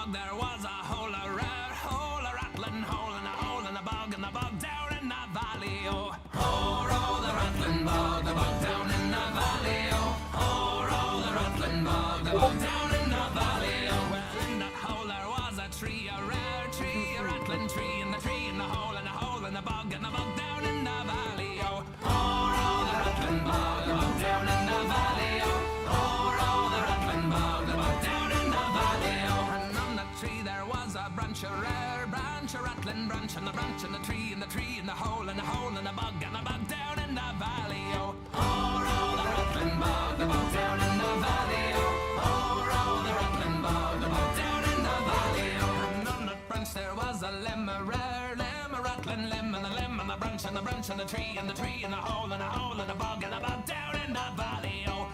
bog there was a hole, a rare hole, a rattling hole, and a hole in the bog down in the valley. Oh, oh, the rattling bog down in the valley. Oh, the rattling bog down in the valley. Oh, well, in that hole there was a tree, a rare tree, a rattling tree, and the tree in the hole, and a hole in the bog down in the valley. Oh, the rattling bog down in the valley. Oh, the rattling bog down in the valley. Oh, and on the tree there was a branch, a rare branch, a rattling branch, and the branch and the tree in the hole, and a hole in the bog down in the valley. Oh, the rattling bog down in the valley. Oh, the rattling bog down in the valley. Oh, and on that branch there was a limb, a rare limb, a rattling limb, and the limb and the branch and the branch and the tree in the hole, and a hole in the bog down in the valley. Oh,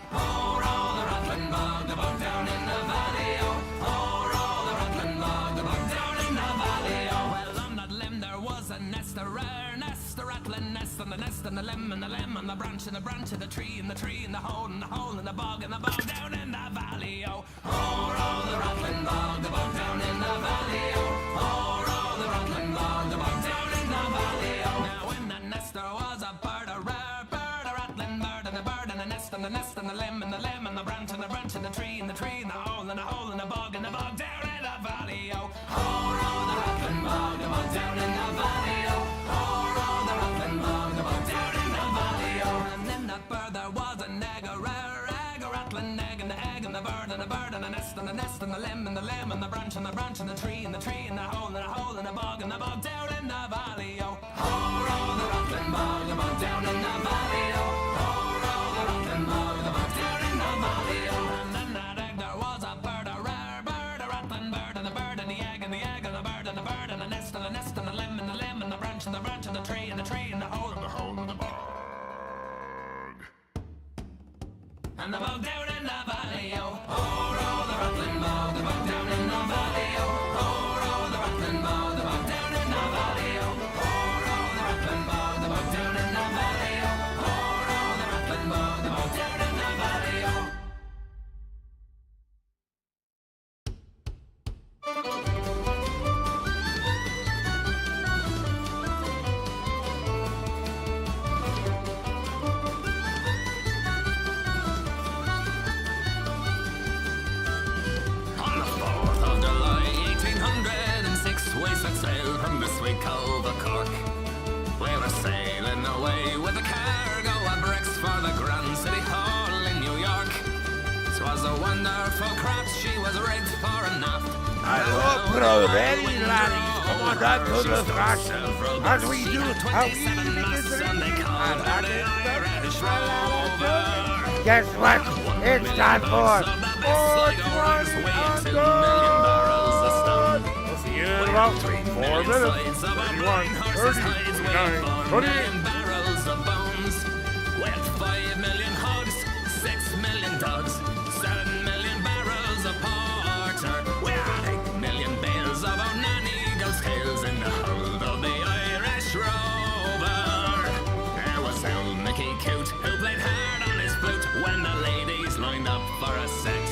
the rattling bog down in the valley. Oh, the rattling bog down in the valley. Oh, well, on that limb there was a nest, a rare nest, a rattling nest, and the nest and the limb and the branch and the branch of the tree in the hole and the hole in the bog down in the valley. Oh, the rattling bog down in the valley. Oh, the rattling bog down in the valley. Oh, now in the nest there was a bird, a rare bird, a rattling bird, and the bird and the nest and the nest and the limb and the branch and the branch and the tree in the hole and the hole in the bog down in the valley. Oh, the rattling bog down in the valley. Oh, the rattling bog down in the valley. Oh, and in that bird there was an egg, a rare egg, a rattling egg, and the egg and the bird and the nest and the nest and the limb and the branch and the branch and the tree in the hole and the bog down in the valley. Oh, the rattling bog down in the valley. Oh, the rattling bog down in the valley. Oh, and in that egg there was a bird, a rare bird, a rattling bird, and the bird and the egg and the egg and the bird and the nest and the limb and the branch and the tree and the hole and the bog. And the bog down in the valley. Oh, the rattling bog down in the valley. Oh, the rattling bog down in the valley. Oh, the rattling bog down in the valley. Oh, the rattling bog down in the valley. We set sail from the sweet cove of Cork. We were sailing away with a cargo of bricks for the Grand City Hall in New York. 'Twas a wonderful craft, she was rigged fore and aft. Hello, ready, laddies, come on down to the thrust, as we do how we Guess what? It's time for 420 in about 3-4 minutes. 31, 30, 29, 28 barrels of bones. With 5 million hogs, 6 million dogs, 7 million barrels of porter. We had 8 million bales of our nanny eagle's tails in the hold of the Irish rover. There was old Mickey Coote, who played hard on his flute when the ladies lined up for a set.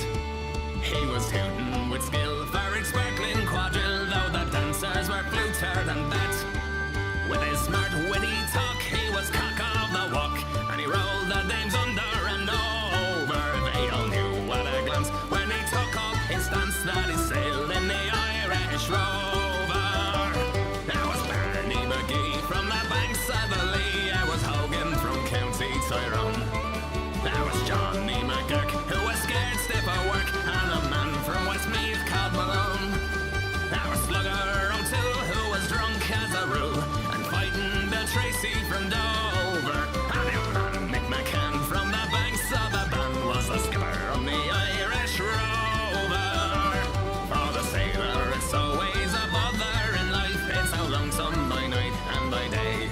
He was tooting with skill for each sparkling quadrille, though the dancers were fluter than that. With his smart, witty talk, he was cock of the walk, and he rolled the dames under and over. They all knew at a glance when he took off his stance that he sailed in the Irish rover. There was Barney McGee from the banks of the Lee. There was Hogan from County Tyrone. There was Johnny McGurk, who was scared stiff of work, and a man from Westmeath called Malone. There was Slugger O'Toole, who was drunk as a rule, and fighting Bill Tracy from Dover. And the man Mick McCann from the banks of the Bann was the skipper of the Irish rover. For the sailor, it's always a bother in life. It's how lonesome by night and by day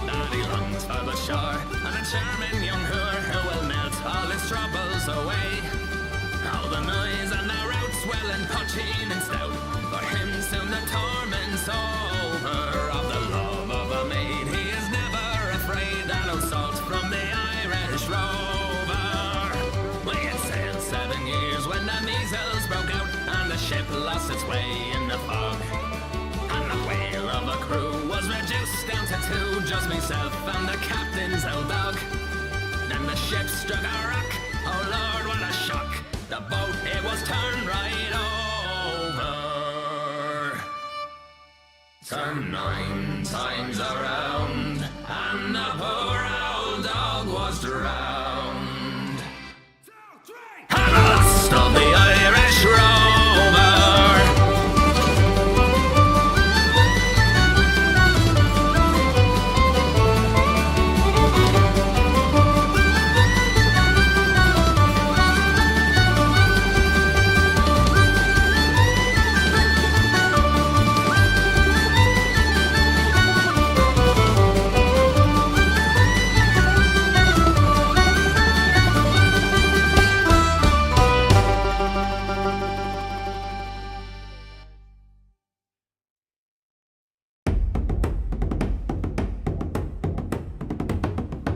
that he longs for the shore and a charming young hooer who will melt all his troubles away. All the noise and the routs, well and poaching and stout, for him soon the torment's over. Of the love of a maid he is never afraid, and no salt from the Irish rover. We had sailed 7 years when the measles broke out, and the ship lost its way in the fog, and the whale of a crew was reduced down to two, just myself and the captain's old dog. Then the ship struck a rock, oh Lord, what a shock. The boat, it was turned right over. Turned 9 times around, and the poor old dog was drowned. And the last of the Irish rover.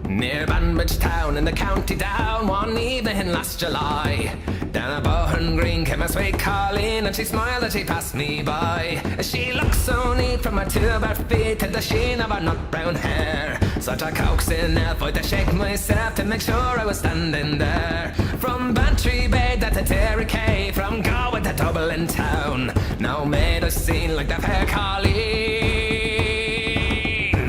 Near Banbridge town in the county down, one evening last July, down a Bohan Green came a sweet Colleen, and she smiled as she passed me by. She looked so neat from her two bare feet to the sheen of her nut brown hair. Such a coaxing effort to shake myself to make sure I was standing there. From Bantry Bay down to Terry Cay, from Galway to Dublin town, now made a scene like the fair Colleen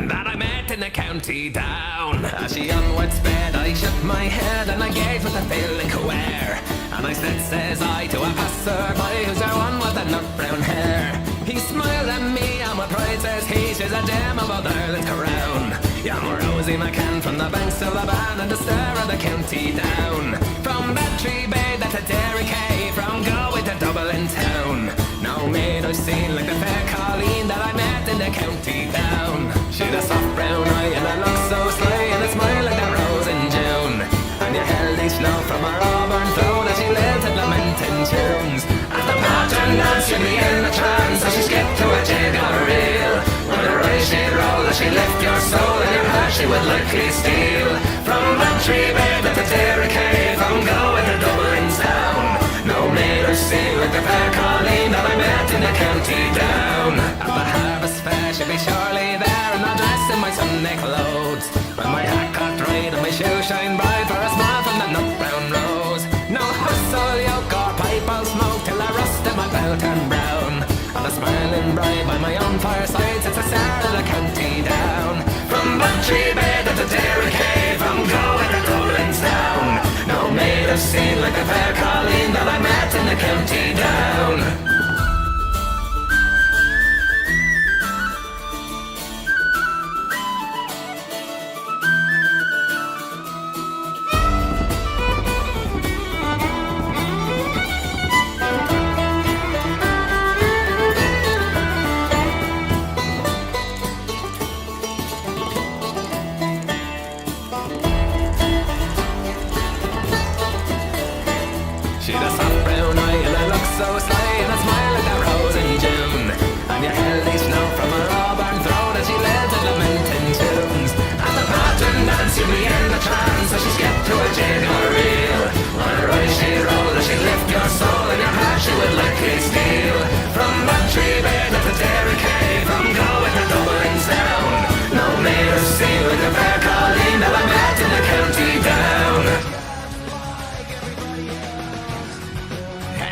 that I met in the county down. As she onward sped, I shook my head and I gazed with a feeling queer. And I said, says I, to a passer-by who's our one with the nut brown hair. He smiled at me and with pride says he, she's a gem of old Ireland's crown. Young Rosie McCann from the banks of the Bann and the star of the county down. From Bantry Bay down to Derry Cay, from Galway to Dublin town, now made I seem like the fair Colleen that I met in the county down. She'd a soft brown eye and a look so sly and a smile like the rose in June. And you held each note from her auburn throat as she lilted lamenting tunes. At the pattern dance you'd be in a trance as she skipped to a jig or a reel. When her eyes she'd roll as she lift your soul and your heart she would likely steal. From Bantry Bay to Derry Cay, from Galway to Dublin town, no made her seem like the fair Colleen that I met in the county down. At the harvest fair she'd be surely there in a dress in my Sunday clothes, when my hat got right and my shoes shine bright for a smile from the nut brown rose. No hustle, yoke or pipe I'll smoke till I rust in my belt and brown. And a smiling bride by my own fireside since the start of the county down. From Bantry Bay to Derry Cay, from Galway to Dublin town, no made her seem like the fair Colleen that I met in the county down. She'd a soft brown eye and a look so sly and a smile like the rose in June. And you held each note from her auburn throat as she led the lamenting tunes. At the pattern dance you'd be in a trance as she skipped to a jig or a reel. On her eyes she'd roll as she'd lift your soul and your heart she would likely steal. From Bantry Bay to Derry Cay, from Galway to Dublin town, no made her seem like the fair Colleen that I met in the county down.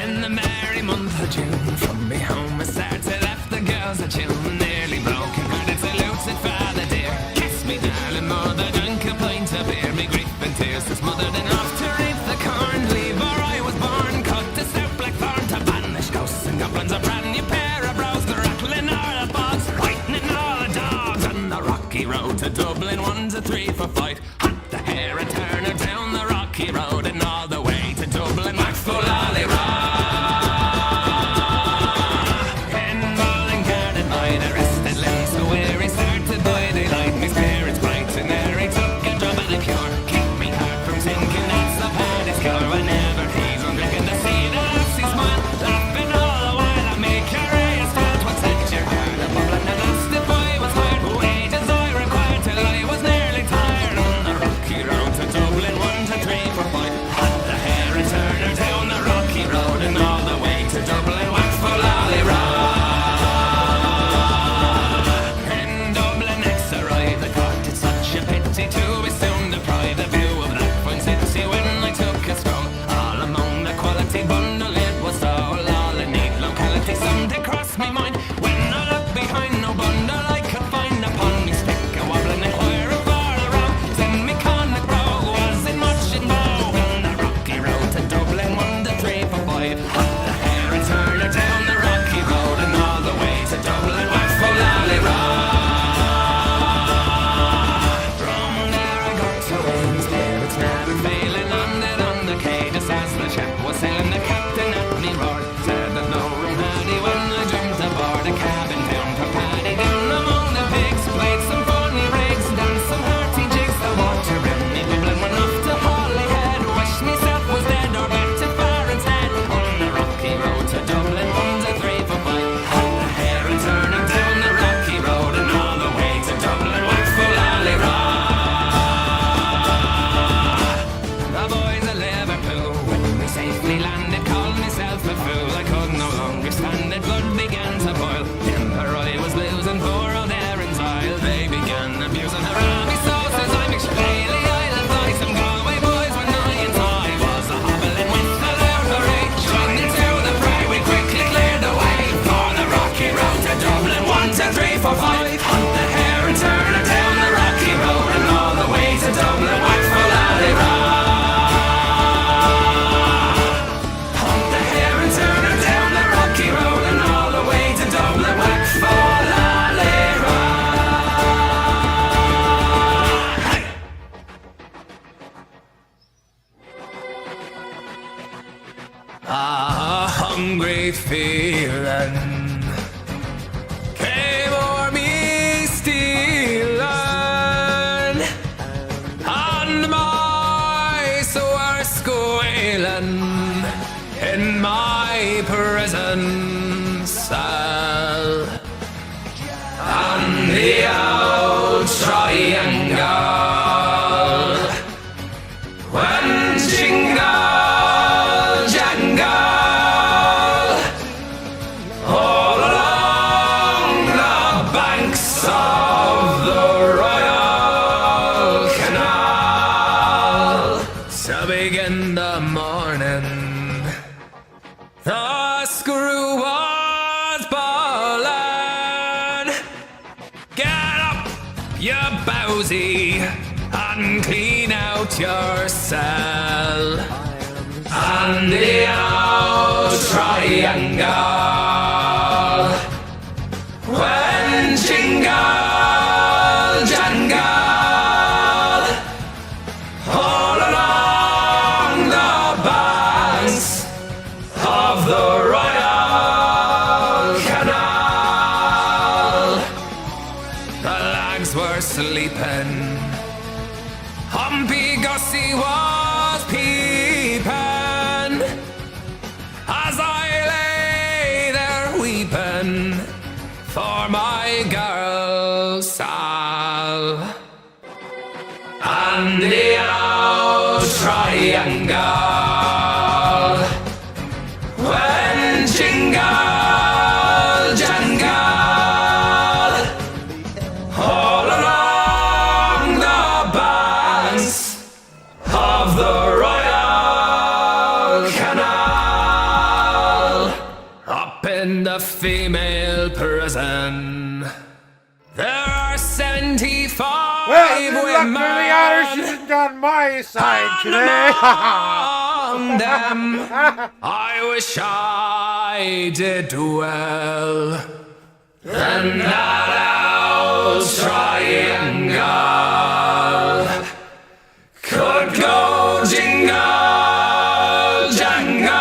In the merry month of June, from me home I started, left the girls a tune. Nearly broken hearted, saluted father dear. Kiss me darling mother, drink a pint of beer. Me grief and tears to smothered enough to reap the corn. Leave where I was born, cut the stout black thorn to banish ghosts and goblins. A brand new pair of brows, the rattling all the bogs, frightening all the dogs. On the rocky road to Dublin, 1 to 3 for fight. Hot the hair and turn her down the rocky road and all the way to Dublin, back full alley road. Turn her down the rocky road and all the way to Dublin. empty bundle, it was all a neat locality. Something crossed me mind when I looked behind. No bundle I could find upon me stick. A wobbling inquiry far around. Send me conic row, was it much in vogue? On the rocky road to Dublin, 1 to 3 for 5. The hair and turn her down the rocky road and all the way to Dublin, west for Lally Road. From there I got to Wayne's spirits never failing. Landed on the quay just as the ship was sailing. The captain at me roared, said that no room had he when I jumped aboard a cabin down for Paddy. Down among the pigs, played some funny rigs, danced some hearty jigs. The water in me bubbling went off to Holyhead. Wished myself was dead or back to Farron's Head. On the rocky road to Dublin, 1 to 3 for 5. Had the hair and turning down the rocky road and all the way to Dublin, west for Lally Road. The boys of Liverpool, when we safely landed, called myself a fool. I could no longer stand it, blood began to boil. Temper I was losing, poor old Erin's Isle. They began abusing her army sauces. I mixed Paley Island boys, some Galway boys were nigh and I was a hobbling with the loud parade. Joined into the fray, we quickly cleared the way for the rocky road to Dublin, 1 to 3 for 5. Hunt the hare and turn her down the rocky road and all the way to Dublin, west for Lally Road. Hunt the hare and turn her down the rocky road and all the way to Dublin, west for Lally Road. Hey! A hungry feeling came o'er me stealing, and my sore squealing in my prison cell, and the old triangle when jingle jangle all along the banks of the Royal Canal. To begin the morning, the screw was bawling. Get up, you bowsy, and clean out your cell. And the old triangle when jingle jangle all along the banks of the Royal Canal. The lags were sleeping, Humpy Gussie was peeping, as I lay there weeping for my girl Sal. And the old triangle when jingle jangle all along the banks of the Royal Canal. Up in the female prison there are 75 Well, good luck women. to the Irish isn't on my side today. Among them, I wish I did well. Then that old triangle could go jingle jangle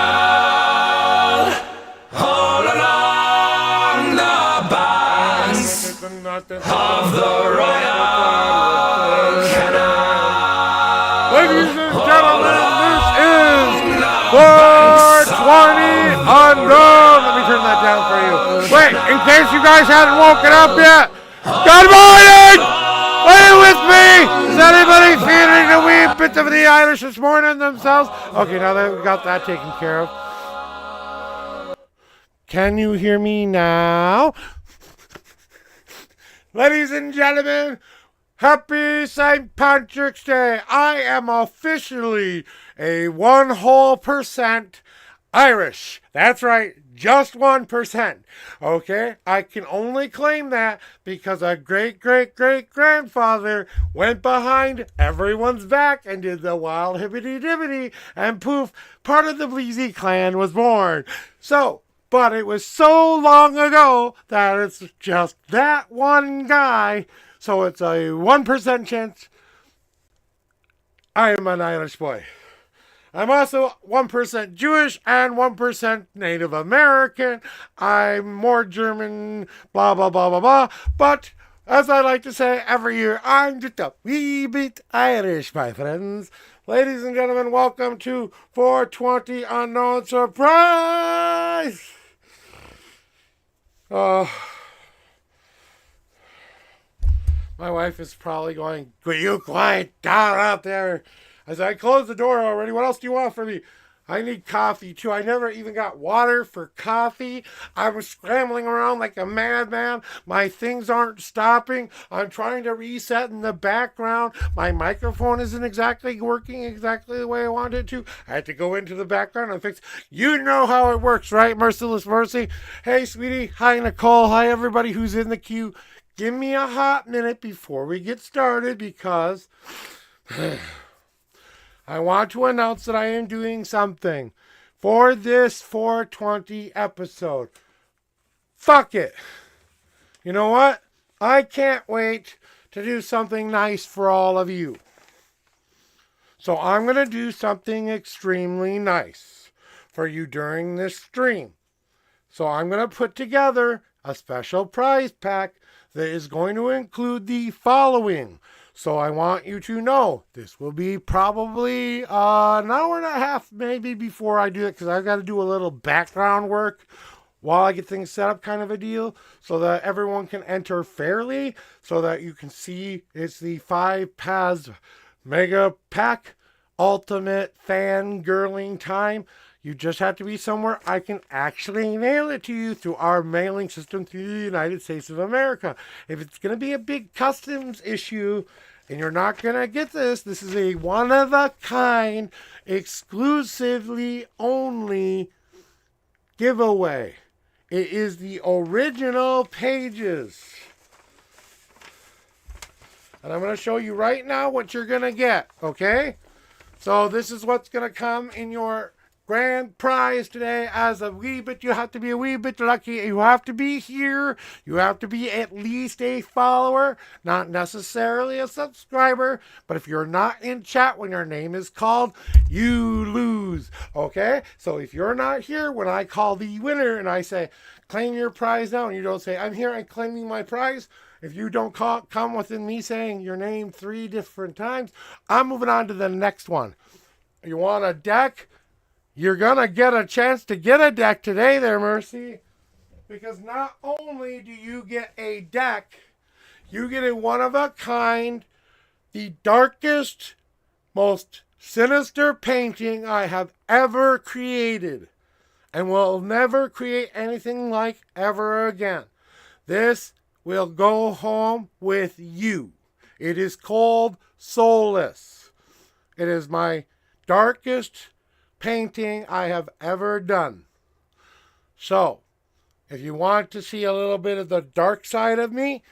all along the banks of the Royal Canal. Ladies and gentlemen, this is 420 unknown. Let me turn that down for you. Wait, in case you guys hadn't woken up yet. Good morning! Are you with me? Is anybody feeling a wee bit of the Irish this morning themselves? Okay, now that we've got that taken care of. Can you hear me now? Ladies and gentlemen, happy St. Patrick's Day. I am officially a 1% Irish. That's right, just 1%. Okay? I can only claim that because a great-great-great-grandfather went behind everyone's back and did the wild hibbity-dibbity, and poof, part of the Bleasy clan was born. So, but it was so long ago that it's just that one guy. So it's a 1% chance I am an Irish boy. I'm also 1% Jewish and 1% Native American. I'm more German, blah, blah, blah, blah, blah. But, as I like to say every year, I'm just a wee bit Irish, my friends. Ladies and gentlemen, welcome to 420 Unknown Surprise! My wife is probably going, "Will you quiet down out there?" As I close the door already, what else do you want from me? I need coffee too. I never even got water for coffee. I was scrambling around like a madman. My things aren't stopping. I'm trying to reset in the background. My microphone isn't exactly working exactly the way I wanted it to. I had to go into the background and fix. You know how it works, right? Merciless Mercy. Hey, sweetie. Hi, Nicole. Hi, everybody who's in the queue. Give me a hot minute before we get started because I want to announce that I am doing something for this 420 episode. Fuck it. You know what? I can't wait to do something nice for all of you. So I'm going to do something extremely nice for you during this stream. So I'm going to put together a special prize pack that is going to include the following. So I want you to know this will be probably an hour and a half maybe before I do it, because I've got to do a little background work while I get things set up, kind of a deal, so that everyone can enter fairly, so that you can see it's the 5 Paths Mega Pack Ultimate Fangirling Time. You just have to be somewhere I can actually mail it to you through our mailing system through the United States of America. If it's going to be a big customs issue and you're not going to get this, this is a one-of-a-kind, exclusively only giveaway. It is the original pages. And I'm going to show you right now what you're going to get, okay? So this is what's going to come in your grand prize today. As a wee bit, you have to be a wee bit lucky. You have to be here. You have to be at least a follower, not necessarily a subscriber. But if you're not in chat when your name is called, you lose. Okay? So if you're not here when I call the winner and I say, claim your prize now, and you don't say, I'm here, I'm claiming my prize. If you don't come within me saying your name 3 different times, I'm moving on to the next one. You want a deck? You're going to get a chance to get a deck today there, Mercy. Because not only do you get a deck, you get a one-of-a-kind, the darkest, most sinister painting I have ever created. And will never create anything like ever again. This will go home with you. It is called Soulless. It is my darkest painting I have ever done. So, if you want to see a little bit of the dark side of me,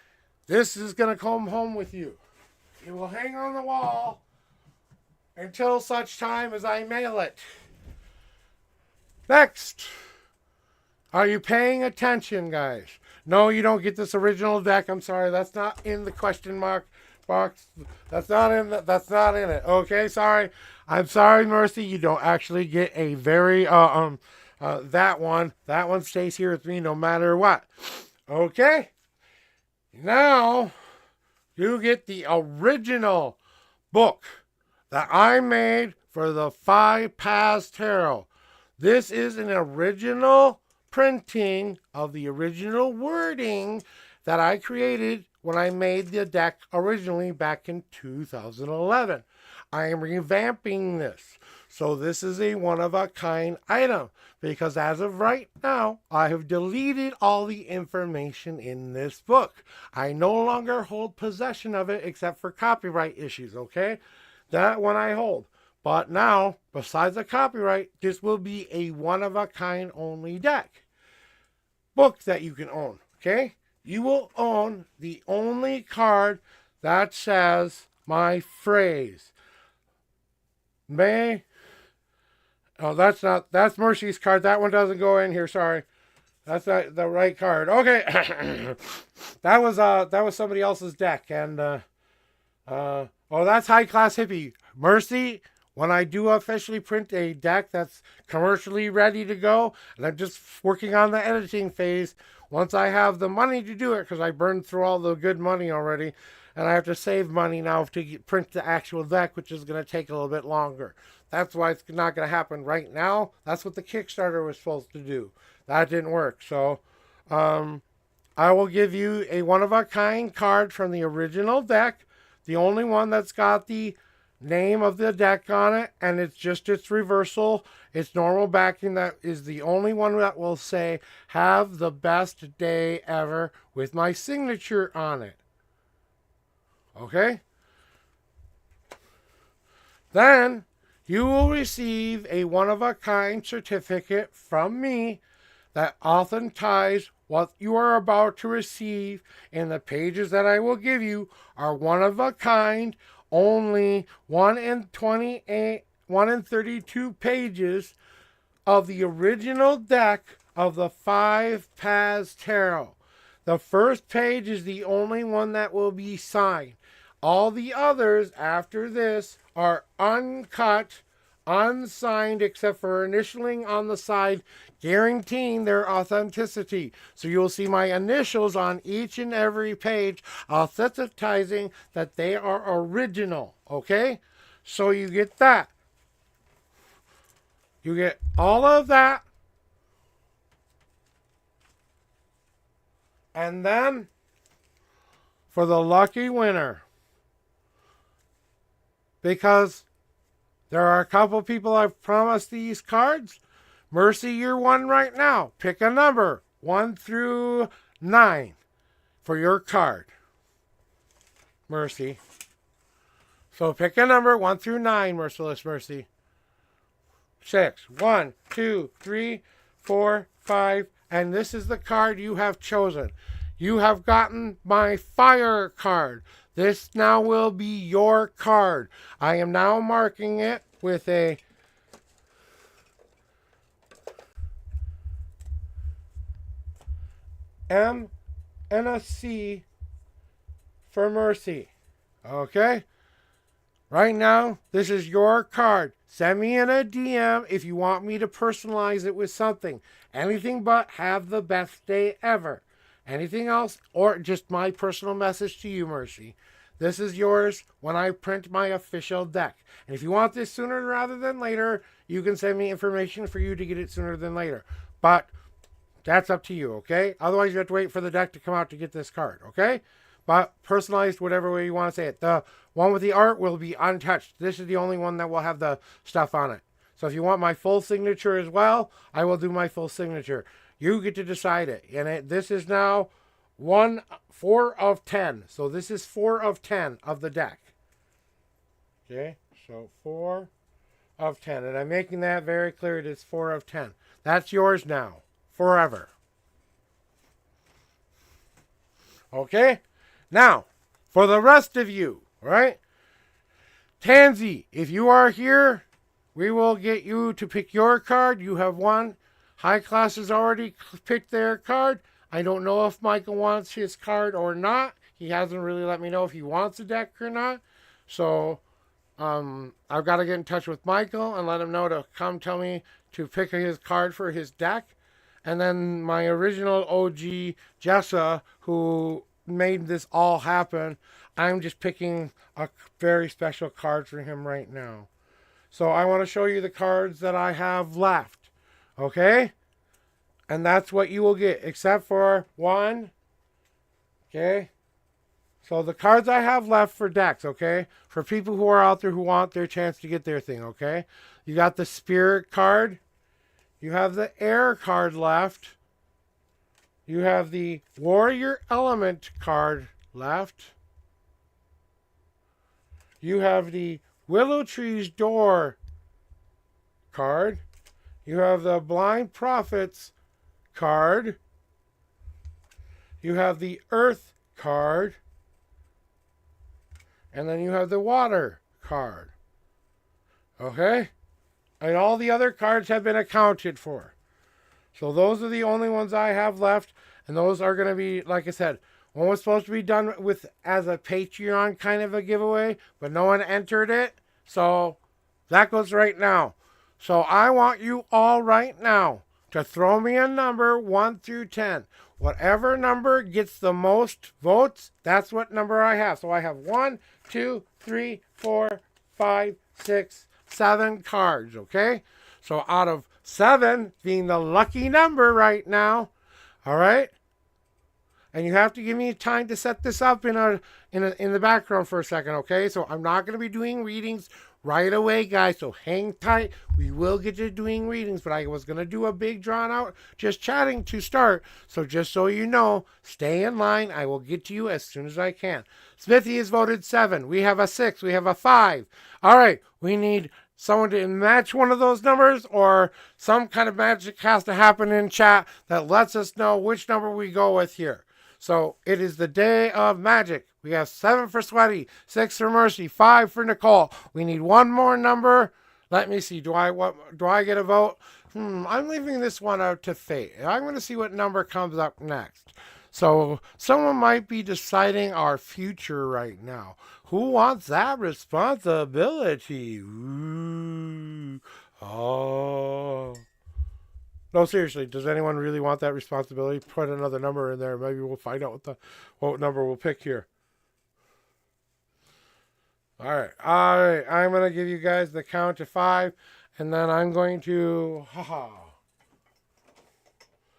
this is going to come home with you. It will hang on the wall until such time as I mail it. Next. Are you paying attention, guys? No, you don't get this original deck. I'm sorry, that's not in the question mark box. That's not in it. Okay, sorry. I'm sorry, Mercy. You don't actually get a very that one. That one stays here with me no matter what. Okay? Now you get the original book that I made for the 5 Paths Tarot. This is an original printing of the original wording that I created when I made the deck originally back in 2011. I am revamping this. So this is a one-of-a-kind item because as of right now, I have deleted all the information in this book. I no longer hold possession of it except for copyright issues, okay? That one I hold. But now, besides the copyright, this will be a one-of-a-kind only deck. Book that you can own, okay? You will own the only card that says my phrase. Oh, that's Mercy's card. That one doesn't go in here, sorry. That's not the right card. Okay. that was somebody else's deck. And, oh, that's High Class Hippie. Mercy, when I do officially print a deck that's commercially ready to go, and I'm just working on the editing phase, once I have the money to do it, because I burned through all the good money already, and I have to save money now to print the actual deck, which is going to take a little bit longer. That's why it's not going to happen right now. That's what the Kickstarter was supposed to do. That didn't work. So I will give you a one-of-a-kind card from the original deck, the only one that's got the name of the deck on it, and it's just its reversal. Its normal backing, that is the only one that will say, have the best day ever, with my signature on it. Okay? Then you will receive a one-of-a-kind certificate from me that authenticates what you are about to receive, and the pages that I will give you are one-of-a-kind, only 1 in 28, 1 in 32 pages of the original deck of the 5 Paths Tarot. The first page is the only one that will be signed. All the others after this are uncut, unsigned, except for initialing on the side, guaranteeing their authenticity. So you'll see my initials on each and every page, authenticizing that they are original. Okay? So you get that. You get all of that. And then, for the lucky winner, because there are a couple people I've promised these cards. Mercy, you're one right now. Pick a number, 1 through 9, for your card. Mercy. So pick a number, 1 through 9, Merciless Mercy. 6. 1, 2, 3, 4, 5. And this is the card you have chosen. You have gotten my fire card. This now will be your card. I am now marking it with a M and a C for Mercy. Okay? Right now, this is your card. Send me in a DM if you want me to personalize it with something. Anything but have the best day ever. Anything else, or just my personal message to you, Mercy. This is yours when I print my official deck. And if you want this sooner rather than later, you can send me information for you to get it sooner than later. But that's up to you, okay? Otherwise, you have to wait for the deck to come out to get this card, okay? But personalized, whatever way you want to say it. The one with the art will be untouched. This is the only one that will have the stuff on it. So if you want my full signature as well, I will do my full signature. You get to decide it. And this is now 4 of 10. So this is 4 of 10 of the deck. Okay, so 4 of 10. And I'm making that very clear. It is 4 of 10. That's yours now. Forever. Okay? Now, for the rest of you, right? Tansy, if you are here, we will get you to pick your card. You have won. High Class has already picked their card. I don't know if Michael wants his card or not. He hasn't really let me know if he wants a deck or not. So, I've got to get in touch with Michael and let him know to come tell me to pick his card for his deck. And then my original OG, Jessa, who made this all happen, I'm just picking a very special card for him right now. So I want to show you the cards that I have left. Okay? And that's what you will get, except for 1. Okay? So the cards I have left for decks, okay? For people who are out there who want their chance to get their thing, okay? You got the Spirit card. You have the Air card left. You have the Warrior Element card left. You have the Willow Tree's Door card. You have the Blind Prophets card. You have the Earth card. And then you have the Water card. Okay? And all the other cards have been accounted for. So those are the only ones I have left. And those are going to be, like I said, one was supposed to be done with as a Patreon kind of a giveaway, but no one entered it. So that goes right now. So I want you all right now to throw me a number 1 through 10. Whatever number gets the most votes, that's what number I have. So I have 1, 2, 3, 4, 5, 6, 7 cards, okay? So out of 7 being the lucky number right now, all right? And you have to give me time to set this up in the background for a second, okay? So I'm not going to be doing readings right away, guys. So hang tight. We will get to doing readings, but I was going to do a big drawn out just chatting to start. So just so you know, stay in line. I will get to you as soon as I can. Smithy has voted 7. We have a 6. We have a 5. All right. We need someone to match one of those numbers, or some kind of magic has to happen in chat that lets us know which number we go with here. So it is the day of magic. We have 7 for Sweaty, 6 for Mercy, 5 for Nicole. We need one more number. Let me see. Do I get a vote? I'm leaving this one out to fate. I'm going to see what number comes up next. So someone might be deciding our future right now. Who wants that responsibility? Ooh. Oh. No, seriously, does anyone really want that responsibility? Put another number in there. Maybe we'll find out what number we'll pick here. All right. I'm going to give you guys the count to 5, and then I'm going to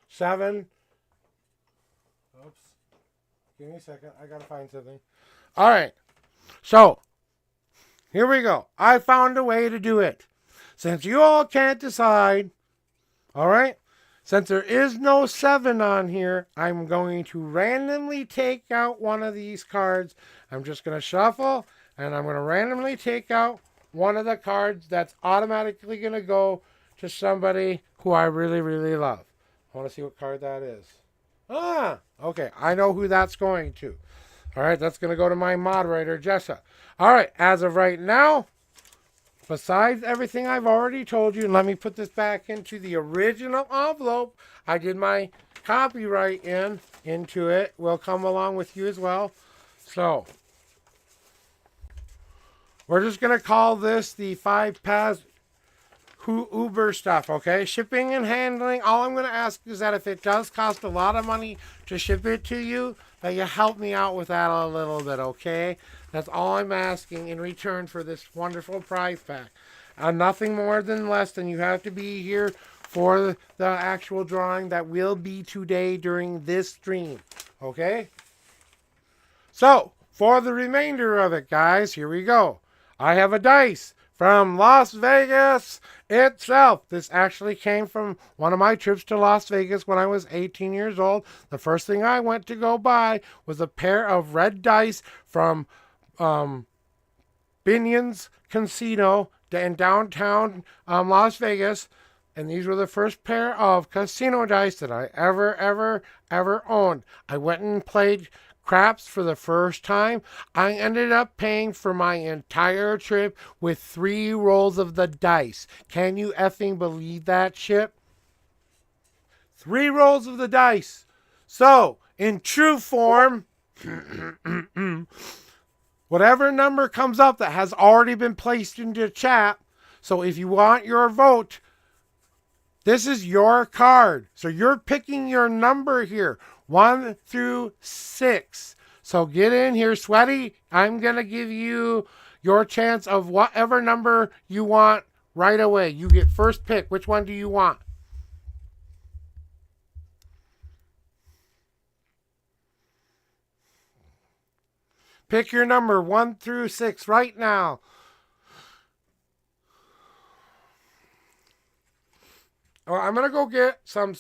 7. Oops. Give me a second. I got to find something. All right. So, here we go. I found a way to do it. Since you all can't decide, all right? Since there is no 7 on here, I'm going to randomly take out one of these cards. I'm just going to shuffle, and I'm going to randomly take out one of the cards that's automatically going to go to somebody who I really, really love. I want to see what card that is. Okay. I know who that's going to. All right, that's going to go to my moderator, Jessa. All right, as of right now, besides everything I've already told you, let me put this back into the original envelope. I did my copyright into it. Will come along with you as well. So, we're just going to call this the 5 pass Uber stuff, okay? Shipping and handling. All I'm going to ask is that if it does cost a lot of money to ship it to you, that you help me out with that a little bit, okay? That's all I'm asking in return for this wonderful prize pack. Nothing more than less than you have to be here for the actual drawing that will be today during this stream, okay? So, for the remainder of it, guys, here we go. I have a dice from Las Vegas itself. This actually came from one of my trips to Las Vegas when I was 18 years old. The first thing I went to go buy was a pair of red dice from Binion's Casino in downtown Las Vegas. And these were the first pair of casino dice that I ever owned. I went and played craps for the first time. I ended up paying for my entire trip with 3 rolls of the dice. Can you effing believe that shit? 3 rolls of the dice. So, in true form, whatever number comes up that has already been placed into chat, so if you want your vote, this is your card. So you're picking your number here. 1 through 6. So get in here, Sweaty. I'm going to give you your chance of whatever number you want right away. You get first pick. Which one do you want? Pick your number 1 through 6 right now. I'm going to go get some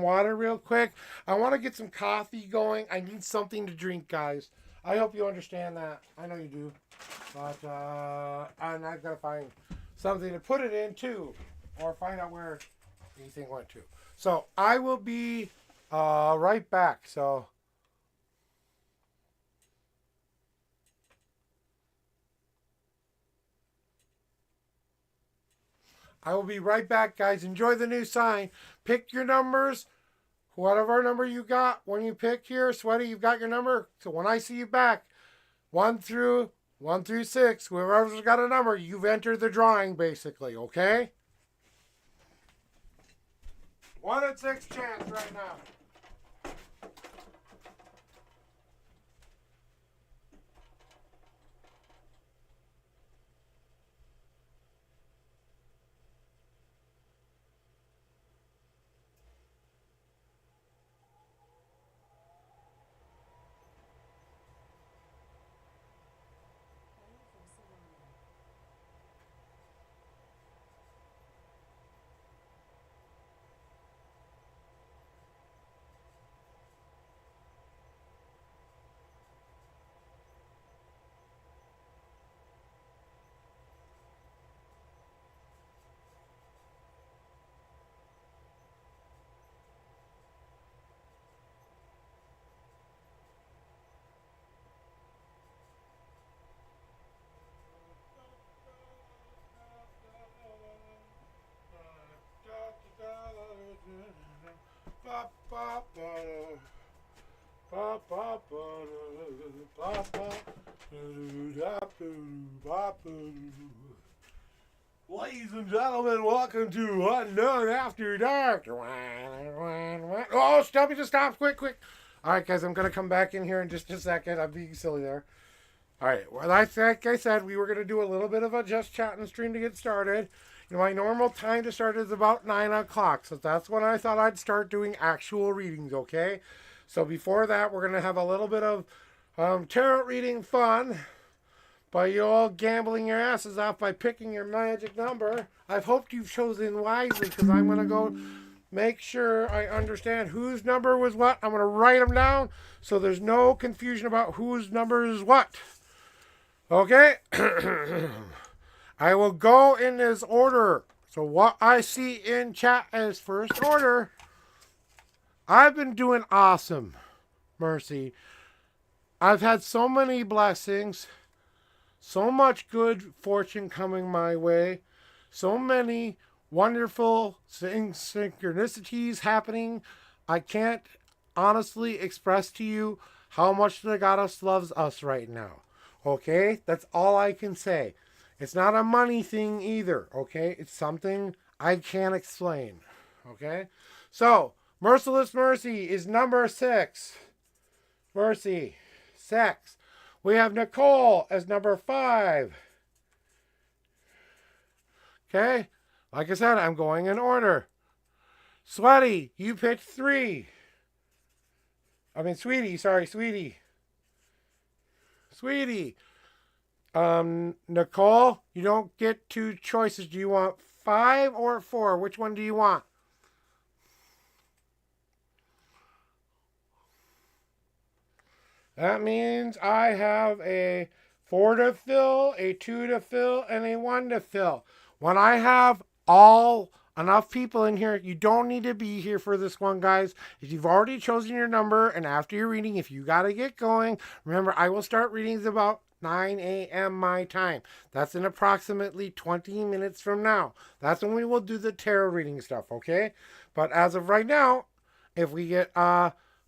water real quick. I want to get some coffee going. I need something to drink, guys. I hope you understand that. I know you do. But, and I've got to find something to put it in too, or find out where anything went to. So I will be right back. So. I will be right back, guys. Enjoy the new sign. Pick your numbers. Whatever number you got when you pick here, Sweaty, you've got your number. So when I see you back, 1 through 6, whoever's got a number, you've entered the drawing, basically, okay? 1 in 6 chance right now. Ladies and gentlemen, welcome to Unknown After Dark. Oh, stop me, just stop, quick. All right, guys, I'm going to come back in here in just a second. I'm being silly there. All right, well, like I said, we were going to do a little bit of a just chatting stream to get started. You know, my normal time to start is about 9 o'clock, so that's when I thought I'd start doing actual readings, okay? So before that, we're going to have a little bit of tarot reading fun by you all gambling your asses off by picking your magic number. I've hoped you've chosen wisely, because I'm going to go make sure I understand whose number was what. I'm going to write them down so there's no confusion about whose number is what. Okay? I will go in this order. So what I see in chat as first order. I've been doing awesome, Mercy. I've had so many blessings. So much good fortune coming my way. So many wonderful synchronicities happening. I can't honestly express to you how much the goddess loves us right now. Okay? That's all I can say. It's not a money thing either. Okay? It's something I can't explain. Okay? So, Merciless Mercy is number 6. Mercy. 6. We have Nicole as number 5. Okay? Like I said, I'm going in order. Sweaty, you picked 3. Sweetie, sorry, Sweetie. Sweetie. Nicole, you don't get 2 choices. Do you want 5 or 4? Which one do you want? That means I have a 4 to fill, a 2 to fill, and a 1 to fill. When I have enough people in here, you don't need to be here for this one, guys. If you've already chosen your number, and after your reading, if you got to get going, remember, I will start readings about 9 a.m. my time. That's in approximately 20 minutes from now. That's when we will do the tarot reading stuff, okay? But as of right now, if we get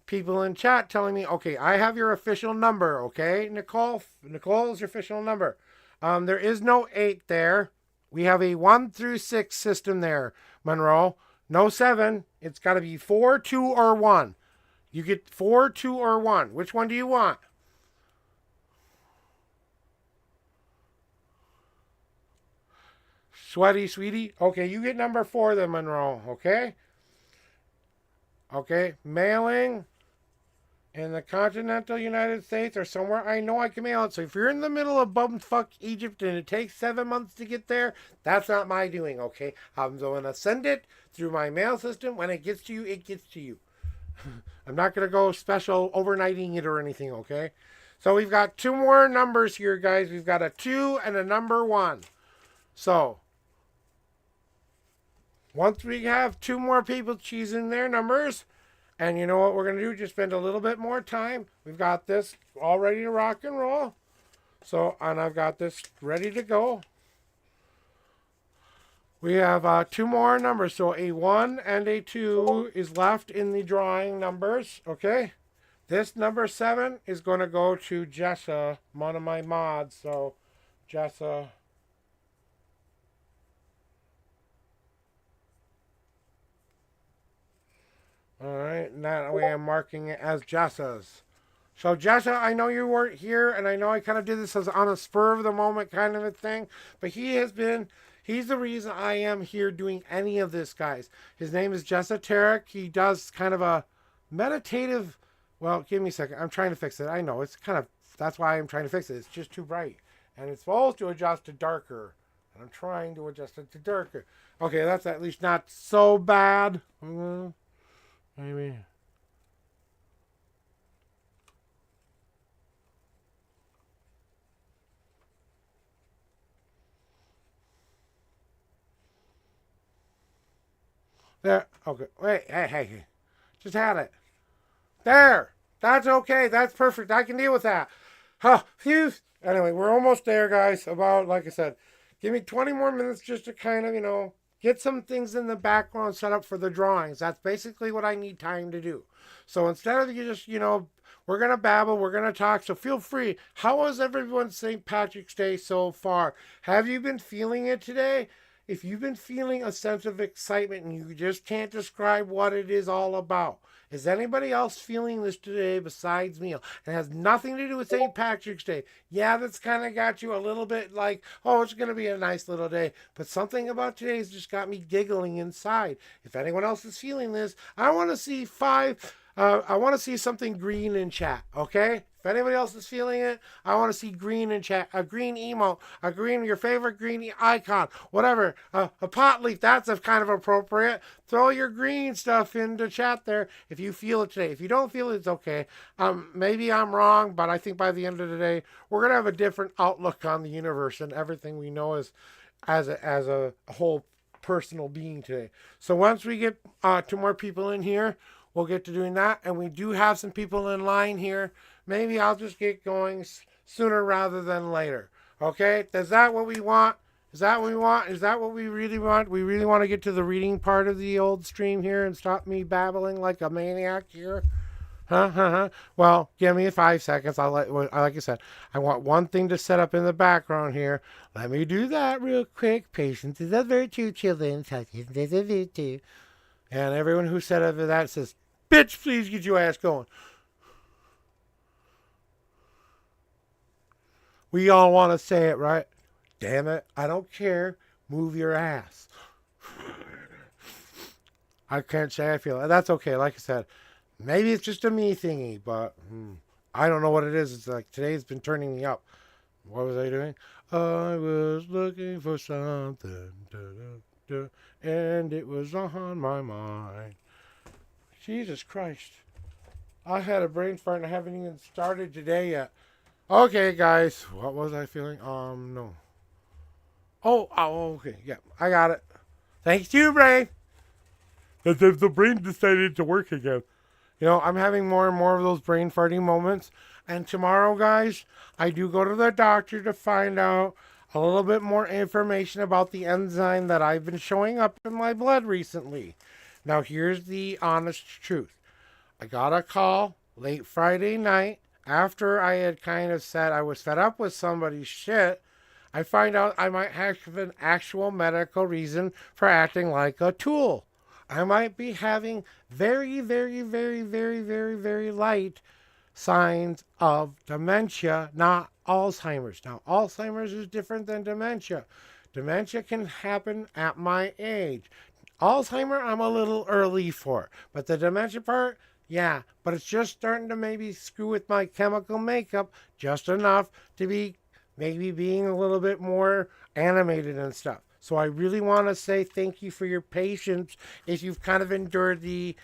people in chat telling me, okay, I have your official number, okay? Nicole is your official number. There is no 8 there. We have a 1 through 6 system there, Monroe. No 7. It's got to be 4, 2, or 1. You get 4, 2, or 1. Which one do you want? Sweetie. Okay, you get number 4 then, Monroe. Okay? Okay, mailing in the continental United States or somewhere I know I can mail it. So if you're in the middle of bumfuck Egypt and it takes 7 months to get there, that's not my doing, okay? I'm going to send it through my mail system. When it gets to you, it gets to you. I'm not going to go special overnighting it or anything, okay? So we've got 2 more numbers here, guys. We've got a 2 and a number 1. So once we have 2 more people choosing their numbers, and you know what we're going to do? Just spend a little bit more time. We've got this all ready to rock and roll. So, and I've got this ready to go. We have 2 more numbers. So a 1 and a 2 is left in the drawing numbers. Okay. This number 7 is going to go to Jessa, one of my mods. So Jessa. All right. And that way I'm marking it as Jessa's. So Jessa, I know you weren't here, and I know I kind of did this as on a spur of the moment kind of a thing, but he's the reason I am here doing any of this, guys. His name is Jessa Tarek. He does kind of a meditative, well, give me a second. I'm trying to fix it. I know, it's kind of, that's why I'm trying to fix it. It's just too bright, and it's supposed to adjust to darker, and I'm trying to adjust it to darker. Okay, that's at least not so bad. Maybe. There. Okay. Wait. Hey. Just had it. There. That's okay. That's perfect. I can deal with that. Huh. Phew. Anyway, we're almost there, guys. About, like I said, give me 20 more minutes just to kind of, get some things in the background set up for the drawings. That's basically what I need time to do. So instead of you just, we're going to babble, we're going to talk. So feel free. How was everyone's St. Patrick's Day so far? Have you been feeling it today? If you've been feeling a sense of excitement and you just can't describe what it is all about, is anybody else feeling this today besides me? It has nothing to do with St. Patrick's Day. Yeah, that's kind of got you a little bit like, oh, it's going to be a nice little day. But something about today has just got me giggling inside. If anyone else is feeling this, I want to see I want to see something green in chat, okay? If anybody else is feeling it, I want to see green in chat. A green emote, your favorite green icon, whatever. A pot leaf, that's kind of appropriate. Throw your green stuff into chat there if you feel it today. If you don't feel it, it's okay. Maybe I'm wrong, but I think by the end of the day, we're going to have a different outlook on the universe and everything we know as a whole personal being today. So once we get 2 more people in here, we'll get to doing that. And we do have some people in line here. Maybe I'll just get going sooner rather than later. Okay? Is that what we want? Is that what we want? Is that what we really want? We really want to get to the reading part of the old stream here and stop me babbling like a maniac here? Huh? Well, give me 5 seconds. Like I said, I want one thing to set up in the background here. Let me do that real quick. Patience is a virtue, children. Patience is a virtue. And everyone who said of that says, bitch, please get your ass going. We all want to say it, right? Damn it, I don't care. Move your ass. I can't say I feel it. That's okay. Like I said, maybe it's just a me thingy, but I don't know what it is. It's like today's been turning me up. What was I doing? I was looking for something, and it was on my mind. Jesus Christ. I had a brain fart and I haven't even started today yet. Okay, guys. What was I feeling? No. Oh, okay. Yeah, I got it. Thanks to you, brain. The brain decided to work again. I'm having more and more of those brain farting moments. And tomorrow, guys, I do go to the doctor to find out a little bit more information about the enzyme that I've been showing up in my blood recently. Now, here's the honest truth. I got a call late Friday night after I had kind of said I was fed up with somebody's shit. I find out I might have an actual medical reason for acting like a tool. I might be having very, very, very, very, very, very light signs of dementia, not Alzheimer's. Now, Alzheimer's is different than dementia. Dementia can happen at my age. Alzheimer, I'm a little early for. But the dementia part, yeah. But it's just starting to maybe screw with my chemical makeup just enough to be maybe being a little bit more animated and stuff. So I really want to say thank you for your patience if you've kind of endured the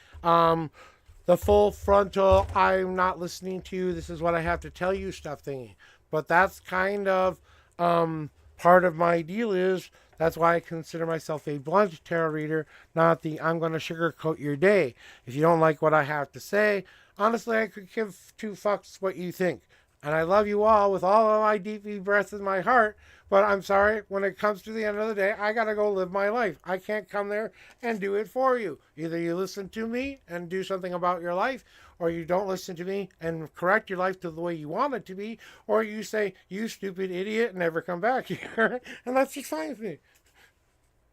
the full frontal, I'm not listening to you, this is what I have to tell you stuff thingy. But that's kind of part of my deal is that's why I consider myself a blunt tarot reader, not the I'm going to sugarcoat your day. If you don't like what I have to say, honestly, I could give two fucks what you think. And I love you all with all of my deep breaths in my heart. But I'm sorry, when it comes to the end of the day, I got to go live my life. I can't come there and do it for you. Either you listen to me and do something about your life, or you don't listen to me and correct your life to the way you want it to be, or you say, you stupid idiot, and never come back here. And that's just fine with me.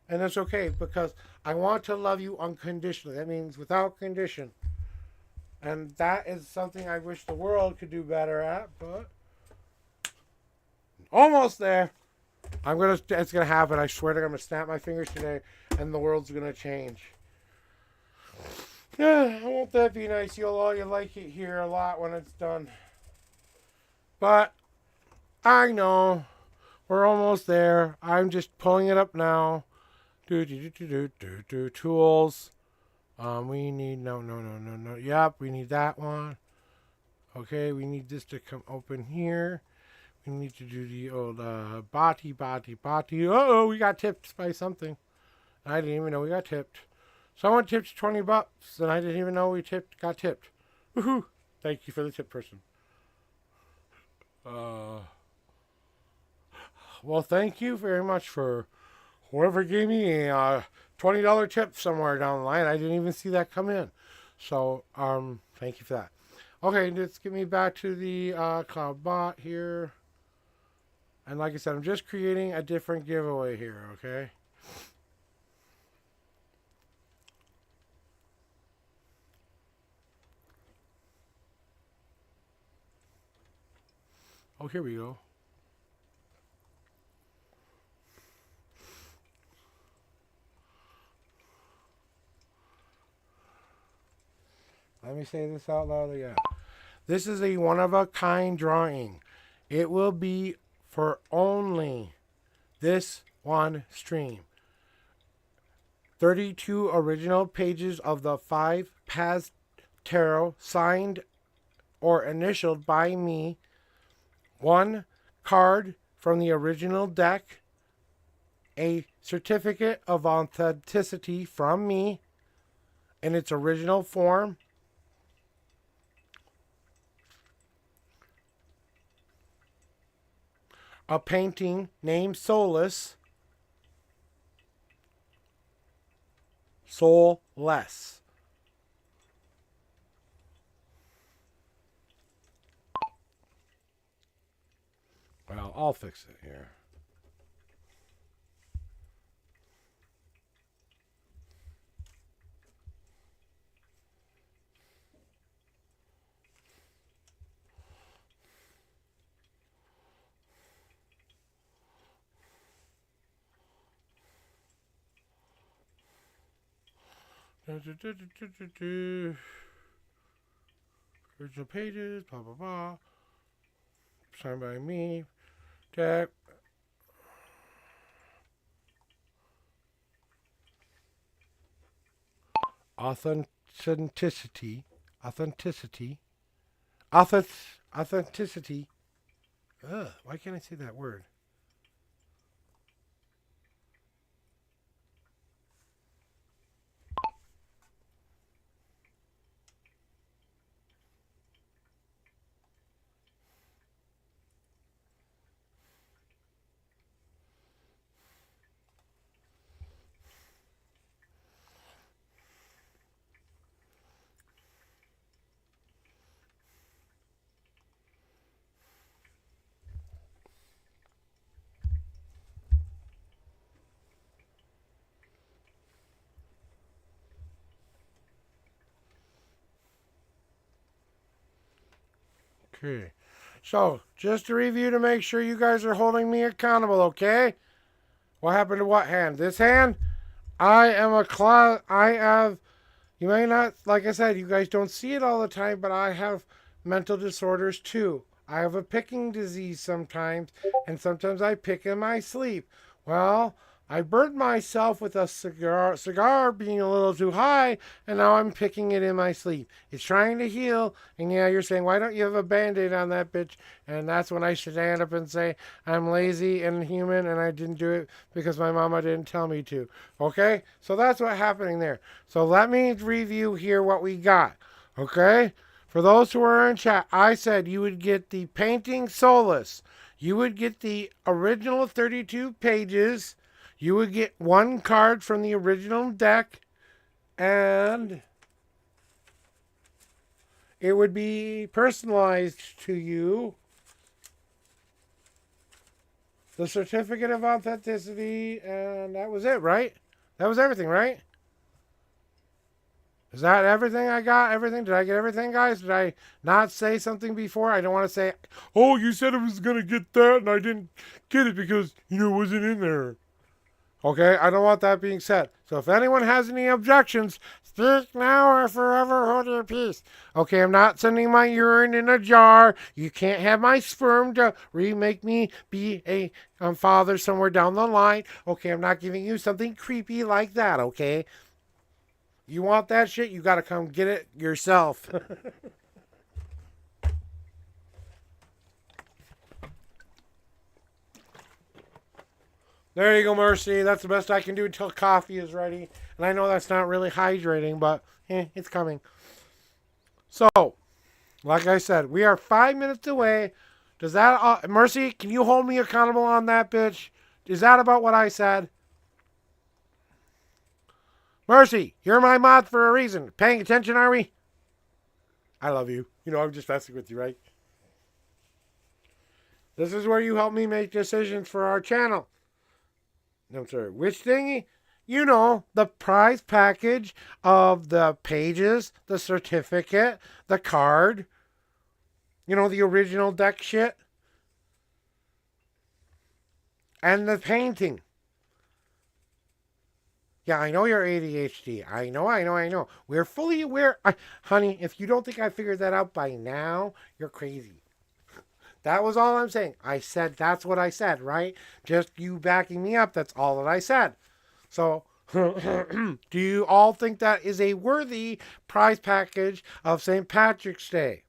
And that's okay, because I want to love you unconditionally. That means without condition. And that is something I wish the world could do better at, but almost there. It's gonna happen. I swear to God, I'm gonna snap my fingers today, and the world's gonna change. Yeah, won't that be nice? You'll like it here a lot when it's done. But I know we're almost there. I'm just pulling it up now. Tools. We need no. Yep, we need that one. Okay, we need this to come open here. We need to do the old bati. Oh, we got tipped by something. I didn't even know we got tipped. Someone tipped $20, and I didn't even know we got tipped. Woohoo! Thank you for the tip person. Well, thank you very much for whoever gave me a $20 tip somewhere down the line. I didn't even see that come in. So, thank you for that. Okay, let's get me back to the cloud bot here. And like I said, I'm just creating a different giveaway here, okay? Oh, here we go. Let me say this out loud again. This is a one-of-a-kind drawing. It will be for only this one stream. 32 original pages of the 5 Paz Tarot signed or initialed by me. 1 card from the original deck. A certificate of authenticity from me in its original form. A painting named Soulless. Soulless. Well, I'll fix it here. Original pages, blah blah blah. Signed by me. Deck. Authenticity. Ugh, why can't I say that word? Okay. So, just to review to make sure you guys are holding me accountable, okay? What happened to what hand? This hand? I have, you may not, like I said, you guys don't see it all the time, but I have mental disorders too. I have a picking disease sometimes, and sometimes I pick in my sleep. Well, I burnt myself with a cigar being a little too high, and now I'm picking it in my sleep. It's trying to heal, and yeah, you're saying, why don't you have a band-aid on that bitch? And that's when I should stand up and say, I'm lazy and human, and I didn't do it because my mama didn't tell me to. Okay? So that's what's happening there. So let me review here what we got. Okay? For those who are in chat, I said you would get the Painting Solace. You would get the original 32 pages. You would get one card from the original deck, and it would be personalized to you. The certificate of authenticity, and that was it, right? That was everything, right? Is that everything I got? Everything? Did I get everything, guys? Did I not say something before? I don't want to say, oh, you said I was going to get that, and I didn't get it because, it wasn't in there. Okay, I don't want that being said. So if anyone has any objections, speak now or forever hold your peace. Okay, I'm not sending my urine in a jar. You can't have my sperm to remake me be a father somewhere down the line. Okay, I'm not giving you something creepy like that, okay? You want that shit, you gotta come get it yourself. There you go, Mercy. That's the best I can do until coffee is ready. And I know that's not really hydrating, but it's coming. So, like I said, we are 5 minutes away. Does that... Mercy, can you hold me accountable on that, bitch? Is that about what I said? Mercy, you're my mod for a reason. Paying attention, are we? I love you. I'm just messing with you, right? This is where you help me make decisions for our channel. I'm sorry, which thingy? The prize package of the pages, the certificate, the card. The original deck shit. And the painting. Yeah, I know you're ADHD. I know. We're fully aware. Honey, if you don't think I figured that out by now, you're crazy. That was all I'm saying. I said that's what I said, right? Just you backing me up. That's all that I said. So, do you all think that is a worthy prize package of St. Patrick's Day?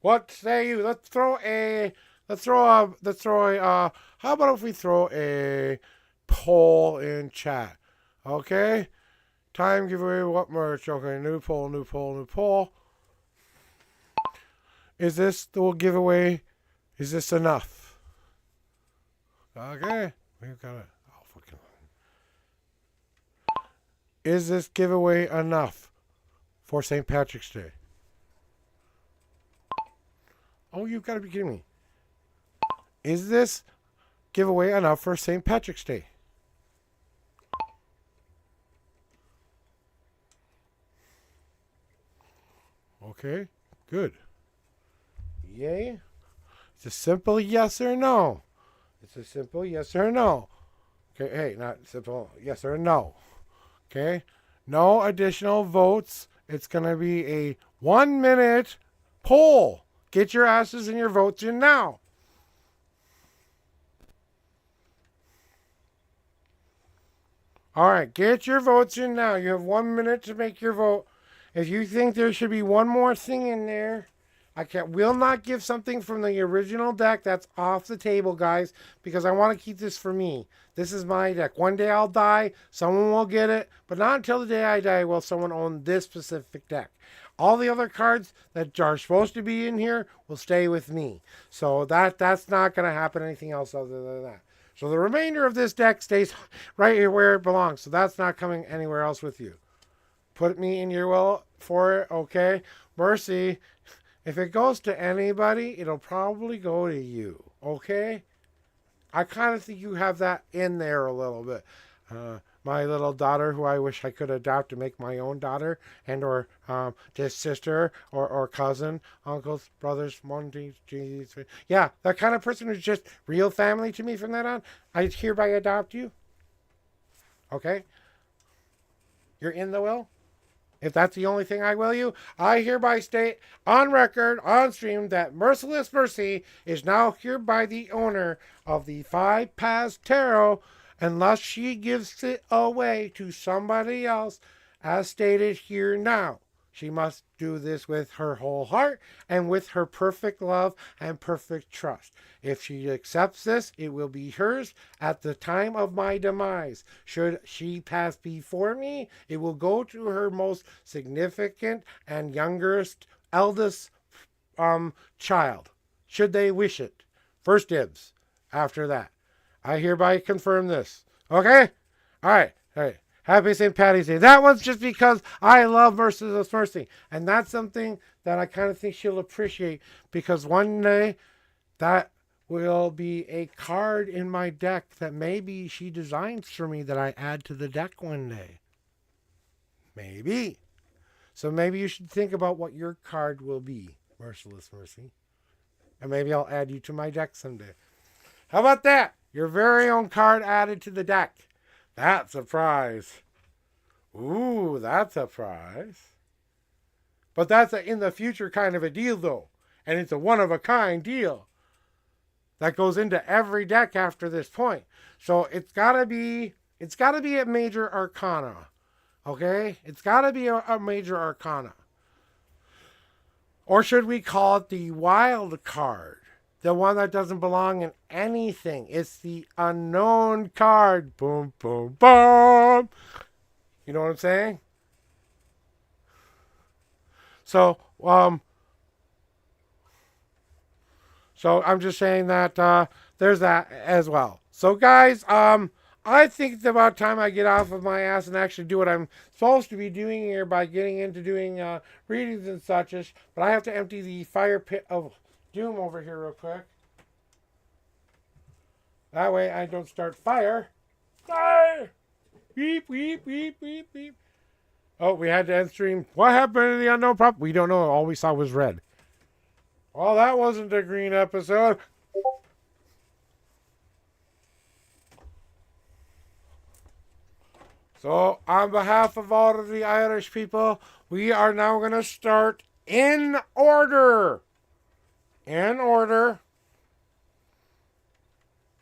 What say you? Let's throw a. How about if we throw a poll in chat? Okay? Time giveaway, what merch? Okay, new poll. Is this the giveaway? Is this enough? Okay, we've got it. Oh, fucking. Is this giveaway enough for St. Patrick's Day? Oh, you've got to be kidding me. Is this giveaway enough for St. Patrick's Day? Okay, good. Yay. It's a simple yes or no. Okay, hey, not simple yes or no. Okay, no additional votes. It's going to be a 1 minute poll. Get your asses and your votes in now. All right, get your votes in now. You have 1 minute to make your vote. If you think there should be one more thing in there, will not give something from the original deck. That's off the table, guys, because I want to keep this for me. This is my deck. One day I'll die, someone will get it, but not until the day I die will someone own this specific deck. All the other cards that are supposed to be in here will stay with me. So that's not going to happen anything else other than that. So the remainder of this deck stays right here where it belongs. So that's not coming anywhere else with you. Put me in your will for it, okay? Mercy, if it goes to anybody, it'll probably go to you, okay? I kind of think you have that in there a little bit. My little daughter, who I wish I could adopt to make my own daughter, and or just sister or cousin, uncles, brothers, one, two, three. Yeah, that kind of person who's just real family to me from that on. I hereby adopt you. Okay? You're in the will? If that's the only thing I will you, I hereby state on record, on stream, that Merciless Mercy is now hereby the owner of the 5 Paths Tarot, unless she gives it away to somebody else, as stated here now. She must do this with her whole heart and with her perfect love and perfect trust. If she accepts this, it will be hers at the time of my demise. Should she pass before me, it will go to her most significant and eldest child, should they wish it. First dibs after that. I hereby confirm this. Okay? All right. Happy St. Patty's Day. That one's just because I love Merciless Mercy. And that's something that I kind of think she'll appreciate, because one day that will be a card in my deck that maybe she designs for me that I add to the deck one day. Maybe. So maybe you should think about what your card will be, Merciless Mercy. And maybe I'll add you to my deck someday. How about that? Your very own card added to the deck. That's a prize. Ooh, that's a prize. But that's a in the future kind of a deal, though. And it's a one-of-a-kind deal that goes into every deck after this point. So it's gotta be a major arcana. Okay? It's gotta be a major arcana. Or should we call it the wild card? The one that doesn't belong in anything. It's the unknown card. Boom, boom, boom. You know what I'm saying? So I'm just saying that there's that as well. So guys, I think it's about time I get off of my ass and actually do what I'm supposed to be doing here by getting into doing readings and such. But I have to empty the fire pit of doom over here real quick. That way I don't start fire. Fire! Beep, beep, beep, beep, beep. Oh, we had to end stream. What happened to the unknown prop? We don't know. All we saw was red. Well, that wasn't a green episode. So, on behalf of all of the Irish people, we are now going to start in order. In order.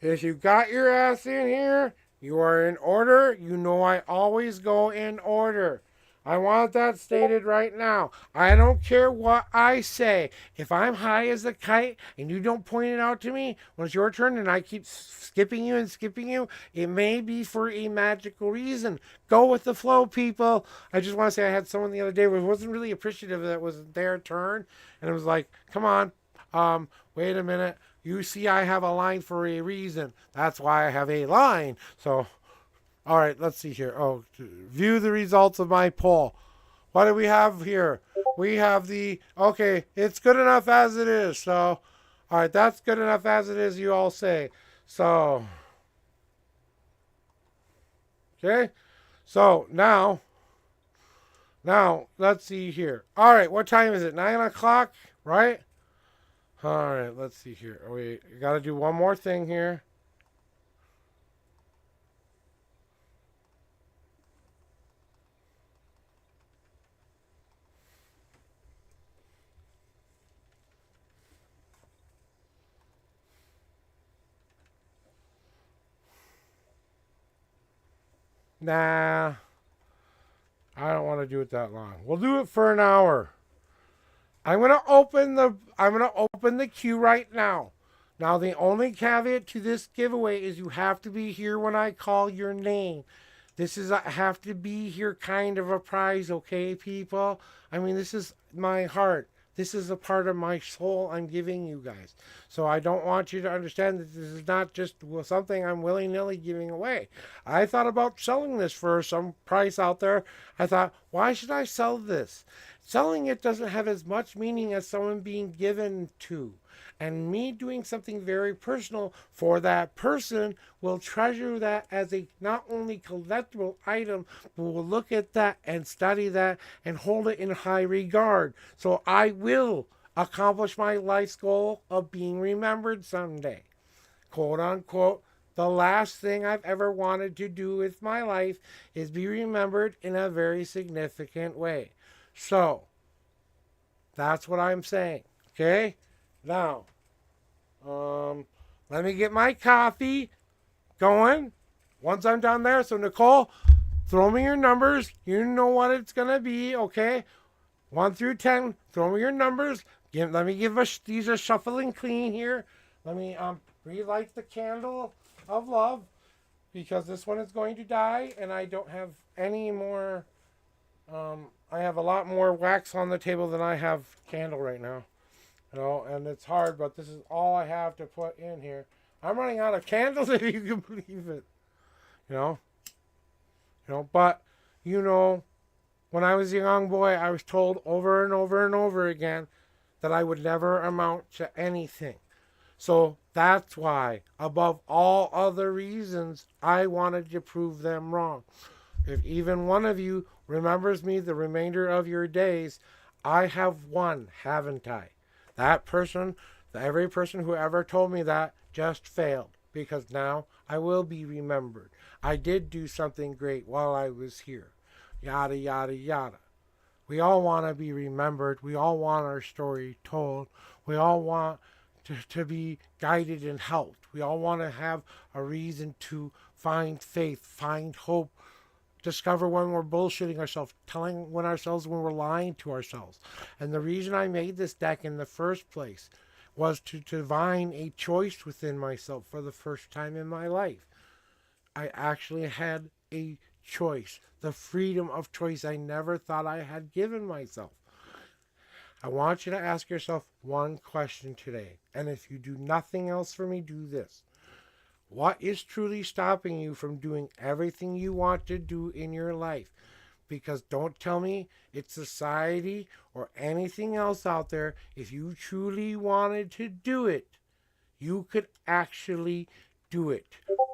If you got your ass in here, you are in order. You know I always go in order. I want that stated right now. I don't care what I say. If I'm high as a kite and you don't point it out to me when it's your turn and I keep skipping you, it may be for a magical reason. Go with the flow, people. I just want to say I had someone the other day who wasn't really appreciative that it was their turn. And it was like, come on, wait a minute. You see I have a line for a reason. That's why I have a line. So... all right, let's see here. Oh, view the results of my poll. What do we have here? We have okay, it's good enough as it is. So, all right, that's good enough as it is, you all say. So, okay. So, now, let's see here. All right, what time is it? 9 o'clock, right? All right, let's see here. We got to do one more thing here. Nah, I don't want to do it that long. We'll do it for an hour. I'm gonna open the queue right now. Now the only caveat to this giveaway is you have to be here when I call your name. This is a have to be here kind of a prize, okay, people? I mean, this is my heart. This is a part of my soul I'm giving you guys. So I don't want you to understand that this is not just something I'm willy-nilly giving away. I thought about selling this for some price out there. I thought, why should I sell this? Selling it doesn't have as much meaning as someone being given to. And me doing something very personal for that person will treasure that as a not only collectible item, but will look at that and study that and hold it in high regard. So I will accomplish my life's goal of being remembered someday. Quote unquote, The last thing I've ever wanted to do with my life is be remembered in a very significant way. So, that's what I'm saying. Okay? Now, let me get my coffee going once I'm done there. So, Nicole, throw me your numbers. You know what it's going to be, okay? 1 through 10, throw me your numbers. Let me give these a shuffling clean here. Let me relight the candle of love because this one is going to die and I don't have any more. I have a lot more wax on the table than I have candle right now. You know, and it's hard, but this is all I have to put in here. I'm running out of candles if you can believe it. You know, but when I was a young boy, I was told over and over and over again that I would never amount to anything. So that's why, above all other reasons, I wanted to prove them wrong. If even one of you remembers me the remainder of your days, I have won, haven't I? That person, every person who ever told me that just failed, because now I will be remembered. I did do something great while I was here. Yada, yada, yada. We all want to be remembered. We all want our story told. We all want to be guided and helped. We all want to have a reason to find faith, find hope, discover when we're bullshitting ourselves, telling ourselves when we're lying to ourselves. And the reason I made this deck in the first place was to divine a choice within myself for the first time in my life. I actually had a choice, the freedom of choice I never thought I had given myself. I want you to ask yourself one question today. And if you do nothing else for me, do this. What is truly stopping you from doing everything you want to do in your life? Because don't tell me it's society or anything else out there. If you truly wanted to do it, you could actually do it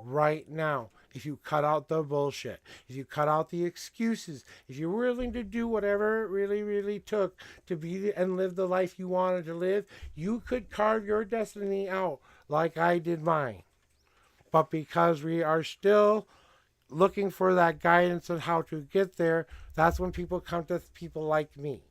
right now. If you cut out the bullshit, if you cut out the excuses, if you're willing to do whatever it really, really took to be and live the life you wanted to live, you could carve your destiny out like I did mine. But because we are still looking for that guidance on how to get there, that's when people come to people like me.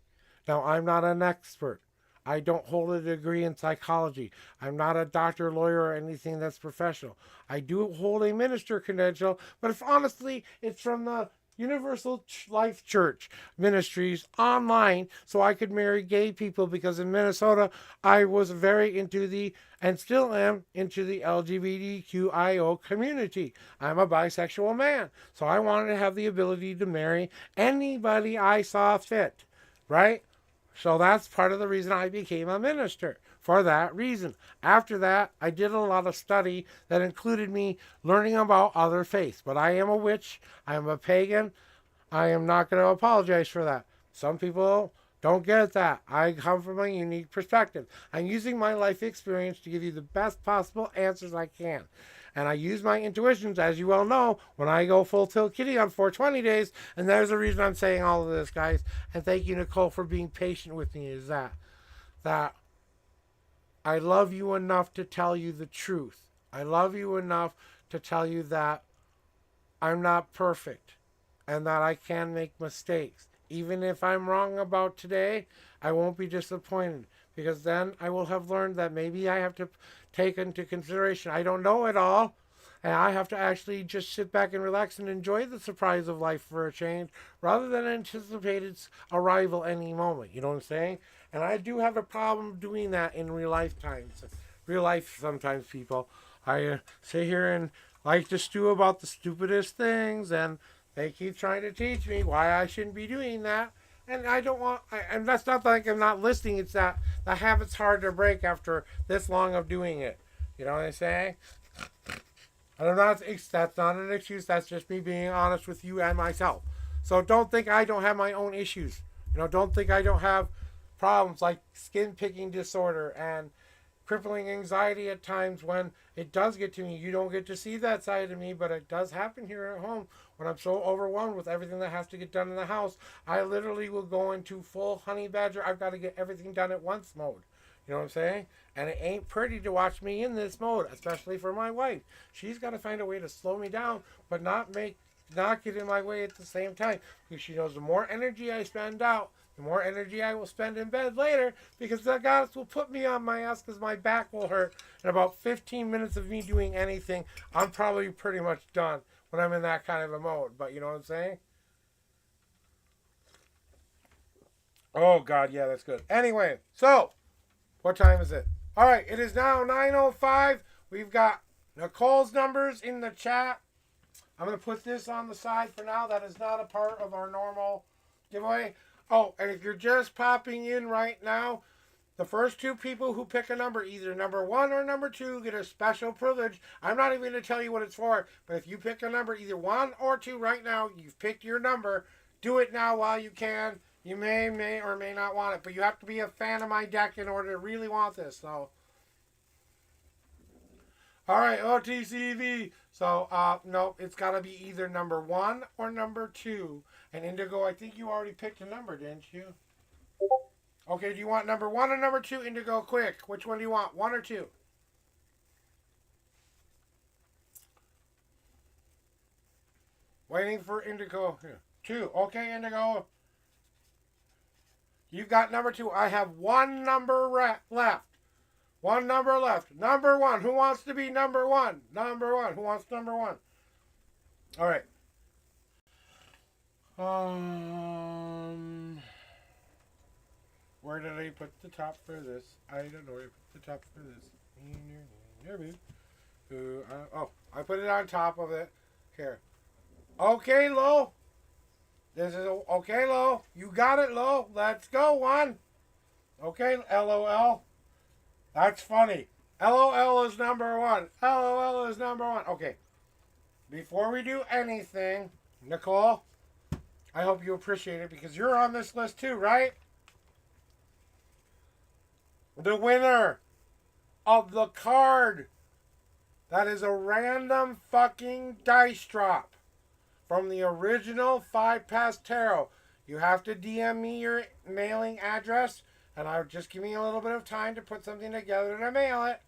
Now, I'm not an expert. I don't hold a degree in psychology. I'm not a doctor, lawyer, or anything that's professional. I do hold a minister credential, but if honestly, it's from the Universal Life Church Ministries online, so I could marry gay people, because in Minnesota, I was very into and still am into the LGBTQIO community. I'm a bisexual man, so I wanted to have the ability to marry anybody I saw fit, right? So that's part of the reason I became a minister, for that reason. After that, I did a lot of study that included me learning about other faiths. But I am a witch. I am a pagan. I am not going to apologize for that. Some people don't get that. I come from a unique perspective. I'm using my life experience to give you the best possible answers I can. And I use my intuitions, as you well know, when I go full tilt kitty on 420 days. And there's the reason I'm saying all of this, guys. And thank you, Nicole, for being patient with me, is that I love you enough to tell you the truth. I love you enough to tell you that I'm not perfect and that I can make mistakes. Even if I'm wrong about today, I won't be disappointed, because then I will have learned that maybe I have to take into consideration I don't know it all, and I have to actually just sit back and relax and enjoy the surprise of life for a change, rather than anticipate its arrival any moment. You know what I'm saying? And I do have a problem doing that in real life sometimes, people. I sit here and like to stew about the stupidest things, and they keep trying to teach me why I shouldn't be doing that. And I don't want, and that's not like I'm not listening. It's that the habit's hard to break after this long of doing it. You know what I'm saying? And that's not an excuse. That's just me being honest with you and myself. So don't think I don't have my own issues. Don't think I don't have problems like skin picking disorder and crippling anxiety at times when it does get to me. You don't get to see that side of me, but it does happen here at home. When I'm so overwhelmed with everything that has to get done in the house, I literally will go into full honey badger, I've got to get everything done at once mode. You know what I'm saying? And it ain't pretty to watch me in this mode, especially for my wife. She's got to find a way to slow me down, but not get in my way at the same time. Because she knows the more energy I spend out, the more energy I will spend in bed later. Because the goddess will put me on my ass because my back will hurt. In about 15 minutes of me doing anything, I'm probably pretty much done when I'm in that kind of a mode. But you know what I'm saying? Oh, God, yeah, that's good. Anyway, so, what time is it? All right, it is now 9:05. We've got Nicole's numbers in the chat. I'm going to put this on the side for now. That is not a part of our normal giveaway. Oh, and if you're just popping in right now, the first two people who pick a number, either number 1 or number 2, get a special privilege. I'm not even going to tell you what it's for, but if you pick a number, either 1 or 2 right now, you've picked your number. Do it now while you can. You may or may not want it, but you have to be a fan of my deck in order to really want this. So, all right, OTCV. So, no, it's got to be either number 1 or number 2. And Indigo, I think you already picked a number, didn't you? Okay, do you want number 1 or number 2, Indigo? Quick. Which one do you want, 1 or 2? Waiting for Indigo. Here. 2. Okay, Indigo. You've got number 2. I have one number left. One number left. Number 1. Who wants to be number 1? Number 1. Who wants number 1? All right. Where did I put the top for this? I don't know where I put the top for this. Oh, I put it on top of it. Here. Okay, Lo. This is okay, Lo. You got it, Lo. Let's go, 1. Okay, LOL. That's funny. LOL is number 1. LOL is number 1. Okay. Before we do anything, Nicole, I hope you appreciate it because you're on this list too, right? The winner of the card that is a random fucking dice drop from the original 5 Pass Tarot. You have to DM me your mailing address, and I'll just give me a little bit of time to put something together to mail it.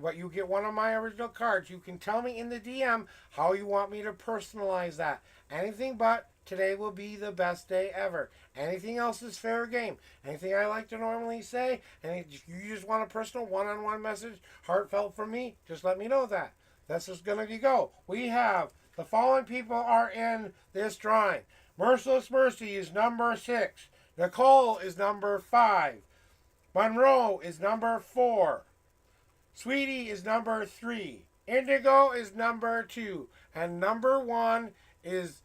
But you get one of my original cards. You can tell me in the DM how you want me to personalize that. Anything but today will be the best day ever. Anything else is fair game. Anything I like to normally say, and if you just want a personal one-on-one message, heartfelt from me, just let me know that. That's just going to go. We have the following people are in this drawing. Merciless Mercy is number 6. Nicole is number 5. Monroe is number 4. Sweetie is number 3. Indigo is number 2. And number 1 is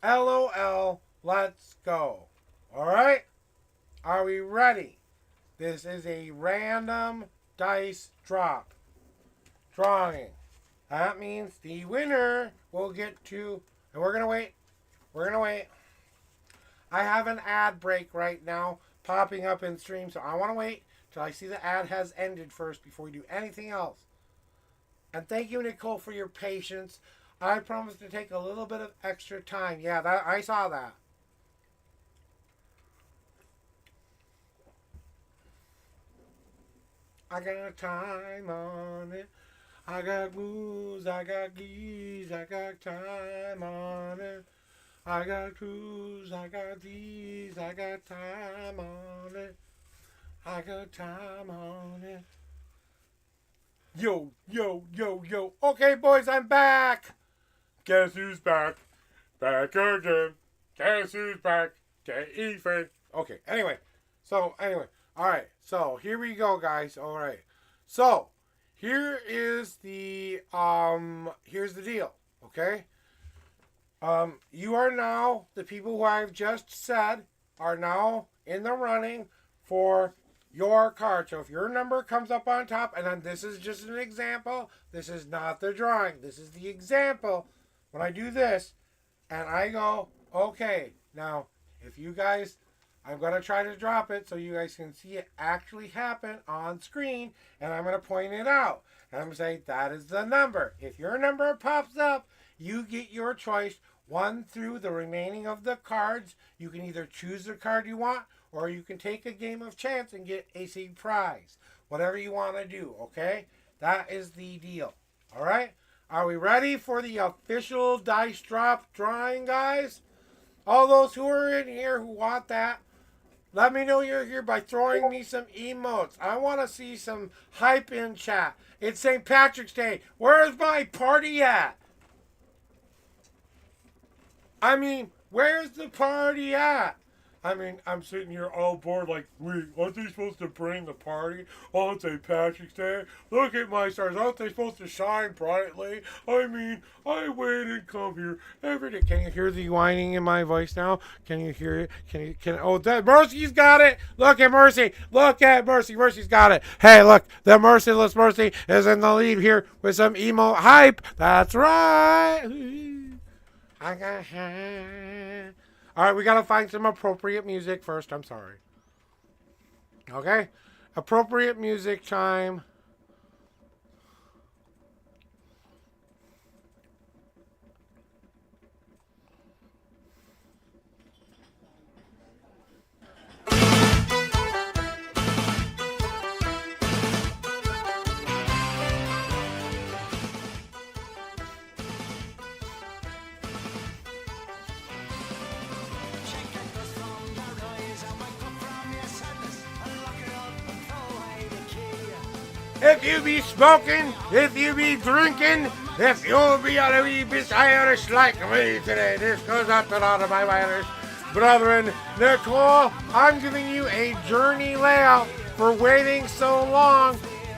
LOL. Let's go. Alright? Are we ready? This is a random dice drop. Drawing. That means the winner will get to... And we're going to wait. We're going to wait. I have an ad break right now popping up in stream, so I want to wait till I see the ad has ended first before we do anything else. And thank you, Nicole, for your patience. I promise to take a little bit of extra time. Yeah, I saw that. I got time on it. I got moves, I got geese, I got time on it. I got clues, I got these, I got time on it. I got time on it. Yo, yo, yo, yo. Okay, boys, I'm back. Guess who's back? Back again. Guess who's back? Ethan. Okay, anyway. All right. So, here we go, guys. All right. So, here's the deal, okay? You are now, the people who I've just said are now in the running for your card. So if your number comes up on top, and then this is just an example, this is not the drawing, this is the example. When I do this, and I go, okay, now, if you guys, I'm going to try to drop it so you guys can see it actually happen on screen, and I'm going to point it out. And I'm going to say, that is the number. If your number pops up, you get your choice, 1 through the remaining of the cards. You can either choose the card you want, or you can take a game of chance and get a surprise. Whatever you want to do, okay? That is the deal. All right? Are we ready for the official dice drop drawing, guys? All those who are in here who want that, let me know you're here by throwing me some emotes. I want to see some hype in chat. It's St. Patrick's Day. Where's my party at? I mean, where's the party at? I mean, I'm sitting here all bored like, wait, aren't they supposed to bring the party on St. Patrick's Day? Look at my stars. Aren't they supposed to shine brightly? I mean, I wait and come here every day. Can you hear the whining in my voice now? Can you hear it? Oh, that Mercy's got it. Look at Mercy. Look at Mercy. Mercy's got it. Hey, look, the merciless Mercy is in the lead here with some emo hype. That's right. I got all right, we got to find some appropriate music first. I'm sorry. Okay? Appropriate music time. If you be smoking, if you be drinking, if you'll be a wee bit Irish like me today, this goes out to all of my Irish brethren. Nicole, I'm giving you a journey layout for waiting so long.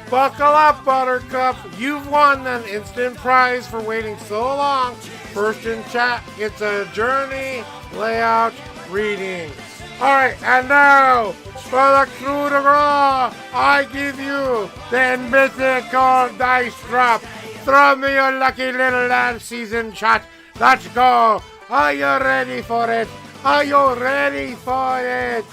Buckle up, Buttercup. You've won an instant prize for waiting so long. First in chat, it's a journey layout reading. Alright, and now, for the coup de grace, I give you the mythical dice drop. Throw me your lucky little last season chat. Let's go. Are you ready for it? Are you ready for it?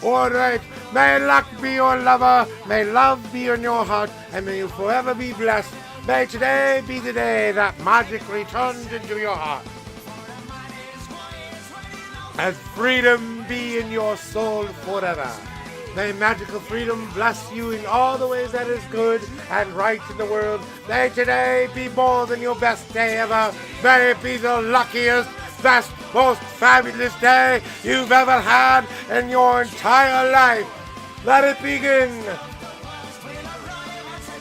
Alright, may luck be your lover, may love be in your heart, and may you forever be blessed. May today be the day that magically turns into your heart. As freedom be in your soul forever. May magical freedom bless you in all the ways that is good and right in the world. May today be more than your best day ever. May it be the luckiest, best, most fabulous day you've ever had in your entire life. Let it begin.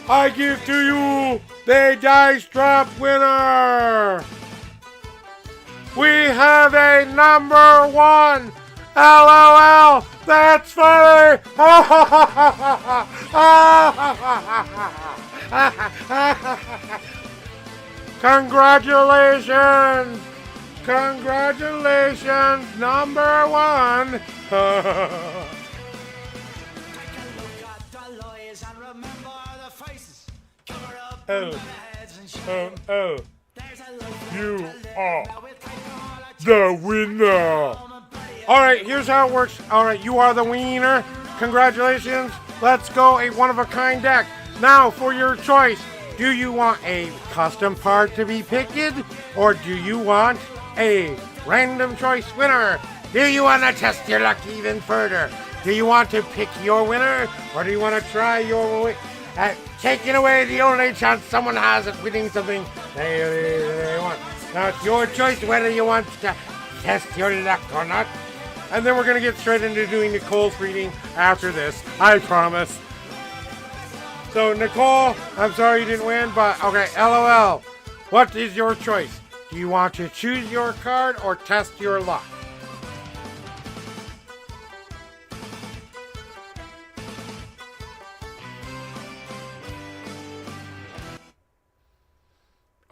I give to you the dice drop winner. We have a number one. LOL. That's funny. Congratulations. Congratulations, number one. Oh. You are the winner. All right, here's how it works. All right, you are the winner. Congratulations. Let's go a one-of-a-kind deck. Now, for your choice, do you want a custom part to be picked, or do you want a random choice winner? Do you want to test your luck even further? Do you want to pick your winner, or do you want to try your at taking away the only chance someone has at winning something they want? Now, it's your choice whether you want to test your luck or not. And then we're going to get straight into doing Nicole's reading after this, I promise. So, Nicole, I'm sorry you didn't win, but okay, LOL. What is your choice? Do you want to choose your card or test your luck?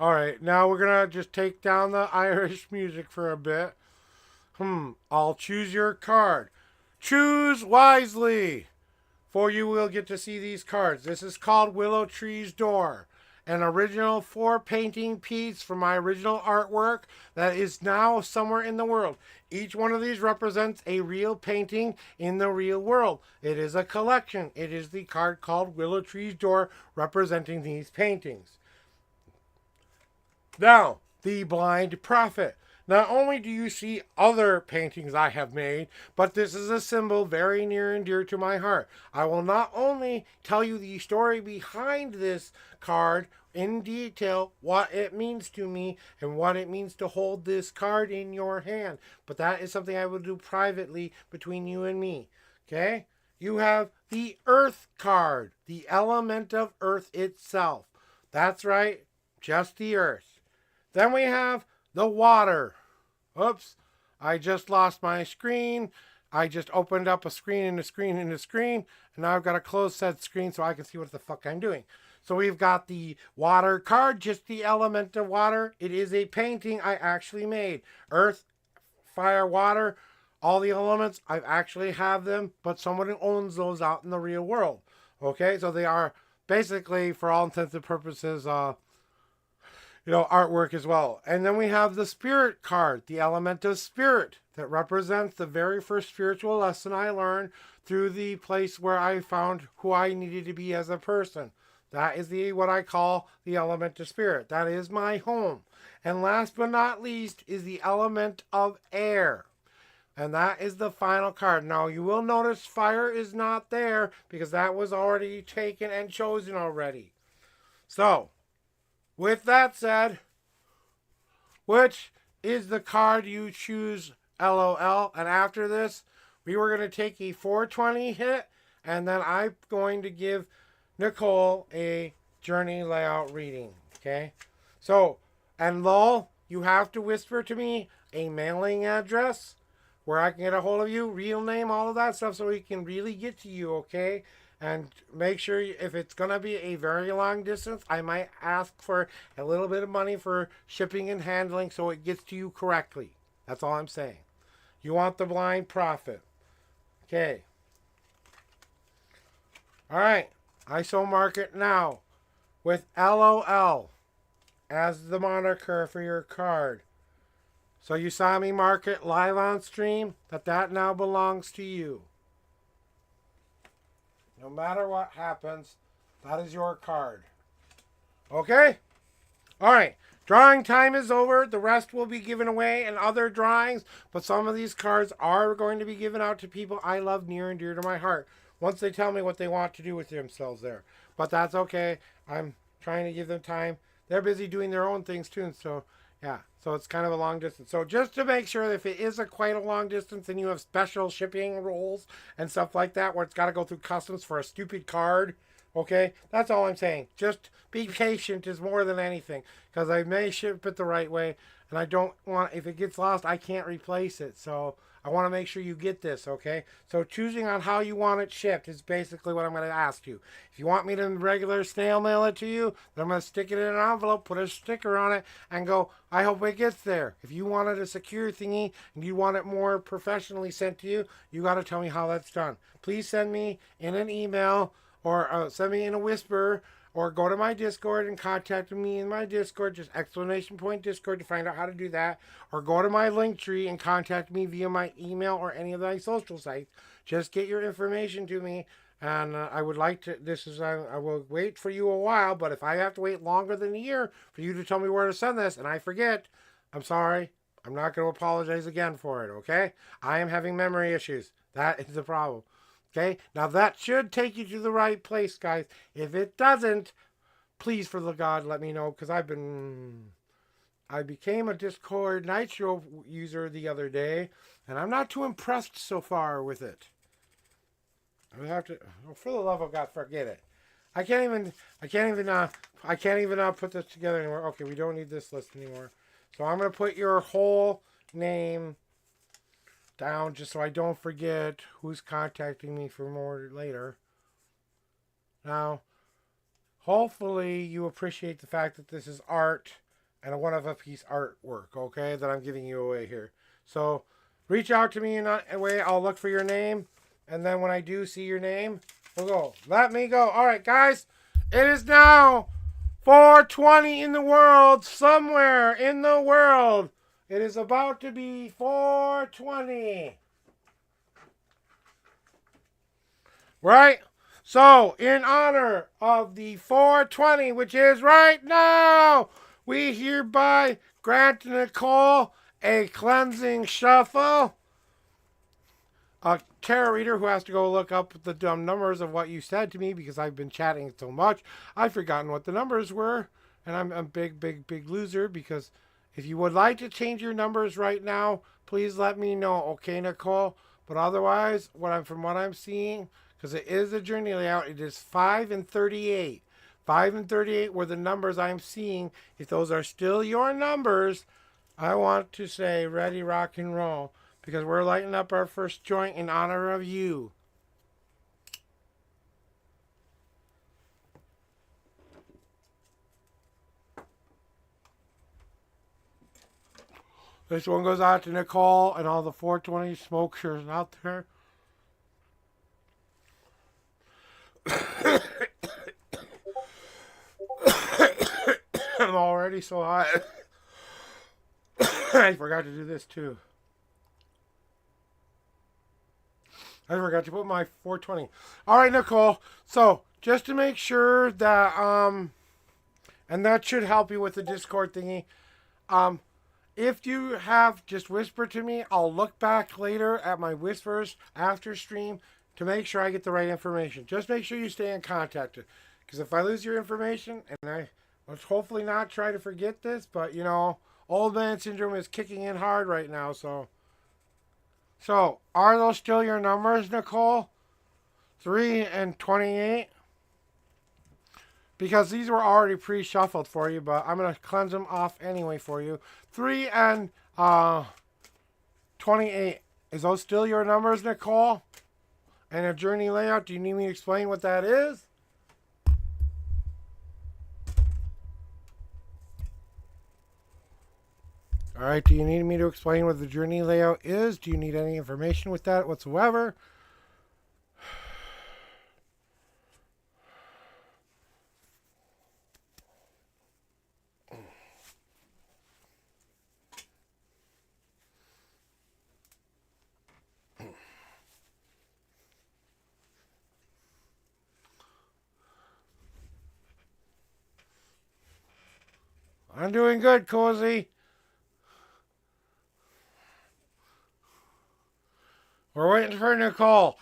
Alright, now we're going to just take down the Irish music for a bit. I'll choose your card. Choose wisely, for you will get to see these cards. This is called Willow Tree's Door, an original 4-painting piece from my original artwork that is now somewhere in the world. Each one of these represents a real painting in the real world. It is a collection. It is the card called Willow Tree's Door representing these paintings. Now, the Blind Prophet. not only do you see other paintings I have made, but this is a symbol very near and dear to my heart. I will not only tell you the story behind this card in detail, what it means to me and what it means to hold this card in your hand, but that is something I will do privately between you and me. Okay? You have the Earth card, the element of Earth itself. That's right, just the Earth. Then we have the water. Oops, I just lost my screen. I just opened up a screen and a screen and a screen, and now I've got to close said screen so I can see what the fuck I'm doing. So we've got the water card, just the element of water. It is a painting I actually made. Earth, fire, water, all the elements, I actually have them, but someone owns those out in the real world. Okay, so they are basically, for all intents and purposes, artwork as well. And then we have the spirit card, the element of spirit, that represents the very first spiritual lesson I learned through the place where I found who I needed to be as a person. That is what I call the element of spirit. That is my home. And last but not least is the element of air. And that is the final card. Now, you will notice fire is not there because that was already taken and chosen already. So, with that said, which is the card you choose, LOL? And after this, we were going to take a 420 hit, and then I'm going to give Nicole a journey layout reading. Okay? So, and lol, you have to whisper to me a mailing address where I can get a hold of you, real name, all of that stuff, so we can really get to you, okay? And make sure if it's going to be a very long distance, I might ask for a little bit of money for shipping and handling so it gets to you correctly. That's all I'm saying. You want the blind profit. Okay. All right. ISO mark it now with LOL as the moniker for your card. So you saw me mark it live on stream, that now belongs to you. No matter what happens, that is your card. Okay? All right. Drawing time is over. The rest will be given away in other drawings, but some of these cards are going to be given out to people I love near and dear to my heart once they tell me what they want to do with themselves there. But that's okay. I'm trying to give them time. They're busy doing their own things too, so yeah, so it's kind of a long distance. So just to make sure that if it is quite a long distance and you have special shipping rules and stuff like that where it's got to go through customs for a stupid card, okay? That's all I'm saying. Just be patient is more than anything because I may ship it the right way and I don't want, if it gets lost, I can't replace it. So I want to make sure you get this, okay? So choosing on how you want it shipped is basically what I'm going to ask you. If you want me to regular snail mail it to you, then I'm going to stick it in an envelope, put a sticker on it, and go, I hope it gets there. If you wanted a secure thingy and you want it more professionally sent to you, you got to tell me how that's done. Please send me in an email or send me in a whisper or go to my Discord and contact me in my Discord, just exclamation point Discord to find out how to do that. Or go to my link tree and contact me via my email or any of my social sites. Just get your information to me. And I would like to, I will wait for you a while, but if I have to wait longer than a year for you to tell me where to send this and I forget, I'm sorry. I'm not going to apologize again for it, okay? I am having memory issues. That is the problem. Okay, now that should take you to the right place, guys. If it doesn't, please, for the God, let me know, because I became a Discord Nitro user the other day, and I'm not too impressed so far with it. I have to, for the love of God, forget it. I can't even put this together anymore. Okay, we don't need this list anymore. So I'm gonna put your whole name down just so I don't forget who's contacting me for more later. Now, hopefully you appreciate the fact that this is art and a one-of-a-piece artwork, okay, that I'm giving you away here. So, reach out to me in a way. I'll look for your name, and then when I do see your name, we'll go. Let me go. All right, guys, it is now 4:20 in the world, somewhere in the world. It is about to be 4:20. Right? So, in honor of the 4:20, which is right now, we hereby grant Nicole a cleansing shuffle. A tarot reader who has to go look up the dumb numbers of what you said to me because I've been chatting so much. I've forgotten what the numbers were. And I'm a big loser because if you would like to change your numbers right now, please let me know. Okay, Nicole? But otherwise, from what I'm seeing, because it is a journey layout, it is 5 and 38. 5 and 38 were the numbers I'm seeing. If those are still your numbers, I want to say ready, rock, and roll. Because we're lighting up our first joint in honor of you. This one goes out to Nicole and all the 420 smokers out there. I'm already so hot. I forgot to do this too. I forgot to put my 420. All right, Nicole. So just to make sure that and that should help you with the Discord thingy. If you have, just whisper to me. I'll look back later at my whispers after stream to make sure I get the right information. Just make sure you stay in contact. Because if I lose your information, and I will hopefully not try to forget this, but you know, old man syndrome is kicking in hard right now, so. So, are those still your numbers, Nicole? 3 and 28? Because these were already pre-shuffled for you, but I'm going to cleanse them off anyway for you. 3 and 28. Is those still your numbers, Nicole? And a journey layout, do you need me to explain what that is? All right, do you need me to explain what the journey layout is? Do you need any information with that whatsoever? I'm doing good, Cozy. We're waiting for Nicole.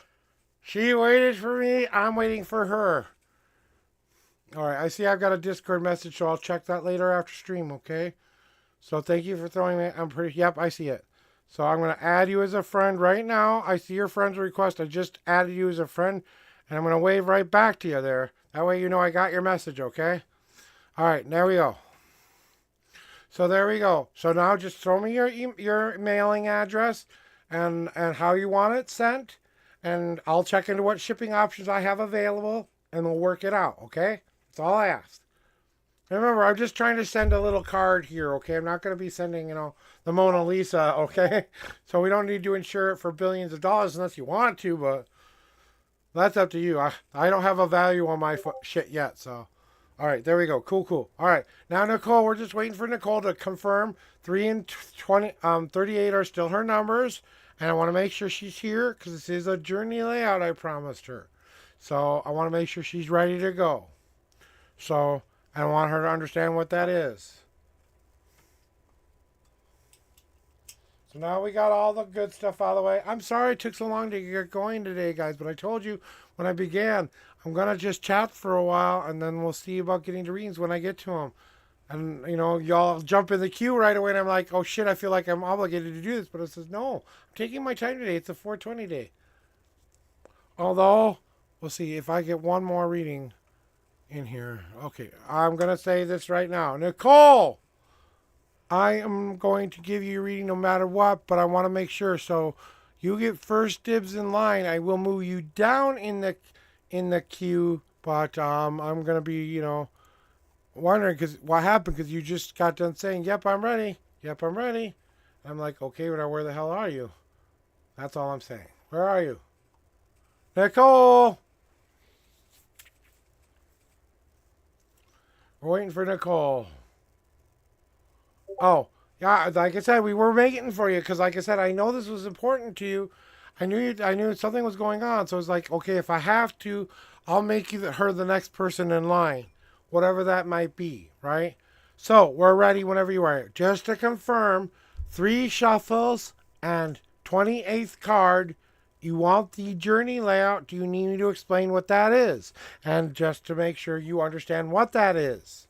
She waited for me. I'm waiting for her. All right, I see I've got a Discord message, so I'll check that later after stream, okay? So thank you for throwing me. Yep, I see it. So I'm going to add you as a friend right now. I see your friend's request. I just added you as a friend, and I'm going to wave right back to you there. That way you know I got your message, okay? All right, there we go. So there we go. So now just throw me your mailing address and how you want it sent, and I'll check into what shipping options I have available, and we'll work it out, okay? That's all I asked. Remember, I'm just trying to send a little card here, okay? I'm not going to be sending, the Mona Lisa, okay? So we don't need to insure it for billions of dollars unless you want to, but that's up to you. I don't have a value on my shit yet, so. All right, there we go. Cool. All right, now Nicole, we're just waiting for Nicole to confirm 3 and 38 are still her numbers. And I want to make sure she's here because this is a journey layout I promised her. So I want to make sure she's ready to go. So I want her to understand what that is. So now we got all the good stuff out of the way. I'm sorry it took so long to get going today, guys. But I told you when I began, I'm going to just chat for a while. And then we'll see about getting to readings when I get to them. And, y'all jump in the queue right away. And I'm like, oh, shit, I feel like I'm obligated to do this. But it says, no, I'm taking my time today. It's a 420 day. Although, we'll see if I get one more reading in here. Okay, I'm going to say this right now. Nicole, I am going to give you a reading no matter what. But I want to make sure. So you get first dibs in line. I will move you down in the queue. But I'm going to be, wondering what happened because you just got done saying, yep, I'm ready. I'm like, okay, but where the hell are you? That's all I'm saying. Where are you? Nicole! We're waiting for Nicole. Oh, yeah, like I said, we were waiting for you because, like I said, I know this was important to you. I knew something was going on, so it's like, okay, if I have to, I'll make her the next person in line. Whatever that might be, right? So, we're ready whenever you are. Just to confirm, 3 shuffles and 28th card. You want the journey layout. Do you need me to explain what that is? And just to make sure you understand what that is.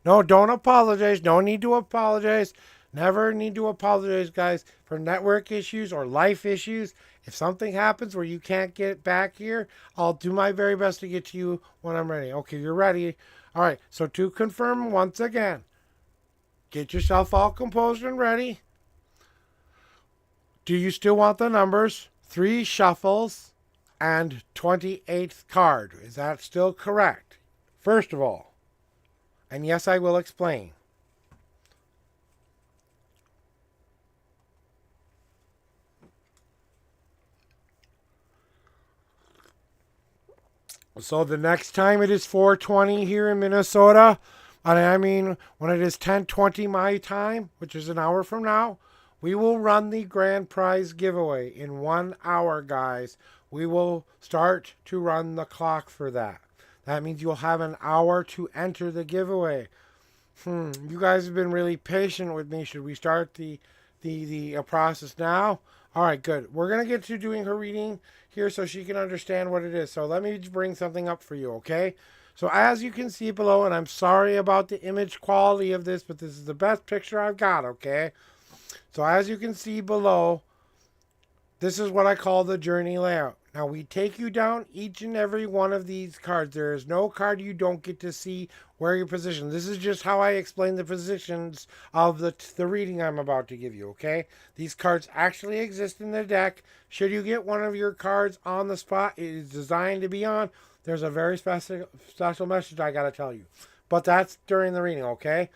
No, don't apologize. No need to apologize. Never need to apologize, guys, for network issues or life issues. If something happens where you can't get back here, I'll do my very best to get to you when I'm ready. Okay, you're ready. All right, so to confirm once again, get yourself all composed and ready. Do you still want the numbers? 3 shuffles and 28th card. Is that still correct? First of all, and yes, I will explain. So the next time it is 4:20 here in Minnesota, and I mean when it is 10:20 my time, which is an hour from now, we will run the grand prize giveaway in 1 hour, guys. We will start to run the clock for that. That means you'll have an hour to enter the giveaway. You guys have been really patient with me. Should we start the process now? All right, good. We're going to get to doing her reading here so she can understand what it is. So let me bring something up for you, okay? So as you can see below, and I'm sorry about the image quality of this, but this is the best picture I've got, okay? So as you can see below, this is what I call the journey layout. Now we take you down each and every one of these cards. There is no card you don't get to see where you're positioned. This is just how I explain the positions of the reading I'm about to give you, okay? These cards actually exist in the deck. Should you get one of your cards on the spot it is designed to be on, there's a very special message I got to tell you. But that's during the reading, okay?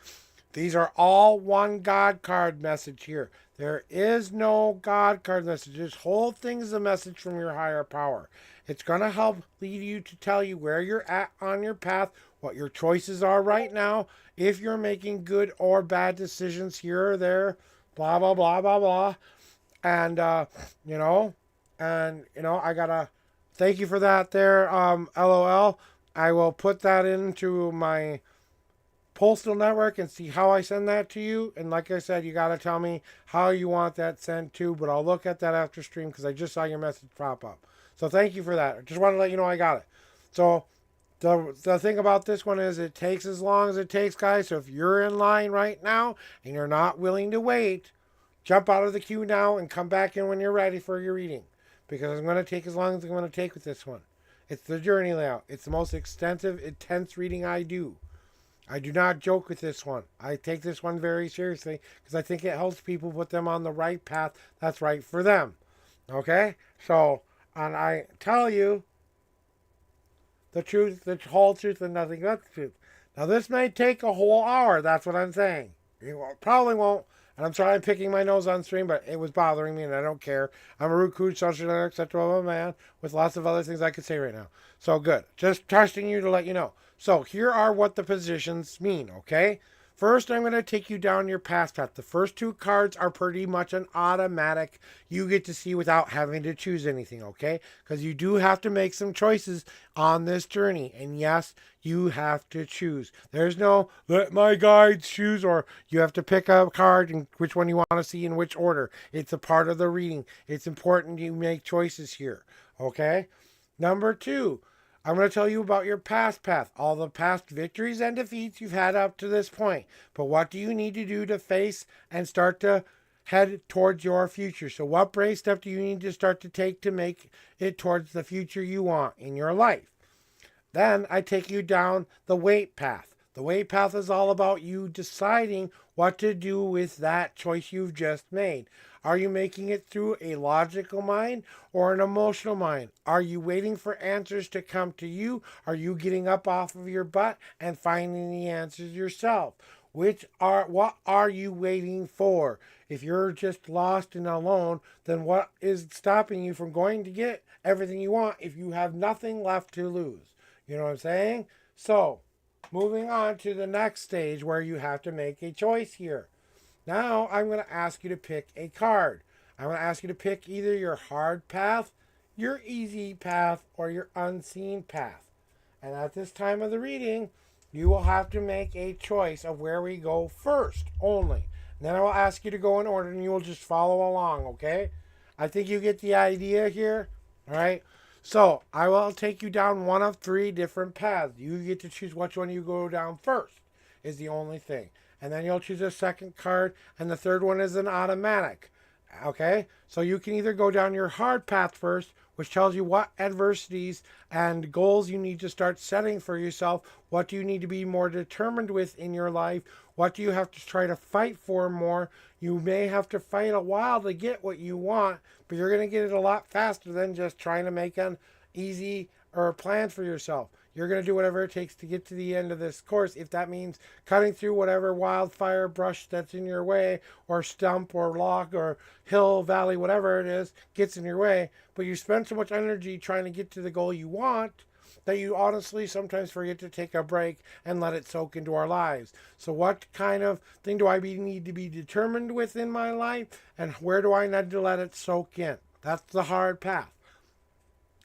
These are all one God card message here. There is no God card message. This whole thing is a message from your higher power. It's going to help lead you to tell you where you're at on your path, what your choices are right now, if you're making good or bad decisions here or there, blah, blah, blah, blah, blah. And, I got to thank you for that there, LOL. I will put that into my postal network and see how I send that to you. And like I said, you got to tell me how you want that sent to, but I'll look at that after stream because I just saw your message pop up. So thank you for that. I just want to let you know I got it. So the thing about this one is it takes as long as it takes, guys. So if you're in line right now and you're not willing to wait, jump out of the queue now and come back in when you're ready for your reading, because I'm going to take as long as I'm going to take with this one. It's the journey layout. It's the most extensive, intense reading I do. I do not joke with this one. I take this one very seriously because I think it helps people put them on the right path that's right for them. Okay? So, and I tell you the truth, the whole truth, and nothing but the truth. Now, this may take a whole hour. That's what I'm saying. You probably won't. And I'm sorry I'm picking my nose on stream, but it was bothering me, and I don't care. I'm a rude, crude, social, etc. man with lots of other things I could say right now. So, good. Just testing you to let you know. So here are what the positions mean, okay? First, I'm going to take you down your path. The first 2 cards are pretty much an automatic. You get to see without having to choose anything, okay? Because you do have to make some choices on this journey. And yes, you have to choose. There's no let my guides choose, or you have to pick a card and which one you want to see in which order. It's a part of the reading. It's important you make choices here, okay? Number 2. I'm going to tell you about your past path, all the past victories and defeats you've had up to this point. But what do you need to do to face and start to head towards your future? So what brave step do you need to start to take to make it towards the future you want in your life? Then I take you down the wait path. The wait path is all about you deciding what to do with that choice you've just made. Are you making it through a logical mind or an emotional mind? Are you waiting for answers to come to you? Are you getting up off of your butt and finding the answers yourself? What are you waiting for? If you're just lost and alone, then what is stopping you from going to get everything you want if you have nothing left to lose? You know what I'm saying? So, moving on to the next stage where you have to make a choice here. Now, I'm going to ask you to pick a card. I'm going to ask you to pick either your hard path, your easy path, or your unseen path. And at this time of the reading, you will have to make a choice of where we go first only. And then I will ask you to go in order and you will just follow along, okay? I think you get the idea here, all right? So I will take you down one of 3 different paths. You get to choose which one you go down first, is the only thing. And then you'll choose a second card, and the third one is an automatic. Okay? So you can either go down your hard path first, which tells you what adversities and goals you need to start setting for yourself. What do you need to be more determined with in your life? What do you have to try to fight for more? You may have to fight a while to get what you want, but you're going to get it a lot faster than just trying to make an easy or a plan for yourself. You're going to do whatever it takes to get to the end of this course. If that means cutting through whatever wildfire brush that's in your way, or stump or log or hill, valley, whatever it is, gets in your way. But you spend so much energy trying to get to the goal you want that you honestly sometimes forget to take a break and let it soak into our lives. So what kind of thing do I need to be determined with in my life? And where do I need to let it soak in? That's the hard path.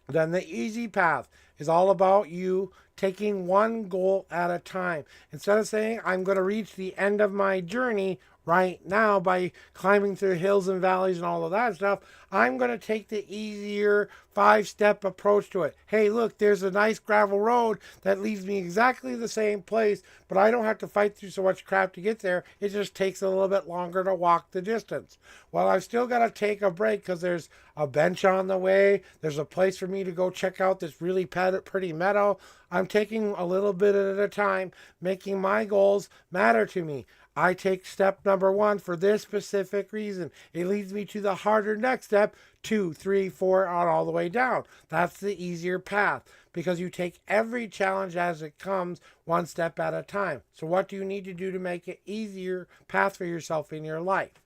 Then the easy path is all about you taking one goal at a time. Instead of saying, I'm going to reach the end of my journey right now by climbing through hills and valleys and all of that stuff, I'm going to take the easier 5-step approach to it. Hey, look, there's a nice gravel road that leads me exactly the same place, but I don't have to fight through so much crap to get there. It just takes a little bit longer to walk the distance. Well, I've still got to take a break because there's a bench on the way. There's a place for me to go check out this really pretty meadow. I'm taking a little bit at a time, making my goals matter to me. I take step number 1 for this specific reason. It leads me to the harder next step, 2, 3, 4, on all the way down. That's the easier path because you take every challenge as it comes, one step at a time. So what do you need to do to make an easier path for yourself in your life?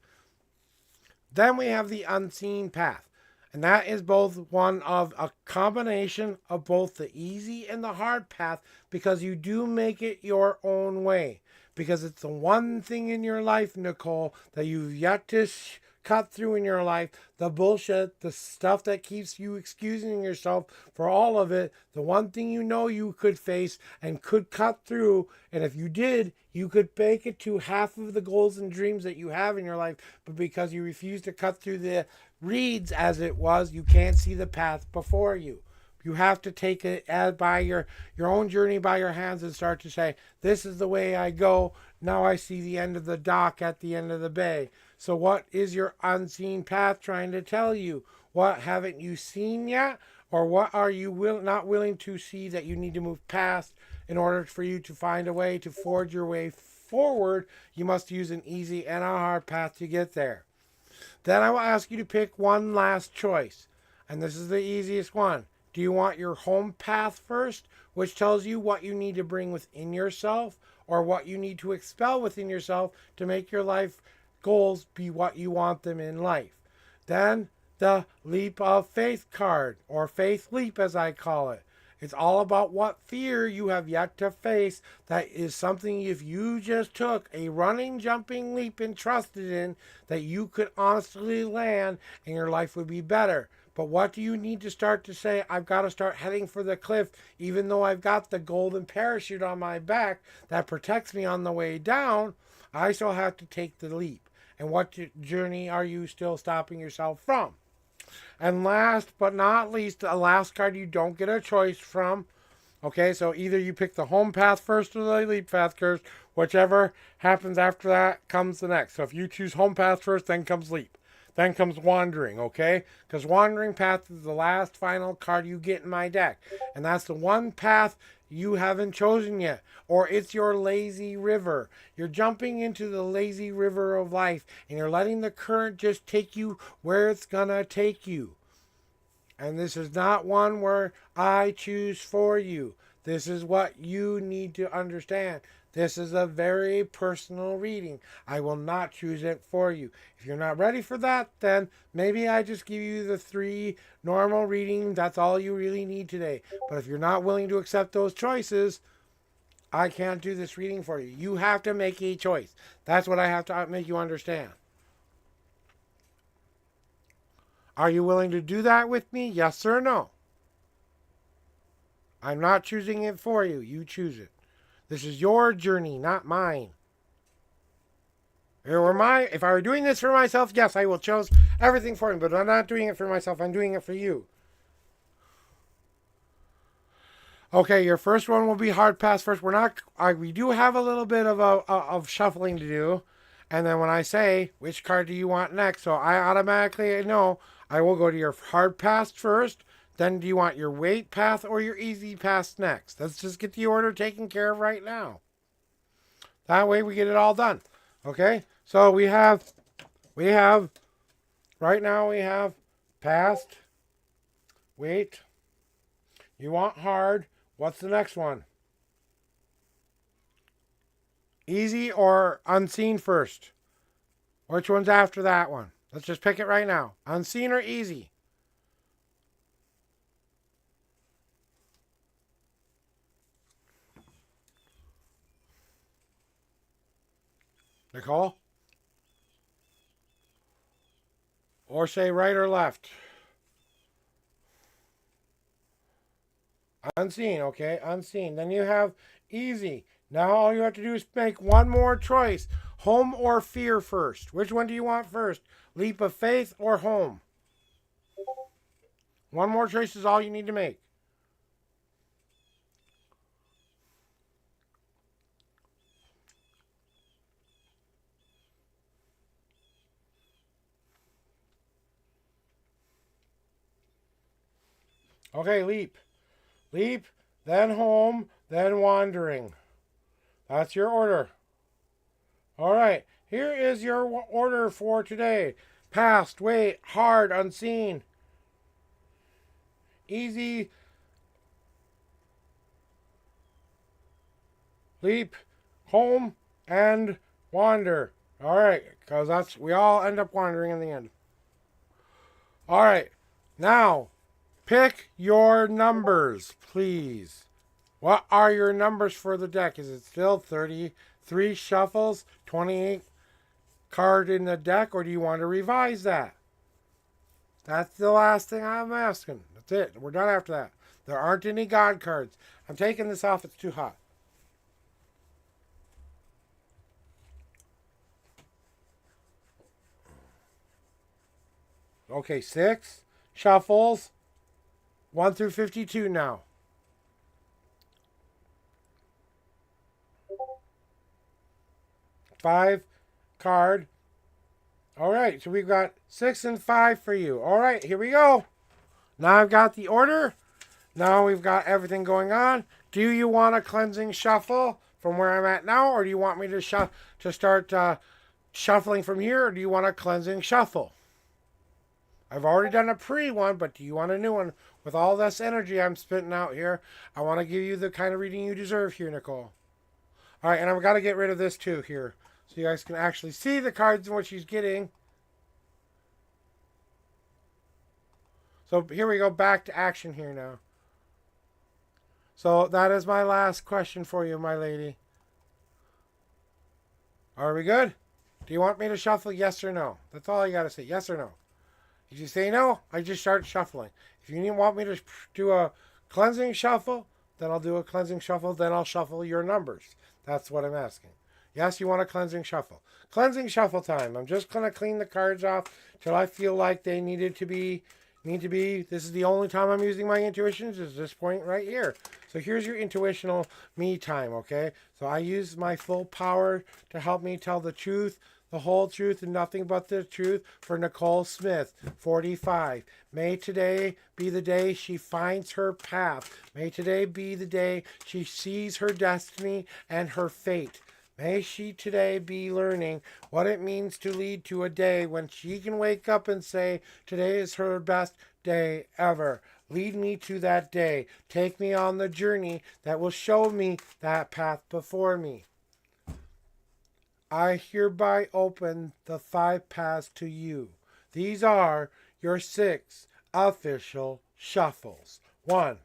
Then we have the unseen path. And that is both one of a combination of both the easy and the hard path because you do make it your own way. Because it's the one thing in your life, Nicole, that you've yet to cut through in your life. The bullshit, the stuff that keeps you excusing yourself for all of it. The one thing you know you could face and could cut through. And if you did, you could make it to half of the goals and dreams that you have in your life. But because you refuse to cut through the reeds as it was, you can't see the path before you. You have to take it by your own journey by your hands and start to say, this is the way I go. Now I see the end of the dock at the end of the bay. So what is your unseen path trying to tell you? What haven't you seen yet? Or what are you not willing to see that you need to move past in order for you to find a way to forge your way forward? You must use an easy and a hard path to get there. Then I will ask you to pick one last choice. And this is the easiest one. Do you want your home path first, which tells you what you need to bring within yourself or what you need to expel within yourself to make your life goals be what you want them in life? Then the leap of faith card, or faith leap as I call it. It's all about what fear you have yet to face that is something if you just took a running, jumping leap and trusted in that you could honestly land and your life would be better. But what do you need to start to say? I've got to start heading for the cliff, even though I've got the golden parachute on my back that protects me on the way down. I still have to take the leap. And what journey are you still stopping yourself from? And last but not least, the last card you don't get a choice from. Okay, so either you pick the home path first or the leap path first. Whichever happens after that comes the next. So if you choose home path first, then comes leap. Then comes wandering, okay? Because wandering path is the last final card you get in my deck. And that's the one path you haven't chosen yet. Or it's your lazy river. You're jumping into the lazy river of life. And you're letting the current just take you where it's going to take you. And this is not one where I choose for you. This is what you need to understand. This is a very personal reading. I will not choose it for you. If you're not ready for that, then maybe I just give you the 3 normal readings. That's all you really need today. But if you're not willing to accept those choices, I can't do this reading for you. You have to make a choice. That's what I have to make you understand. Are you willing to do that with me? Yes or no? I'm not choosing it for you. You choose it. This is your journey, not mine. If I were doing this for myself, yes, I will choose everything for him. But I'm not doing it for myself. I'm doing it for you. Okay, your first one will be hard pass first. We do have a little bit of shuffling to do, and then when I say which card do you want next, so I automatically know I will go to your hard pass first. Then do you want your weight path or your easy pass next? Let's just get the order taken care of right now. That way we get it all done. Okay, so we have right now we have past, weight. You want hard. What's the next one? Easy or unseen first? Which one's after that one? Let's just pick it right now. Unseen or easy? Nicole? Or say right or left? Unseen, okay? Unseen. Then you have easy. Now all you have to do is make one more choice. Home or fear first. Which one do you want first? Leap of faith or home? One more choice is all you need to make. Okay, leap. Leap, then home, then wandering. That's your order. All right, here is your order for today. Past, wait, hard, unseen. Easy, leap, home, and wander. All right, because we all end up wandering in the end. All right, now pick your numbers, please. What are your numbers for the deck? Is it still 33 shuffles, 28 card in the deck, or do you want to revise that? That's the last thing I'm asking. That's it. We're done after that. There aren't any God cards. I'm taking this off. It's too hot. Okay, 6 shuffles. 1 through 52 now. Five card. All right, so we've got 6 and 5 for you. All right, here we go. Now I've got the order. Now we've got everything going on. Do you want a cleansing shuffle from where I'm at now, or do you want me to start shuffling from here, or do you want a cleansing shuffle? I've already done a pre-one, but do you want a new one? With all this energy I'm spitting out here, I want to give you the kind of reading you deserve here, Nicole. All right, and I've got to get rid of this too here, so you guys can actually see the cards and what she's getting. So here we go, back to action here now. So that is my last question for you, my lady. Are we good? Do you want me to shuffle, yes or no? That's all you got to say, yes or no. If you say no, I just start shuffling. If you want me to do a cleansing shuffle, then I'll do a cleansing shuffle. Then I'll shuffle your numbers. That's what I'm asking. Yes, you want a cleansing shuffle. Cleansing shuffle time. I'm just going to clean the cards off till I feel like they need to be. This is the only time I'm using my intuitions is this point right here. So here's your intuitional me time, okay? So I use my full power to help me tell the truth, the whole truth, and nothing but the truth for Nicole Smith, 45. May today be the day she finds her path. May today be the day she sees her destiny and her fate. May she today be learning what it means to lead to a day when she can wake up and say, today is her best day ever. Lead me to that day. Take me on the journey that will show me that path before me. I hereby open the 5 paths to you. These are your 6 official shuffles. 1,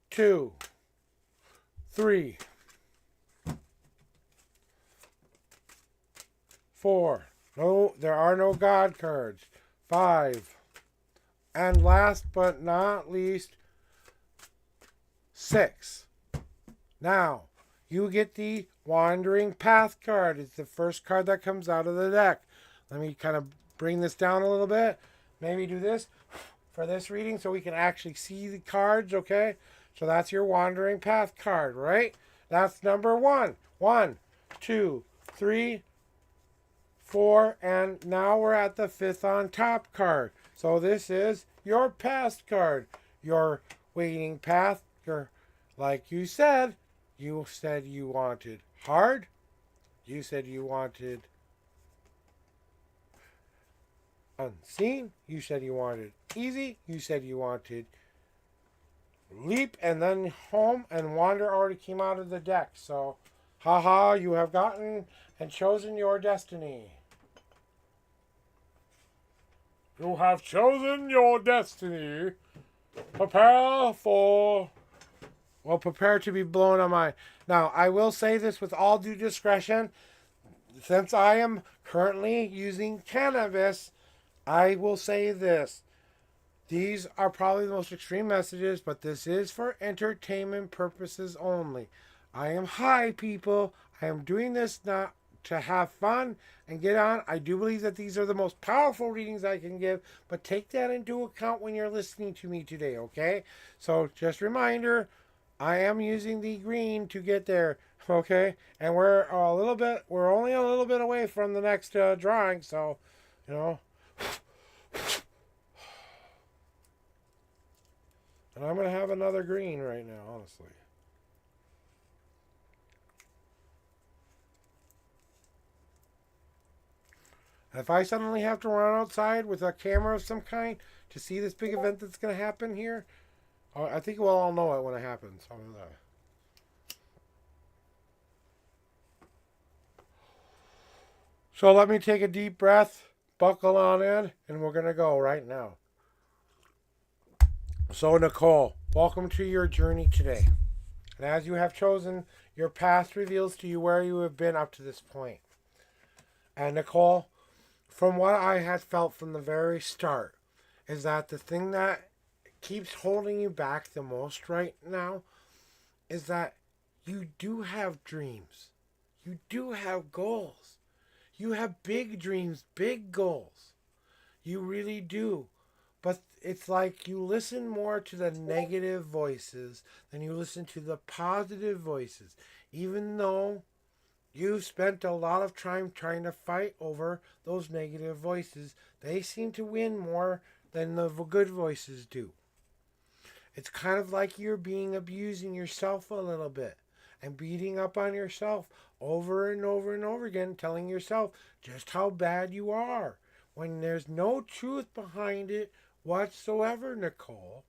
2, 3, 4. No, there are no God cards. 5. And last but not least, 6. Now, you get the Wandering Path card. It's the first card that comes out of the deck. Let me kind of bring this down a little bit. Maybe do this for this reading so we can actually see the cards, okay? So that's your Wandering Path card, right? That's number 1. 1, 2, 3, 4, and now we're at the 5th on top card. So this is your past card. Your waiting path. Your, like you said you wanted hard. You said you wanted unseen. You said you wanted easy. You said you wanted leap and then home, and wander already came out of the deck. So, haha, you have gotten and chosen your destiny. You have chosen your destiny. Prepare to be blown on my... Now, I will say this with all due discretion. Since I am currently using cannabis, I will say this. These are probably the most extreme messages, but this is for entertainment purposes only. I am high, people. I am doing this not to have fun and get on. I do believe that these are the most powerful readings I can give, but take that into account when you're listening to me today, okay? So just a reminder, I am using the green to get there, okay? And we're only a little bit away from the next drawing, so, you know. And I'm going to have another green right now, honestly. If I suddenly have to run outside with a camera of some kind to see this big event that's going to happen here, I think we'll all know it when it happens. So let me take a deep breath, buckle on in, and we're going to go right now. So Nicole, welcome to your journey today. And as you have chosen, your past reveals to you where you have been up to this point. And Nicole, from what I had felt from the very start, is that the thing that keeps holding you back the most right now is that you do have dreams. You do have goals. You have big dreams, big goals. You really do. But it's like you listen more to the negative voices than you listen to the positive voices. Even though you've spent a lot of time trying to fight over those negative voices, they seem to win more than the good voices do. It's kind of like you're abusing yourself a little bit and beating up on yourself over and over and over again, telling yourself just how bad you are when there's no truth behind it whatsoever, Nicole.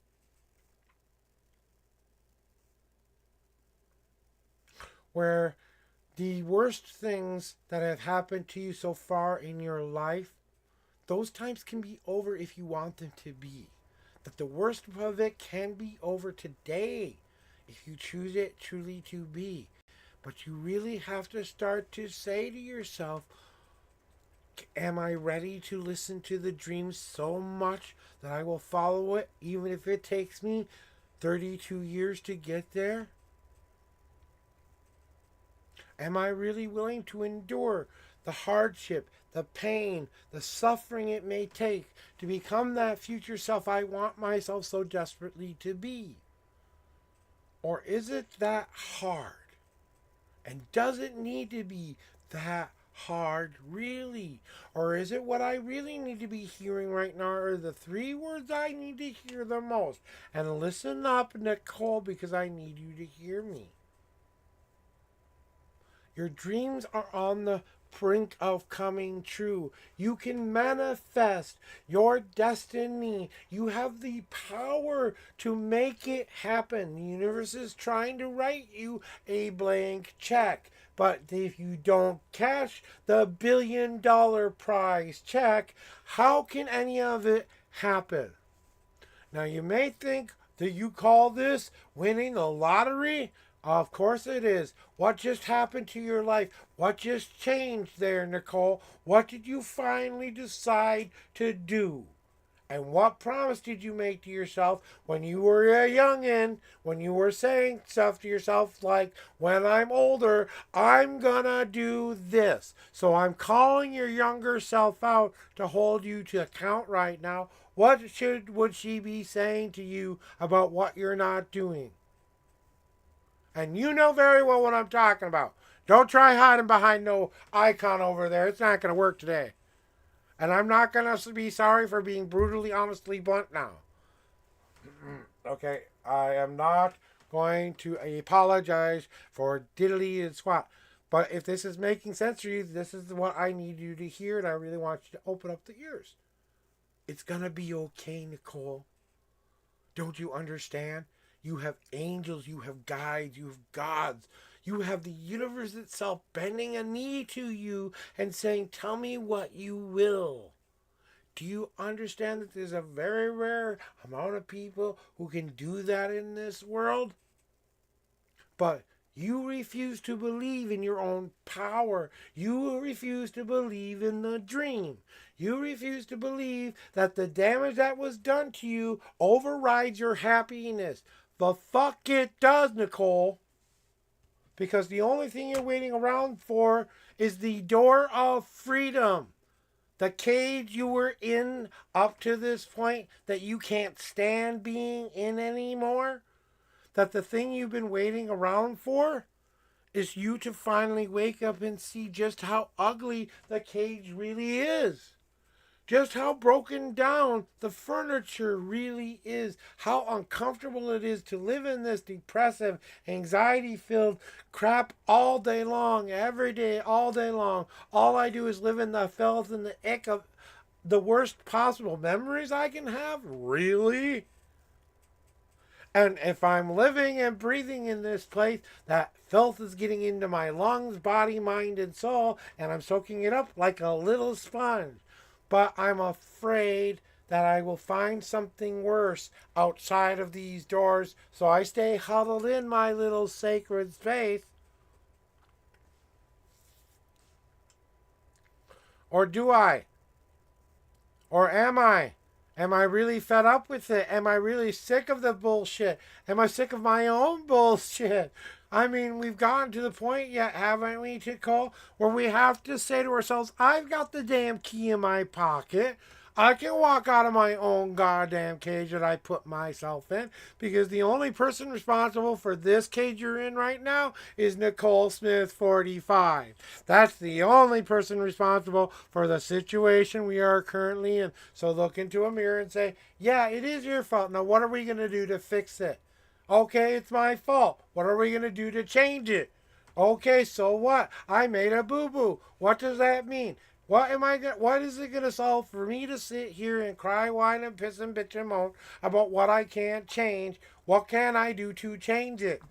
Where the worst things that have happened to you so far in your life, those times can be over if you want them to be. That the worst of it can be over today if you choose it truly to be. But you really have to start to say to yourself, am I ready to listen to the dream so much that I will follow it even if it takes me 32 years to get there? Am I really willing to endure the hardship, the pain, the suffering it may take to become that future self I want myself so desperately to be? Or is it that hard? And does it need to be that hard, really? Or is it what I really need to be hearing right now are the 3 words I need to hear the most? And listen up, Nicole, because I need you to hear me. Your dreams are on the brink of coming true. You can manifest your destiny. You have the power to make it happen. The universe is trying to write you a blank check. But if you don't cash the $1 billion prize check, how can any of it happen? Now you may think that you call this winning the lottery. Of course it is. What just happened to your life? What just changed there, Nicole? What did you finally decide to do? And what promise did you make to yourself when you were a youngin'? When you were saying stuff to yourself like, when I'm older, I'm gonna do this. So I'm calling your younger self out to hold you to account right now. What would she be saying to you about what you're not doing? And you know very well what I'm talking about. Don't try hiding behind no icon over there. It's not gonna work today. And I'm not going to be sorry for being brutally, honestly blunt now. Okay? I am not going to apologize for diddly and squat. But if this is making sense for you, this is what I need you to hear, and I really want you to open up the ears. It's going to be okay, Nicole. Don't you understand? You have angels, you have guides, you have gods. You have the universe itself bending a knee to you and saying, tell me what you will. Do you understand that there's a very rare amount of people who can do that in this world? But you refuse to believe in your own power. You refuse to believe in the dream. You refuse to believe that the damage that was done to you overrides your happiness. The fuck it does, Nicole. Because the only thing you're waiting around for is the door of freedom. The cage you were in up to this point that you can't stand being in anymore. That the thing you've been waiting around for is you to finally wake up and see just how ugly the cage really is. Just how broken down the furniture really is. How uncomfortable it is to live in this depressive, anxiety-filled crap all day long, every day, all day long. All I do is live in the filth and the ick of the worst possible memories I can have. Really? And if I'm living and breathing in this place, that filth is getting into my lungs, body, mind, and soul, and I'm soaking it up like a little sponge. But I'm afraid that I will find something worse outside of these doors, so I stay huddled in my little sacred space. Or do I? Or am I? Am I really fed up with it? Am I really sick of the bullshit? Am I sick of my own bullshit? I mean, we've gotten to the point yet, haven't we, Nicole, where we have to say to ourselves, I've got the damn key in my pocket. I can walk out of my own goddamn cage that I put myself in, because the only person responsible for this cage you're in right now is Nicole Smith 45. That's the only person responsible for the situation we are currently in. So look into a mirror and say, yeah, it is your fault. Now what are we going to do to fix it? Okay, it's my fault. What are we going to do to change it? Okay, so what? I made a boo-boo. What does that mean? What is it gonna solve for me to sit here and cry, whine, and piss and bitch and moan about what I can't change? What can I do to change it?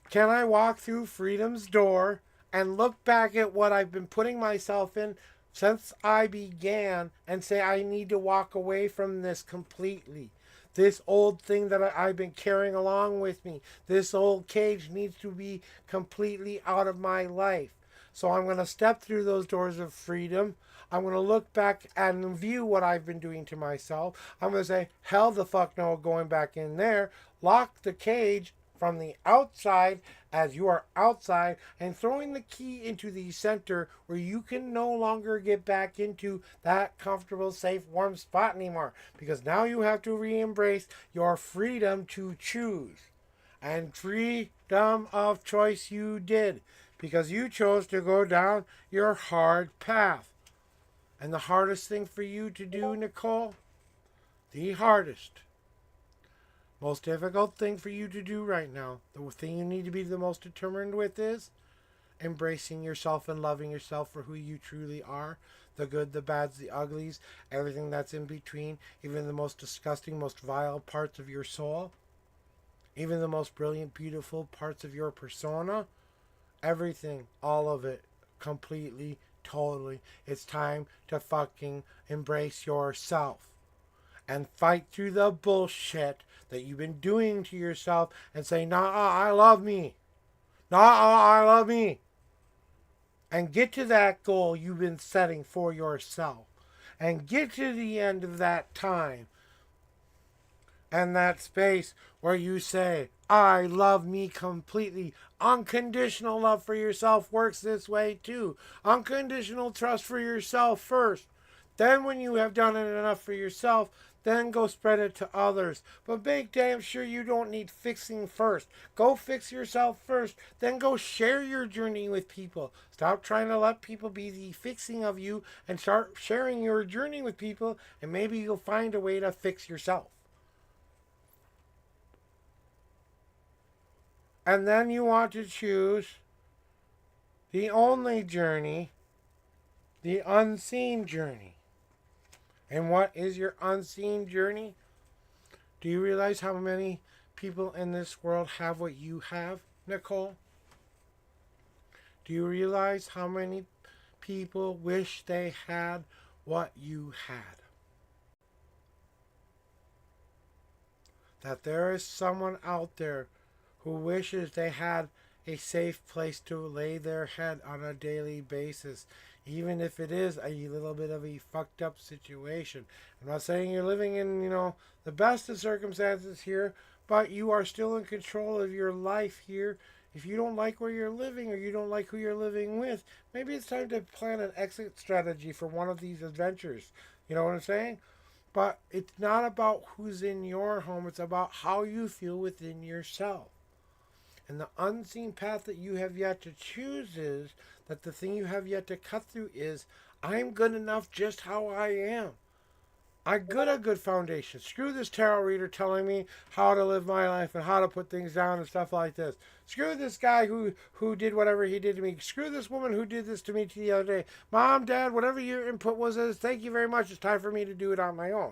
Can I walk through freedom's door and look back at what I've been putting myself in since I began and say I need to walk away from this completely? This old thing that I've been carrying along with me, this old cage needs to be completely out of my life. So I'm going to step through those doors of freedom. I'm going to look back and view what I've been doing to myself. I'm going to say, hell the fuck no, going back in there. Lock the cage from the outside as you are outside and throwing the key into the center where you can no longer get back into that comfortable, safe, warm spot anymore. Because now you have to re-embrace your freedom to choose. And freedom of choice you did. Because you chose to go down your hard path. And the hardest thing for you to do, Nicole, the hardest, most difficult thing for you to do right now, the thing you need to be the most determined with is embracing yourself and loving yourself for who you truly are. The good, the bads, the uglies, everything that's in between, even the most disgusting, most vile parts of your soul, even the most brilliant, beautiful parts of your persona. Everything, all of it, completely, totally. It's time to fucking embrace yourself. And fight through the bullshit that you've been doing to yourself and say, nah, I love me. Nah, I love me. And get to that goal you've been setting for yourself. and get to the end of that time and that space where you say, I love me completely. Unconditional love for yourself works this way too. Unconditional trust for yourself first. Then, when you have done it enough for yourself, then go spread it to others. But make damn sure you don't need fixing first. Go fix yourself first. Then go share your journey with people. Stop trying to let people be the fixing of you and start sharing your journey with people, and maybe you'll find a way to fix yourself. And then you want to choose the only journey, the unseen journey. And what is your unseen journey? Do you realize how many people in this world have what you have, Nicole? Do you realize how many people wish they had what you had? That there is someone out there who wishes they had a safe place to lay their head on a daily basis, even if it is a little bit of a fucked up situation. I'm not saying you're living in, the best of circumstances here, but you are still in control of your life here. If you don't like where you're living or you don't like who you're living with, maybe it's time to plan an exit strategy for one of these adventures. You know what I'm saying? But it's not about who's in your home. It's about how you feel within yourself. And the unseen path that you have yet to choose is that the thing you have yet to cut through is, I'm good enough just how I am. I got a good foundation. Screw this tarot reader telling me how to live my life and how to put things down and stuff like this. Screw this guy who did whatever he did to me. Screw this woman who did this to me the other day. Mom, Dad, whatever your input was, thank you very much. It's time for me to do it on my own.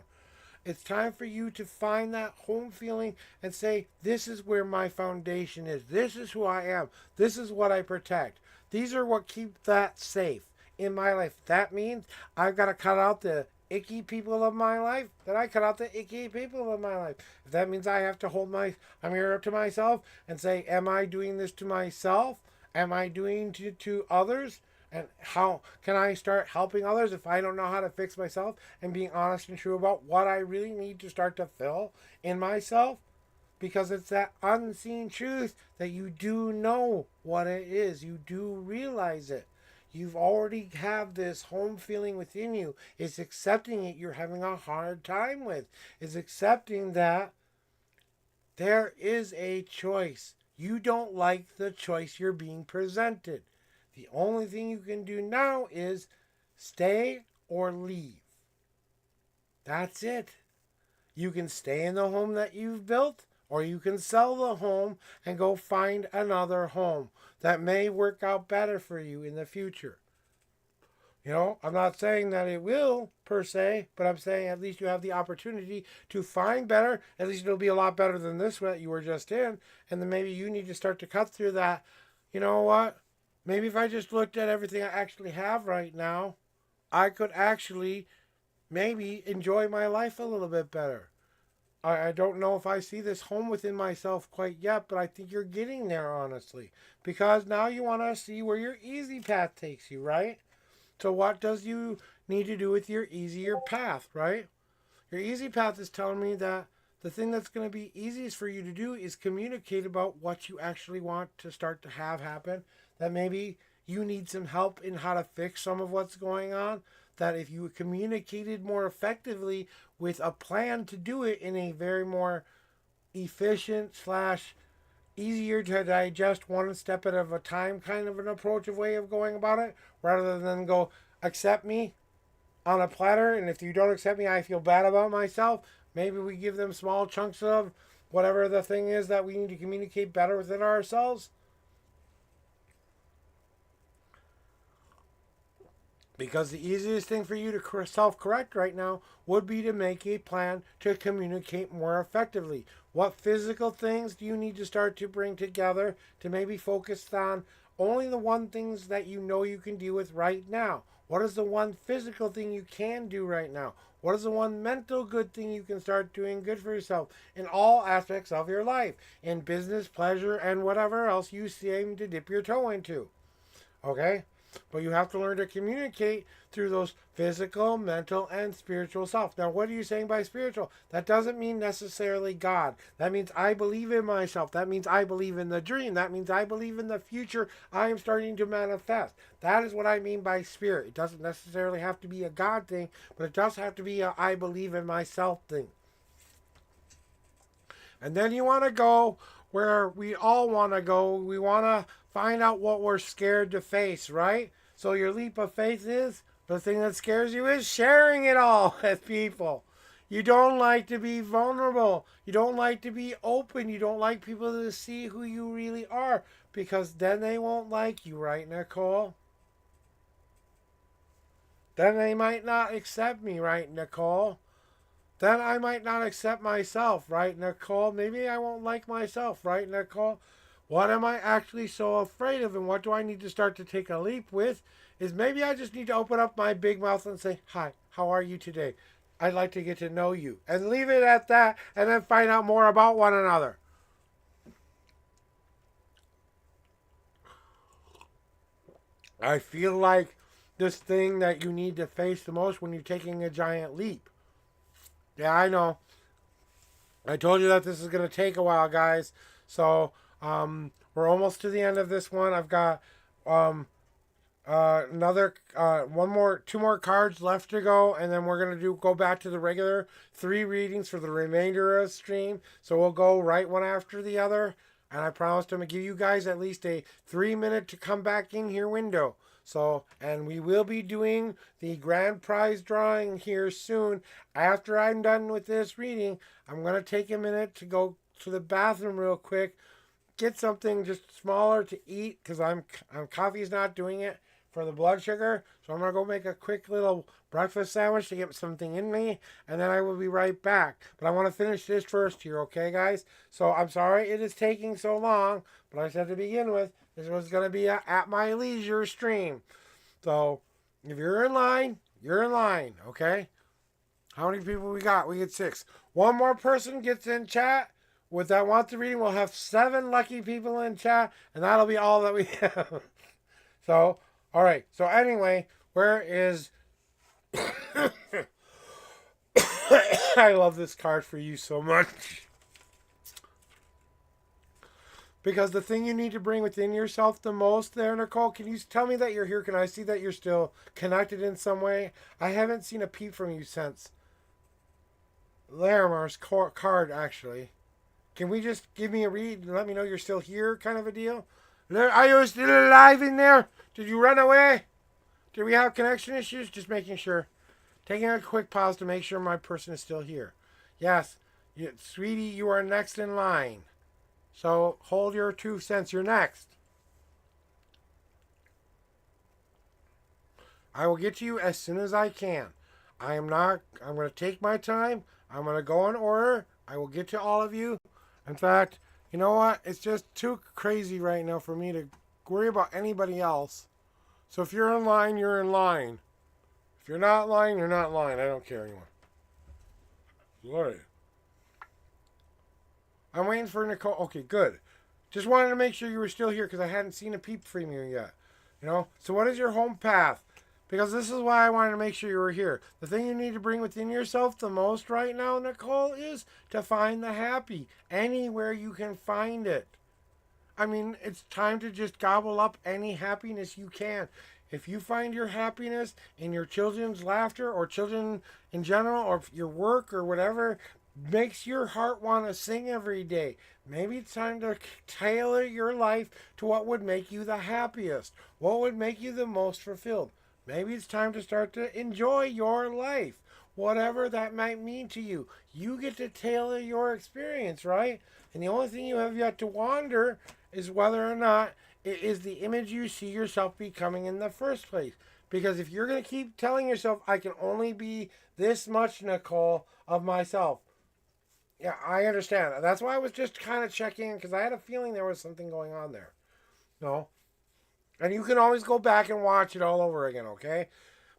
It's time for you to find that home feeling and say, this is where my foundation is. This is who I am. This is what I protect. These are what keep that safe in my life. That means I've got to cut out the icky people of my life, then I cut out the icky people of my life. If that means I have to hold my mirror up to myself and say, am I doing this to myself? Am I doing to others? And how can I start helping others if I don't know how to fix myself, and being honest and true about what I really need to start to fill in myself? Because it's that unseen truth that you do know what it is. You do realize it. You've already have this home feeling within you. It's accepting it you're having a hard time with. It's accepting that there is a choice. You don't like the choice you're being presented. The only thing you can do now is stay or leave. That's it. You can stay in the home that you've built, or you can sell the home and go find another home that may work out better for you in the future. I'm not saying that it will, per se, but I'm saying at least you have the opportunity to find better. At least it'll be a lot better than this one that you were just in. And then maybe you need to start to cut through that. You know what? Maybe if I just looked at everything I actually have right now, I could actually maybe enjoy my life a little bit better. I don't know if I see this home within myself quite yet, but I think you're getting there, honestly. Because now you want to see where your easy path takes you, right? So what does you need to do with your easier path, right? Your easy path is telling me that the thing that's going to be easiest for you to do is communicate about what you actually want to start to have happen. That maybe you need some help in how to fix some of what's going on. That if you communicated more effectively with a plan to do it in a very more efficient / easier to digest, one step at a time kind of an approach of way of going about it, rather than go, accept me on a platter, and if you don't accept me, I feel bad about myself. Maybe we give them small chunks of whatever the thing is that we need to communicate better within ourselves. Because the easiest thing for you to self-correct right now would be to make a plan to communicate more effectively. What physical things do you need to start to bring together to maybe focus on only the one things that you know you can deal with right now? What is the one physical thing you can do right now? What is the one mental good thing you can start doing good for yourself in all aspects of your life? In business, pleasure, and whatever else you seem to dip your toe into. Okay? But you have to learn to communicate through those physical, mental, and spiritual self. Now, what are you saying by spiritual? That doesn't mean necessarily God. That means I believe in myself. That means I believe in the dream. That means I believe in the future I am starting to manifest. That is what I mean by spirit. It doesn't necessarily have to be a God thing, but it does have to be a I believe in myself thing. And then you want to go where we all want to go. We want to find out what we're scared to face, right? So your leap of faith is, the thing that scares you is sharing it all with people. You don't like to be vulnerable. You don't like to be open. You don't like people to see who you really are, because then they won't like you, right, Nicole? Then they might not accept me, right, Nicole? Then I might not accept myself, right, Nicole? Maybe I won't like myself, right, Nicole? What am I actually so afraid of, and what do I need to start to take a leap with? Is maybe I just need to open up my big mouth and say, hi, how are you today? I'd like to get to know you. And leave it at that, and then find out more about one another. I feel like this thing that you need to face the most when you're taking a giant leap. Yeah, I know. I told you that this is going to take a while, guys. So, we're almost to the end of this one. I've got another two more cards left to go, and then we're gonna go back to the regular 3 readings for the remainder of the stream. So we'll go right one after the other, and I promised I'm gonna give you guys at least a 3-minute to come back in here window. So, and we will be doing the grand prize drawing here soon. After I'm done with this reading, I'm gonna take a minute to go to the bathroom real quick, get something just smaller to eat, because I'm coffee's not doing it for the blood sugar. So I'm gonna go make a quick little breakfast sandwich to get something in me, and then I will be right back. But I want to finish this first here, okay, guys? So I'm sorry it is taking so long, but I said to begin with, this was gonna be a at my leisure stream. So if you're in line, you're in line, okay? How many people we got? We get 6. One more person gets in chat. With that wants the reading, we'll have 7 lucky people in chat, and that'll be all that we have. So, all right. So anyway, where is... I love this card for you so much. Because the thing you need to bring within yourself the most there, Nicole, can you tell me that you're here? Can I see that you're still connected in some way? I haven't seen a peep from you since Larimer's card, actually. Can we just give me a read and let me know you're still here, kind of a deal? Are you still alive in there? Did you run away? Did we have connection issues? Just making sure. Taking a quick pause to make sure my person is still here. Yes, sweetie, you are next in line. So hold your 2 cents. You're next. I will get to you as soon as I can. I'm going to take my time. I'm going to go in order. I will get to all of you. In fact, you know what? It's just too crazy right now for me to worry about anybody else. So if you're in line, you're in line. If you're not in line, you're not in line. I don't care anymore. Sorry. I'm waiting for Nicole. Okay, good. Just wanted to make sure you were still here because I hadn't seen a peep from you yet. You know? So what is your home path? Because this is why I wanted to make sure you were here. The thing you need to bring within yourself the most right now, Nicole, is to find the happy. Anywhere you can find it. I mean, it's time to just gobble up any happiness you can. If you find your happiness in your children's laughter, or children in general, or your work, or whatever makes your heart want to sing every day, maybe it's time to tailor your life to what would make you the happiest. What would make you the most fulfilled. Maybe it's time to start to enjoy your life, whatever that might mean to you. You get to tailor your experience, right? And the only thing you have yet to wonder is whether or not it is the image you see yourself becoming in the first place. Because if you're going to keep telling yourself, I can only be this much, Nicole, of myself. Yeah, I understand. That's why I was just kind of checking, because I had a feeling there was something going on there. No? And you can always go back and watch it all over again, okay?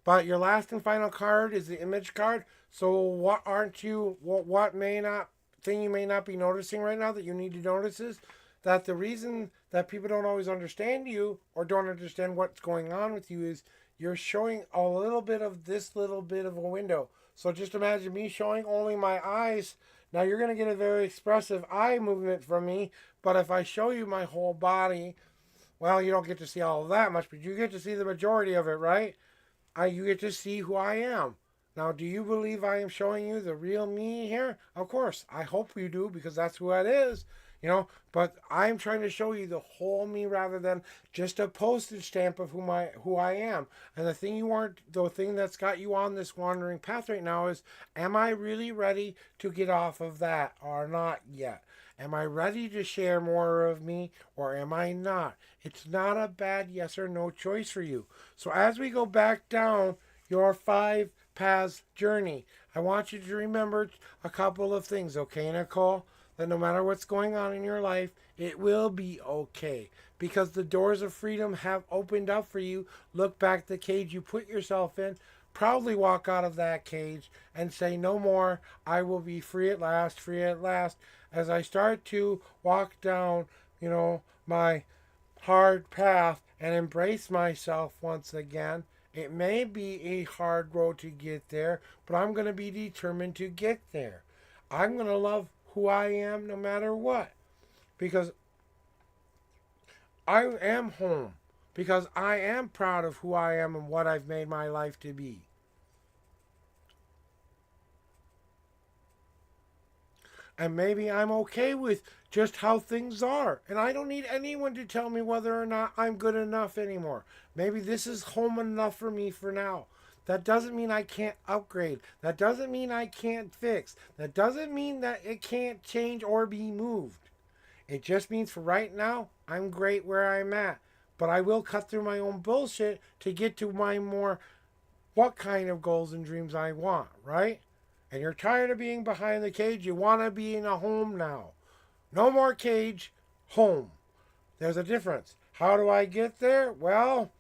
But your last and final card is the image card. So what thing you may not be noticing right now that you need to notice is that the reason that people don't always understand you or don't understand what's going on with you is you're showing a little bit of this little bit of a window. So just imagine me showing only my eyes. Now you're going to get a very expressive eye movement from me, but if I show you my whole body, well, you don't get to see all of that much, but you get to see the majority of it, right? You get to see who I am. Now, do you believe I am showing you the real me here? Of course, I hope you do, because that's who it is. But I'm trying to show you the whole me rather than just a postage stamp of who I am. And the thing that's got you on this wandering path right now is, am I really ready to get off of that or not yet? Am I ready to share more of me or am I not? It's not a bad yes or no choice for you. So as we go back down your 5 paths journey, I want you to remember a couple of things, okay, Nicole? That no matter what's going on in your life, it will be okay. Because the doors of freedom have opened up for you. Look back the cage you put yourself in. Proudly walk out of that cage and say, no more. I will be free at last, free at last. As I start to walk down, my hard path and embrace myself once again. It may be a hard road to get there, but I'm going to be determined to get there. I'm going to love who I am no matter what, because I am home, because I am proud of who I am and what I've made my life to be. And maybe I'm okay with just how things are. And I don't need anyone to tell me whether or not I'm good enough anymore. Maybe this is home enough for me for now. That doesn't mean I can't upgrade. That doesn't mean I can't fix. That doesn't mean that it can't change or be moved. It just means for right now, I'm great where I'm at. But I will cut through my own bullshit to get to my more what kind of goals and dreams I want, right? And you're tired of being behind the cage. You want to be in a home now. No more cage, home. There's a difference. How do I get there? Well,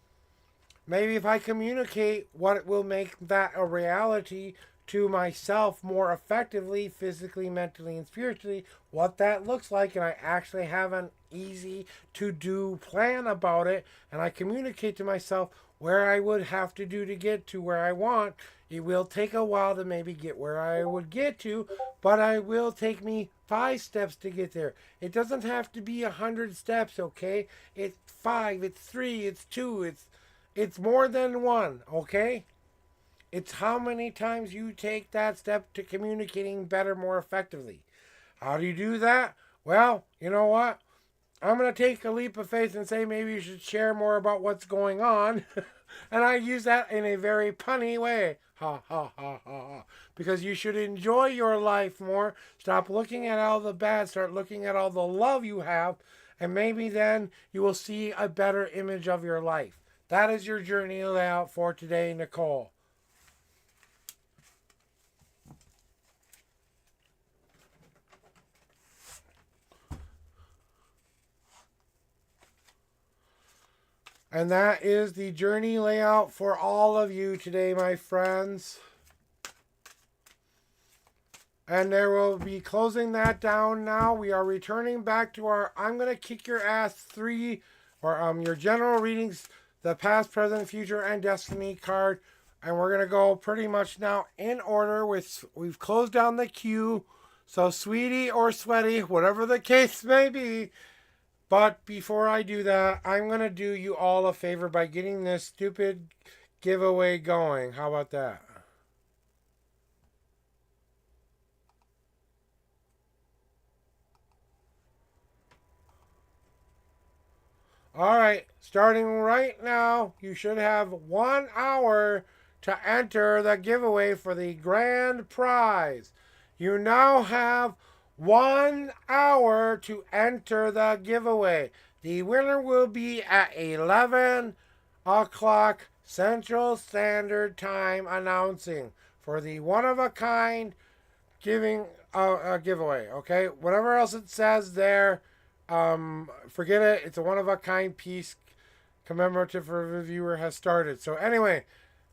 maybe if I communicate what will make that a reality to myself more effectively, physically, mentally, and spiritually, what that looks like, and I actually have an easy to do plan about it, and I communicate to myself where I would have to do to get to where I want. It will take a while to maybe get where I would get to, but it will take me 5 steps to get there. It doesn't have to be 100 steps, okay? It's 5, it's 3, it's 2, it's more than 1, okay? It's how many times you take that step to communicating better, more effectively. How do you do that? Well, you know what? I'm going to take a leap of faith and say maybe you should share more about what's going on. And I use that in a very punny way. Ha, ha, ha, ha, ha. Because you should enjoy your life more. Stop looking at all the bad. Start looking at all the love you have. And maybe then you will see a better image of your life. That is your journey layout for today, Nicole. And that is the journey layout for all of you today, my friends. And there will be closing that down now. We are returning back to our I'm going to kick your ass 3, or your general readings, the past, present, future, and destiny card. And we're going to go pretty much now in order. We've closed down the queue. So sweetie or sweaty, whatever the case may be. But before I do that, I'm going to do you all a favor by getting this stupid giveaway going. How about that? All right, starting right now, you should have 1 hour to enter the giveaway for the grand prize. You now have 1 hour to enter the giveaway. The winner will be at 11 o'clock Central Standard Time announcing for the one-of-a-kind giving a giveaway. Okay, whatever else it says there, forget it. It's a one-of-a-kind piece commemorative for the viewer has started. So anyway,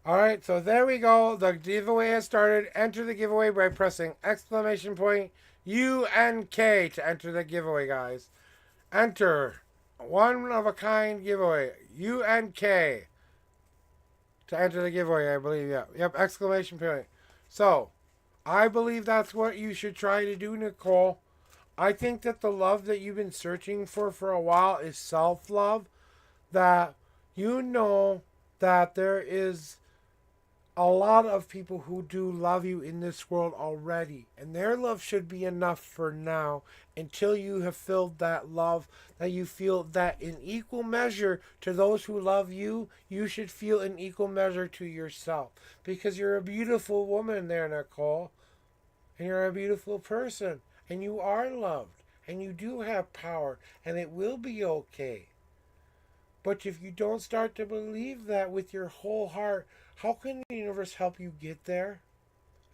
all right, so there we go. The giveaway has started. Enter the giveaway by pressing exclamation point UNK to enter the giveaway, guys. Enter one of a kind giveaway UNK. to enter the giveaway, I believe. Yeah. Yep, exclamation point. So, I believe that's what you should try to do, Nicole. I think that the love that you've been searching for a while is self-love. That you know that there is a lot of people who do love you in this world already, and their love should be enough for now until you have filled that love, that you feel that in equal measure to those who love you, you should feel in equal measure to yourself, because you're a beautiful woman there, Nicole, and you're a beautiful person, and you are loved, and you do have power, and it will be okay. But if you don't start to believe that with your whole heart, how can the universe help you get there?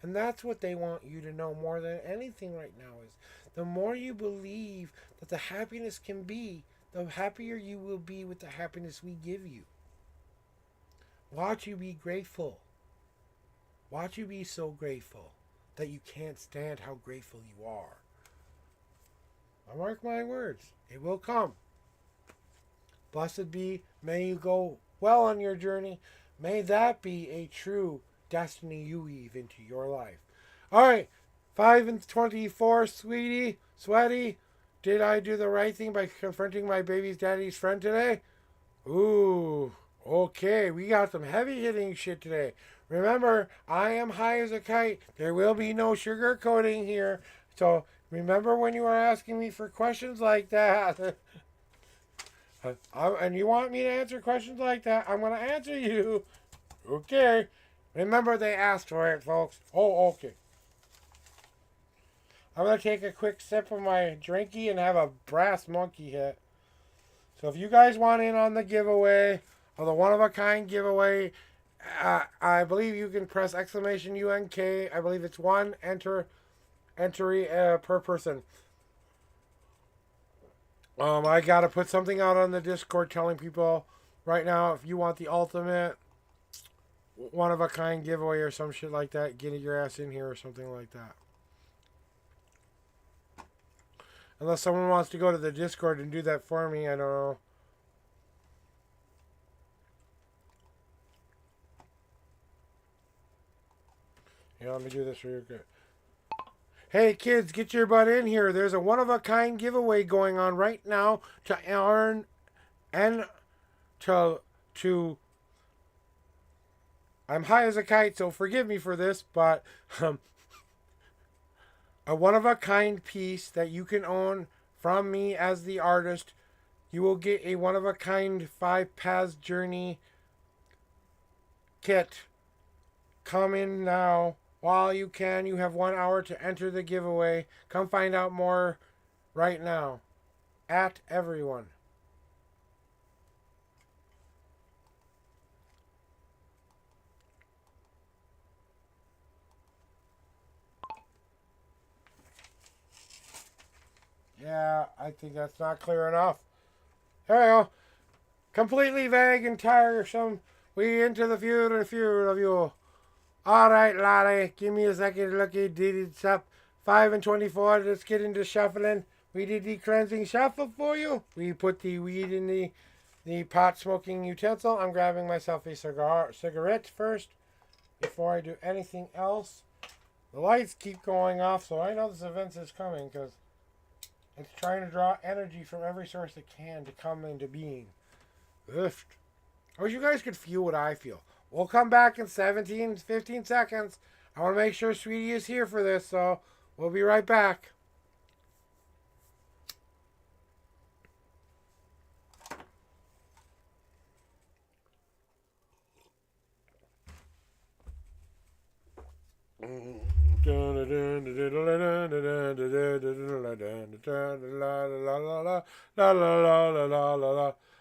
And that's what they want you to know more than anything right now is the more you believe that the happiness can be, the happier you will be with the happiness we give you. Watch you be grateful. Watch you be so grateful that you can't stand how grateful you are. I mark my words. It will come. Blessed be, may you go well on your journey. May that be a true destiny you weave into your life. All right, 5 and 24, sweetie, sweaty. Did I do the right thing by confronting my baby's daddy's friend today? Ooh, okay, we got some heavy hitting shit today. Remember, I am high as a kite. There will be no sugar coating here. So remember when you were asking me for questions like that. And you want me to answer questions like that, I'm going to answer you. Okay. Remember, they asked for it, folks. Oh, okay. I'm going to take a quick sip of my drinky and have a brass monkey hit. So if you guys want in on the giveaway, or the one-of-a-kind giveaway, I believe you can press exclamation UNK. I believe it's one entry per person. I gotta put something out on the Discord telling people right now if you want the ultimate one-of-a-kind giveaway or some shit like that, get your ass in here or something like that. Unless someone wants to go to the Discord and do that for me, I don't know. Yeah, let me do this real quick. Hey kids, get your butt in here. There's a one-of-a-kind giveaway going on right now to earn and to I'm high as a kite, so forgive me for this, but a one-of-a-kind piece that you can own from me as the artist. You will get a one-of-a-kind 5 Paths Journey kit. Come in now. While you can, you have 1 hour to enter the giveaway. Come find out more right now. At everyone. Yeah, I think that's not clear enough. There we go. Completely vague and tiresome. We into the feud and feud of you. Alright, laddie, give me a second to look at it up. 5 and 24, let's get into shuffling. We did the cleansing shuffle for you. We put the weed in the pot smoking utensil. I'm grabbing myself a cigarette first before I do anything else. The lights keep going off, so I know this event is coming because it's trying to draw energy from every source it can to come into being. Ugh. I wish you guys could feel what I feel. We'll come back in 15 seconds. I want to make sure Sweetie is here for this, so we'll be right back.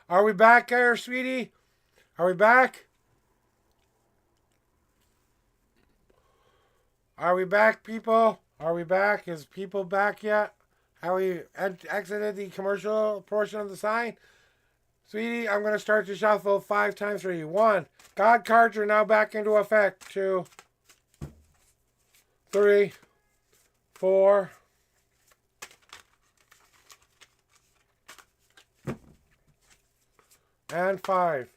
Are we back there, Sweetie? Are we back? Are we back, people? Are we back? Is people back yet? Have we exited the commercial portion of the sign? Sweetie, I'm going to start to shuffle 5 times for you. 1. God cards are now back into effect. 2. 3. 4. And 5.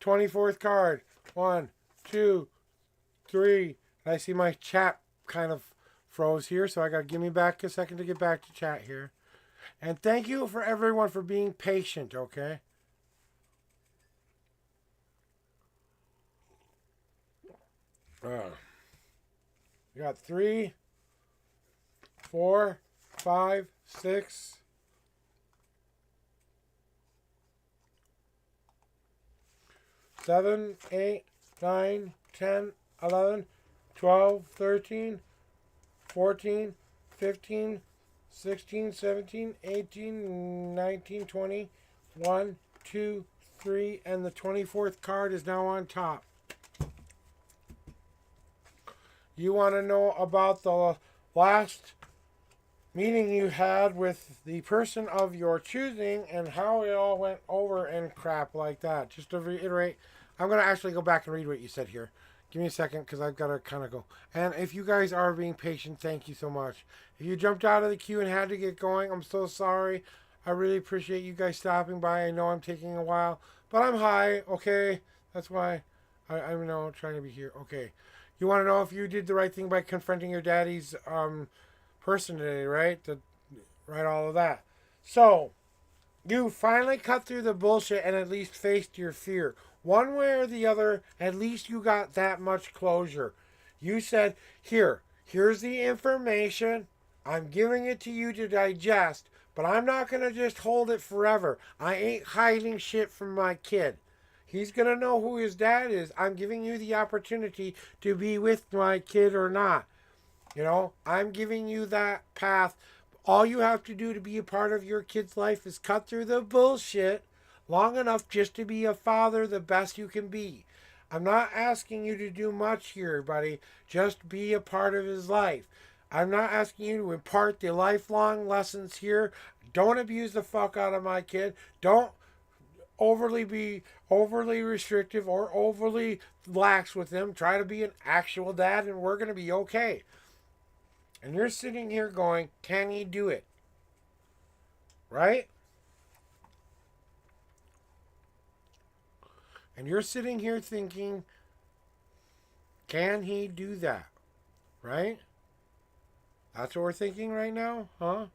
24th card. 1, 2, 3. I see my chat kind of froze here, so I got to give me back a second to get back to chat here. And thank you for everyone for being patient, okay? We got 3, 4, 5, 6. 7, 8, 9, 10, 11, 12, 13, 14, 15, 16, 17, 18, 19, 20, 1, 2, 3, and the 24th card is now on top. You want to know about the last meeting you had with the person of your choosing and how it all went over and crap like that. Just to reiterate, I'm going to actually go back and read what you said here. Give me a second because I've got to kind of go. And if you guys are being patient, thank you so much. If you jumped out of the queue and had to get going, I'm so sorry. I really appreciate you guys stopping by. I know I'm taking a while, but I'm high, okay? That's why I'm trying to be here. Okay. You want to know if you did the right thing by confronting your daddy's person today, right? Right, all of that. So, you finally cut through the bullshit and at least faced your fear. One way or the other, at least you got that much closure. You said, here's the information. I'm giving it to you to digest, but I'm not going to just hold it forever. I ain't hiding shit from my kid. He's going to know who his dad is. I'm giving you the opportunity to be with my kid or not. You know, I'm giving you that path. All you have to do to be a part of your kid's life is cut through the bullshit long enough just to be a father the best you can be. I'm not asking you to do much here, buddy. Just be a part of his life. I'm not asking you to impart the lifelong lessons here. Don't abuse the fuck out of my kid. Don't be overly restrictive or overly lax with him. Try to be an actual dad and we're going to be okay. And you're sitting here going, can he do it? Right? And you're sitting here thinking, can he do that? Right? That's what we're thinking right now, huh?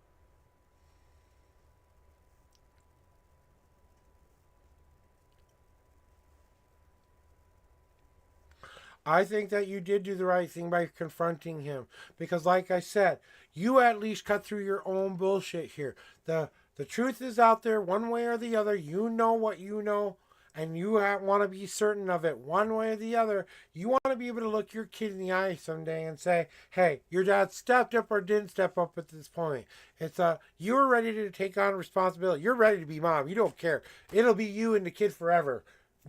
I think that you did do the right thing by confronting him. Because like I said, you at least cut through your own bullshit here. The truth is out there one way or the other. You know what you know. And you want to be certain of it one way or the other. You want to be able to look your kid in the eye someday and say, hey, your dad stepped up or didn't step up at this point. It's you're ready to take on responsibility. You're ready to be mom. You don't care. It'll be you and the kid forever.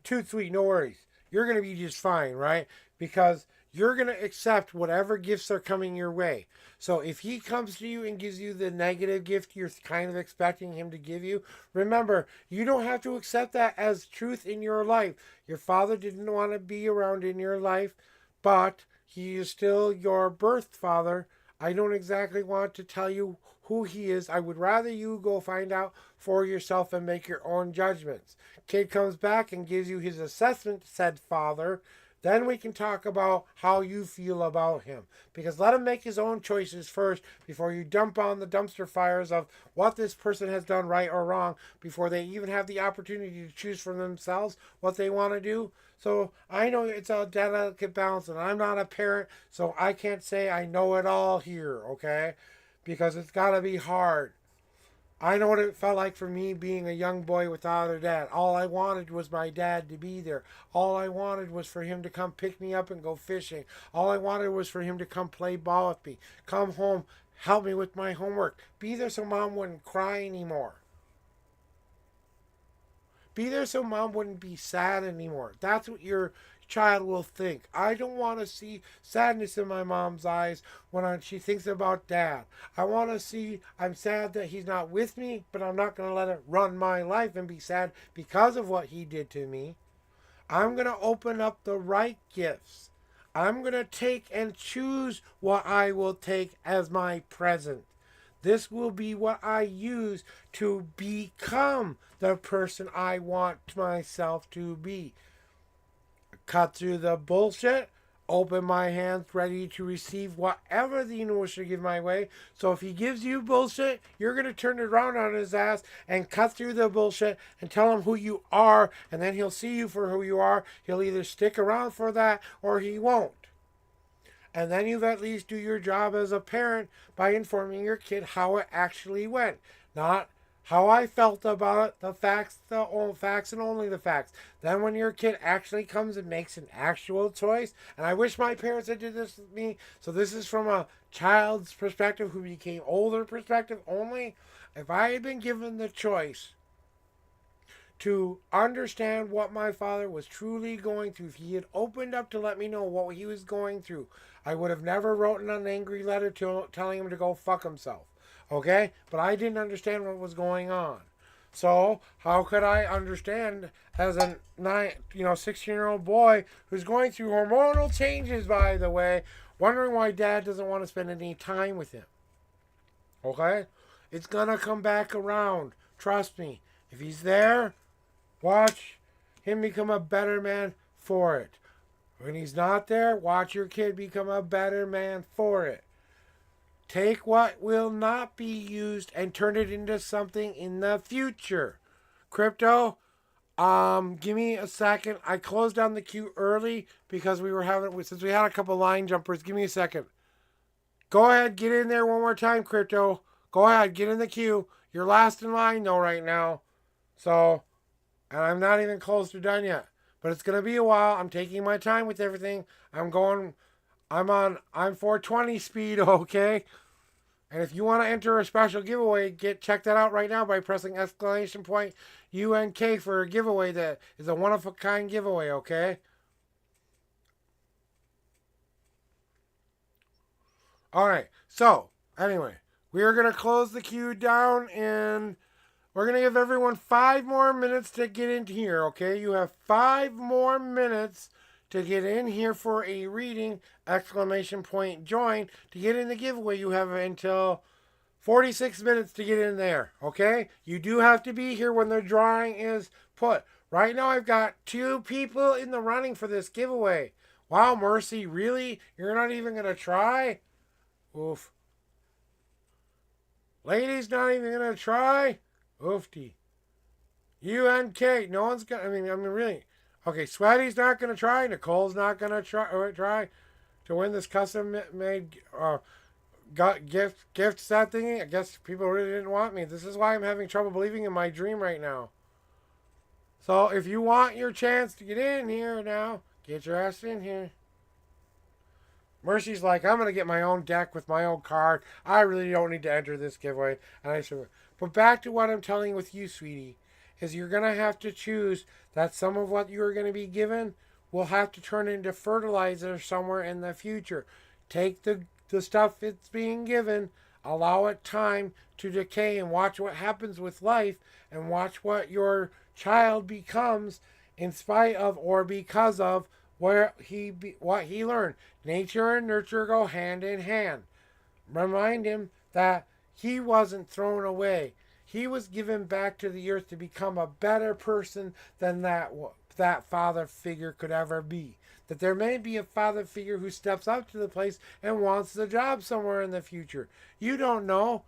Too sweet, no worries. You're going to be just fine, right? Because you're going to accept whatever gifts are coming your way. So if he comes to you and gives you the negative gift you're kind of expecting him to give you, remember, you don't have to accept that as truth in your life. Your father didn't want to be around in your life, but he is still your birth father. I don't exactly want to tell you who he is. I would rather you go find out for yourself and make your own judgments. Kid comes back and gives you his assessment, said father. Then we can talk about how you feel about him. Because let him make his own choices first before you dump on the dumpster fires of what this person has done right or wrong before they even have the opportunity to choose for themselves what they want to do. So I know it's a delicate balance and I'm not a parent, so I can't say I know it all here, okay? Because it's got to be hard. I know what it felt like for me being a young boy without a dad. All I wanted was my dad to be there. All I wanted was for him to come pick me up and go fishing. All I wanted was for him to come play ball with me. Come home, help me with my homework. Be there so mom wouldn't cry anymore. Be there so mom wouldn't be sad anymore. That's what your child will think. I don't want to see sadness in my mom's eyes when she thinks about dad. I want to see I'm sad that he's not with me, but I'm not going to let it run my life and be sad because of what he did to me. I'm going to open up the right gifts. I'm going to take and choose what I will take as my present. This will be what I use to become the person I want myself to be. cut through the bullshit, open my hands ready to receive whatever the universe should give my way. So if he gives you bullshit, you're going to turn it around on his ass and cut through the bullshit and tell him who you are, and then he'll see you for who you are. He'll either stick around for that or he won't. And then you've at least do your job as a parent by informing your kid how it actually went. Not how I felt about it, the facts and only the facts. Then when your kid actually comes and makes an actual choice, and I wish my parents had did this with me, so this is from a child's perspective who became older perspective only. If I had been given the choice to understand what my father was truly going through, if he had opened up to let me know what he was going through, I would have never written an angry letter telling him to go fuck himself. Okay? But I didn't understand what was going on. So, how could I understand as a 16-year-old boy who's going through hormonal changes, by the way, wondering why dad doesn't want to spend any time with him? Okay? It's gonna come back around. Trust me. If he's there, watch him become a better man for it. When he's not there, watch your kid become a better man for it. Take what will not be used and turn it into something in the future. Crypto, give me a second. I closed down the queue early because since we had a couple line jumpers. Give me a second. Go ahead, get in there one more time, Crypto. Go ahead, get in the queue. You're last in line though right now. So, and I'm not even close to done yet. But it's going to be a while. I'm taking my time with everything. I'm 420 speed, okay? And if you want to enter a special giveaway, check that out right now by pressing !UNK for a giveaway that is a one-of-a-kind giveaway, okay? Alright, so, anyway, we are going to close the queue down and we're going to give everyone 5 more minutes to get in here, okay? You have 5 more minutes to get in here for a reading, ! Join. To get in the giveaway, you have until 46 minutes to get in there, okay? You do have to be here when the drawing is put. Right now, I've got 2 people in the running for this giveaway. Wow, Mercy, really? You're not even going to try? Oof. Ladies, not even going to try? Oofty. UNK. No one's gonna. I mean, really. Okay, Sweaty's not gonna try. Nicole's not gonna try to win this custom made gift set thingy. I guess people really didn't want me. This is why I'm having trouble believing in my dream right now. So if you want your chance to get in here now, get your ass in here. Mercy's like, I'm gonna get my own deck with my own card. I really don't need to enter this giveaway, and I should. But back to what I'm telling with you, sweetie, is you're going to have to choose that some of what you're going to be given will have to turn into fertilizer somewhere in the future. Take the stuff it's being given, allow it time to decay, and watch what happens with life, and watch what your child becomes in spite of or because of what he learned. Nature and nurture go hand in hand. Remind him that he wasn't thrown away. He was given back to the earth to become a better person than that father figure could ever be. That there may be a father figure who steps up to the place and wants the job somewhere in the future. You don't know,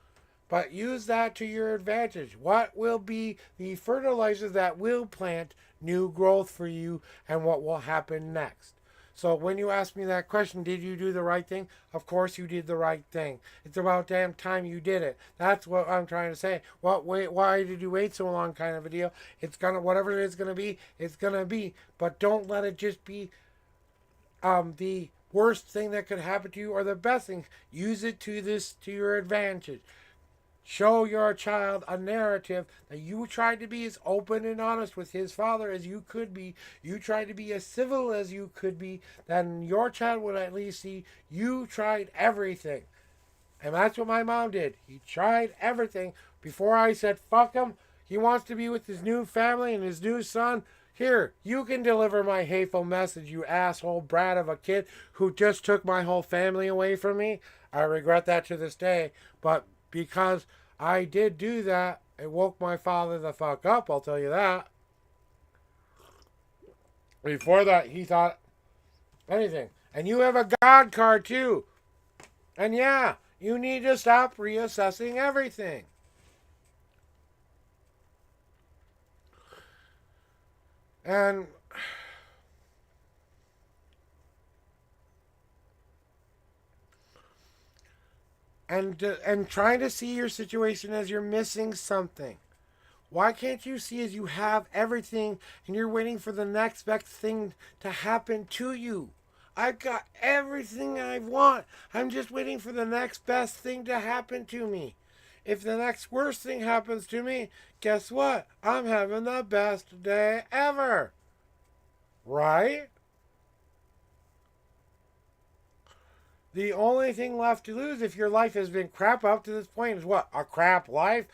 but use that to your advantage. What will be the fertilizer that will plant new growth for you and what will happen next? So when you ask me that question, did you do the right thing? Of course you did the right thing. It's about damn time you did it. That's what I'm trying to say. Why did you wait so long kind of a deal? It's gonna, whatever it is gonna be, it's gonna be. But don't let it just be the worst thing that could happen to you or the best thing. Use it to your advantage. Show your child a narrative that you tried to be as open and honest with his father as you could be. You tried to be as civil as you could be. Then your child would at least see you tried everything. And that's what my mom did. He tried everything. Before I said, fuck him, he wants to be with his new family and his new son. Here, you can deliver my hateful message, you asshole brat of a kid who just took my whole family away from me. I regret that to this day. But because I did do that, it woke my father the fuck up, I'll tell you that. Before that, he thought anything. And you have a God card too. And yeah, you need to stop reassessing everything. And and trying to see your situation as you're missing something. Why can't you see as you have everything and you're waiting for the next best thing to happen to you? I've got everything I want. I'm just waiting for the next best thing to happen to me. If the next worst thing happens to me, guess what? I'm having the best day ever. Right? The only thing left to lose if your life has been crap up to this point is what? A crap life?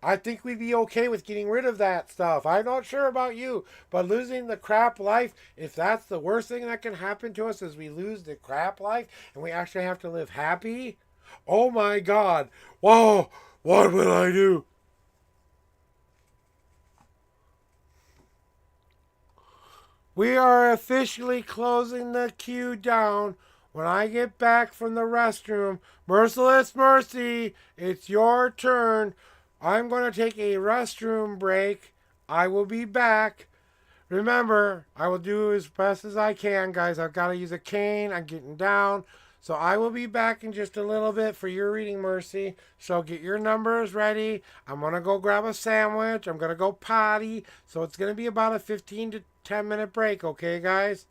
I think we'd be okay with getting rid of that stuff. I'm not sure about you, but losing the crap life, if that's the worst thing that can happen to us is we lose the crap life and we actually have to live happy, oh my God. Whoa, what will I do? We are officially closing the queue down. When I get back from the restroom, Merciless Mercy, it's your turn. I'm going to take a restroom break. I will be back. Remember, I will do as best as I can, guys. I've got to use a cane. I'm getting down. So I will be back in just a little bit for your reading, Mercy. So get your numbers ready. I'm going to go grab a sandwich. I'm going to go potty. So it's going to be about a 15 to 10-minute break, okay, guys?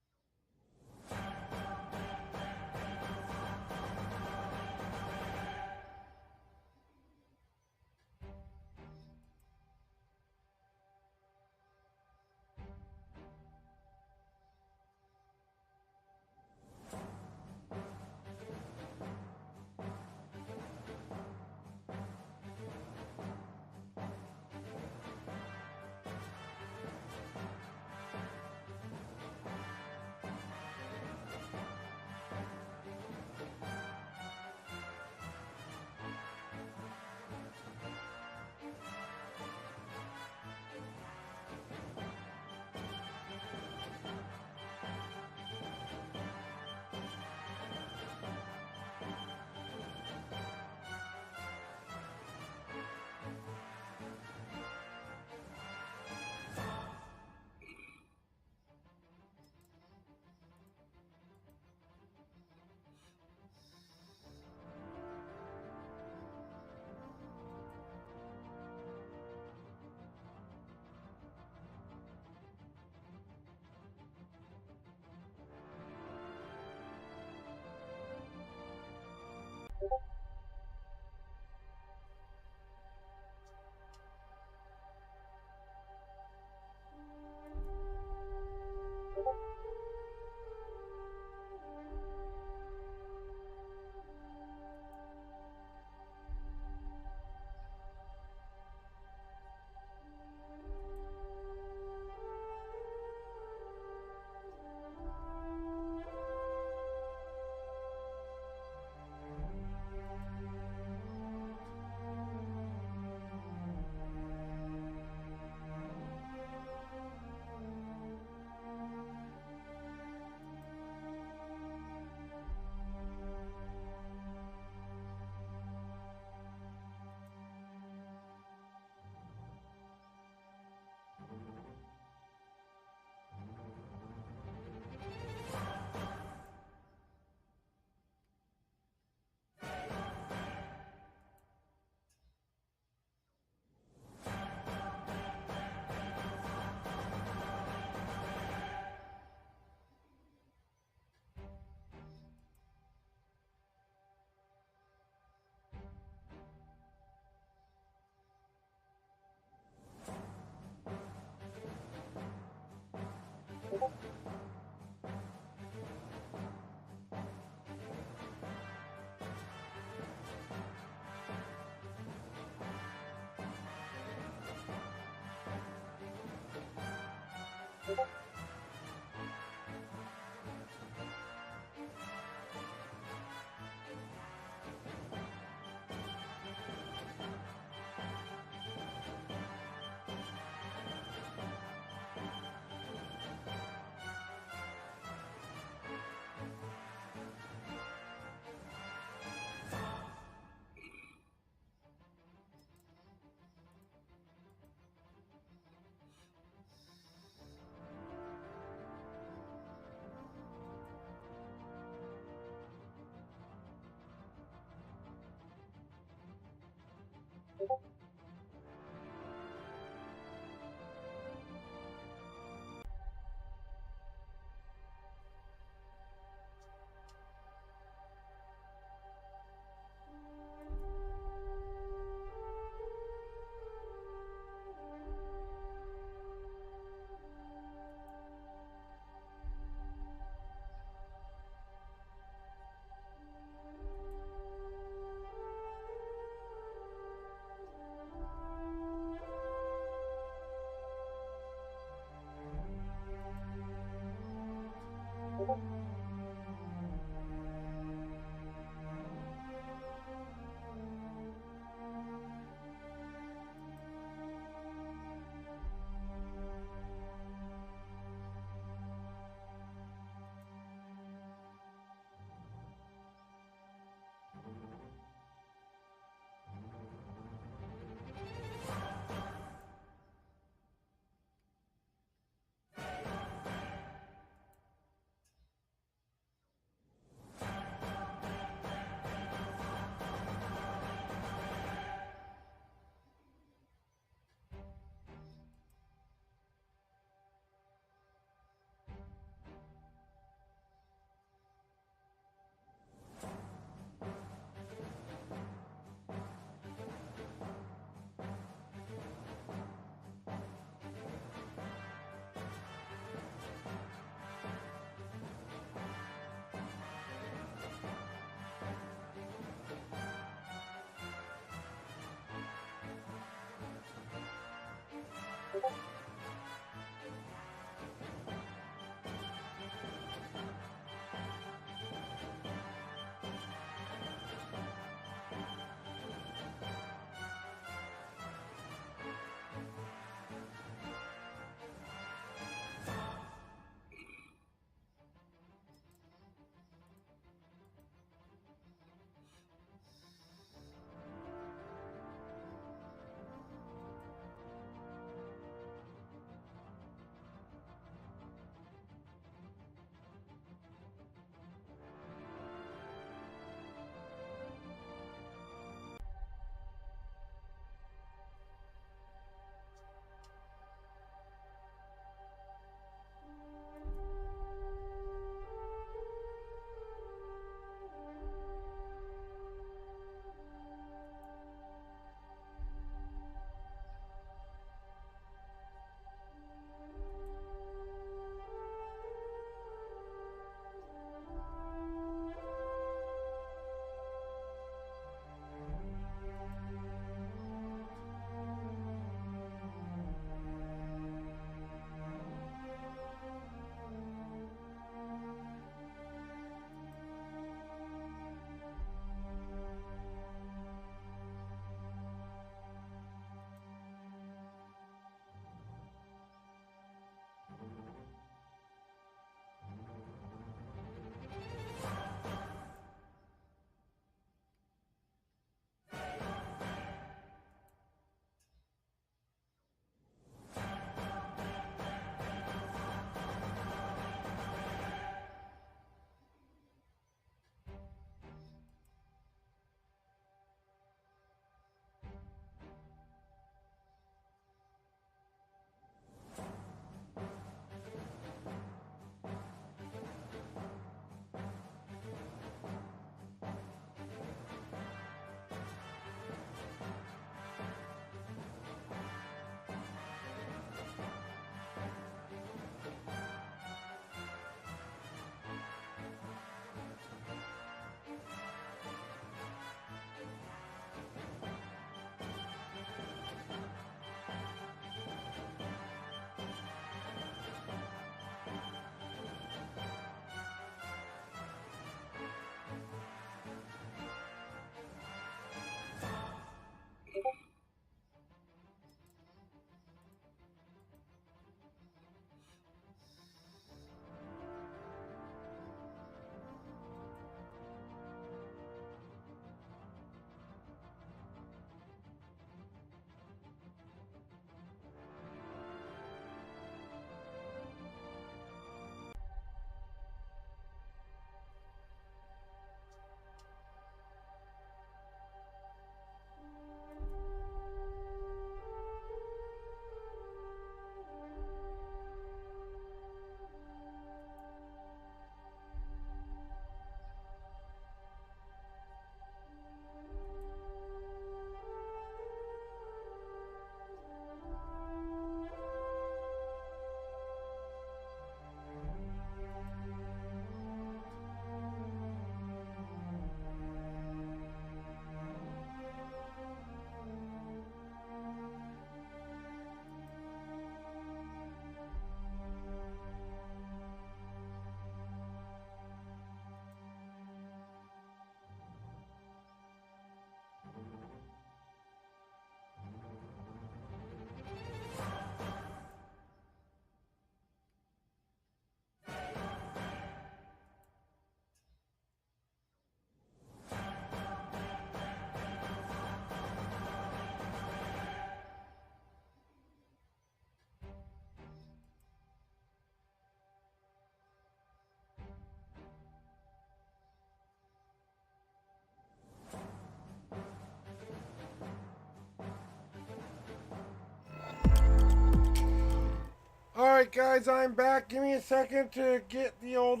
Alright guys, I'm back. Give me a second to get the old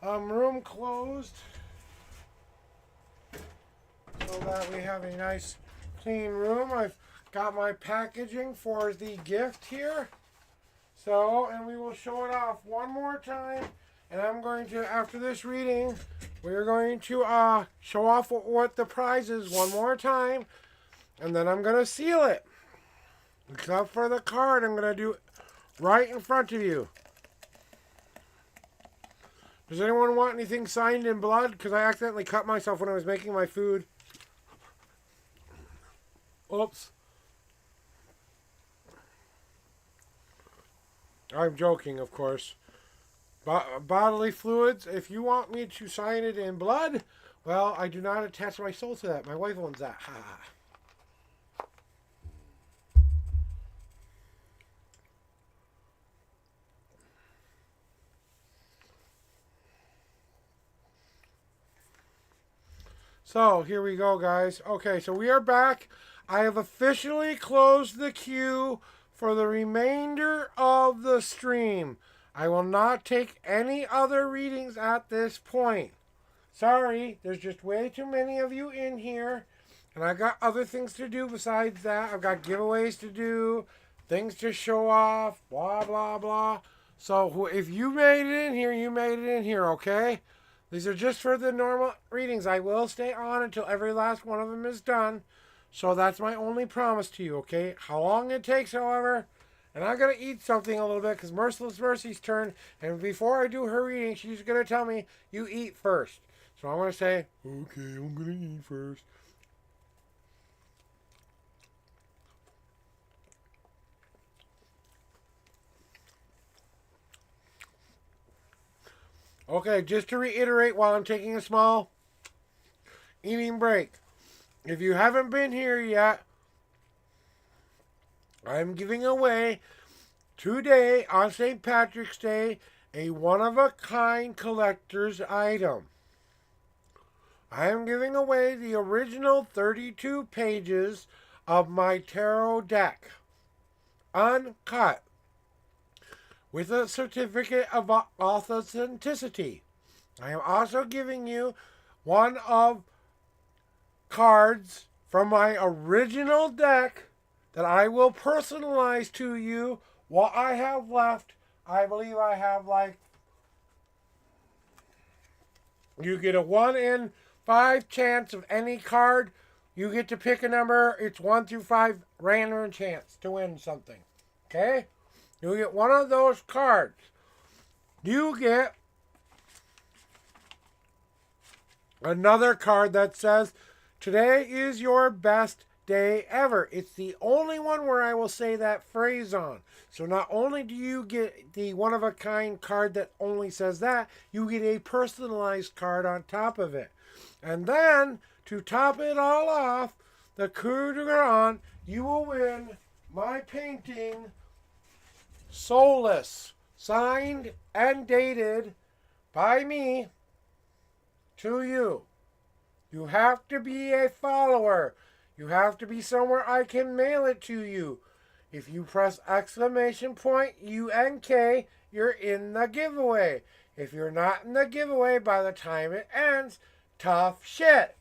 room closed so that we have a nice clean room. I've got my packaging for the gift here. So, and we will show it off one more time. And I'm going to, after this reading, we're going to show off what the prize is one more time. And then I'm going to seal it. Except for the card, I'm going to do right in front of you. Does anyone want anything signed in blood? Because I accidentally cut myself when I was making my food. Oops. I'm joking, of course. Bodily fluids, if you want me to sign it in blood, well, I do not attach my soul to that. My wife owns that. Ha. So, here we go, guys. Okay, so we are back. I have officially closed the queue for the remainder of the stream. I will not take any other readings at this point. Sorry, there's just way too many of you in here. And I got other things to do besides that. I've got giveaways to do, things to show off, blah, blah, blah. So if you made it in here, you made it in here, okay? These are just for the normal readings. I will stay on until every last one of them is done. So that's my only promise to you, okay? How long it takes, however, and I'm going to eat something a little bit because Merciless Mercy's turn. And before I do her reading, she's going to tell me, you eat first. So I'm going to say, okay, I'm going to eat first. Okay, just to reiterate while I'm taking a small eating break. If you haven't been here yet, I'm giving away today on St. Patrick's Day a one-of-a-kind collector's item. I am giving away the original 32 pages of my tarot deck, uncut, with a certificate of authenticity. I am also giving you one of cards from my original deck that I will personalize to you. What I have left, I believe I have you get a 1 in 5 chance of any card. You get to pick a number. It's 1 through 5 random chance to win something. Okay? You get one of those cards. You get another card that says, today is your best day ever. It's the only one where I will say that phrase on. So not only do you get the one-of-a-kind card that only says that, you get a personalized card on top of it. And then, to top it all off, the coup de grace, you will win my painting, Soulless, signed and dated by me to you. You have to be a follower. You have to be somewhere I can mail it to you. If you press exclamation point UNK, you're in the giveaway. If you're not in the giveaway by the time it ends, tough shit.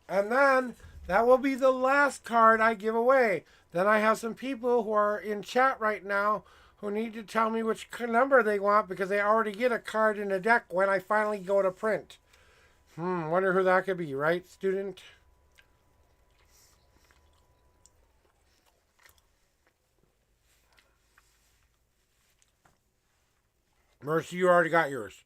And then that will be the last card I give away. Then I have some people who are in chat right now who need to tell me which number they want because they already get a card in a deck when I finally go to print. Wonder who that could be, right, student? Mercy, you already got yours.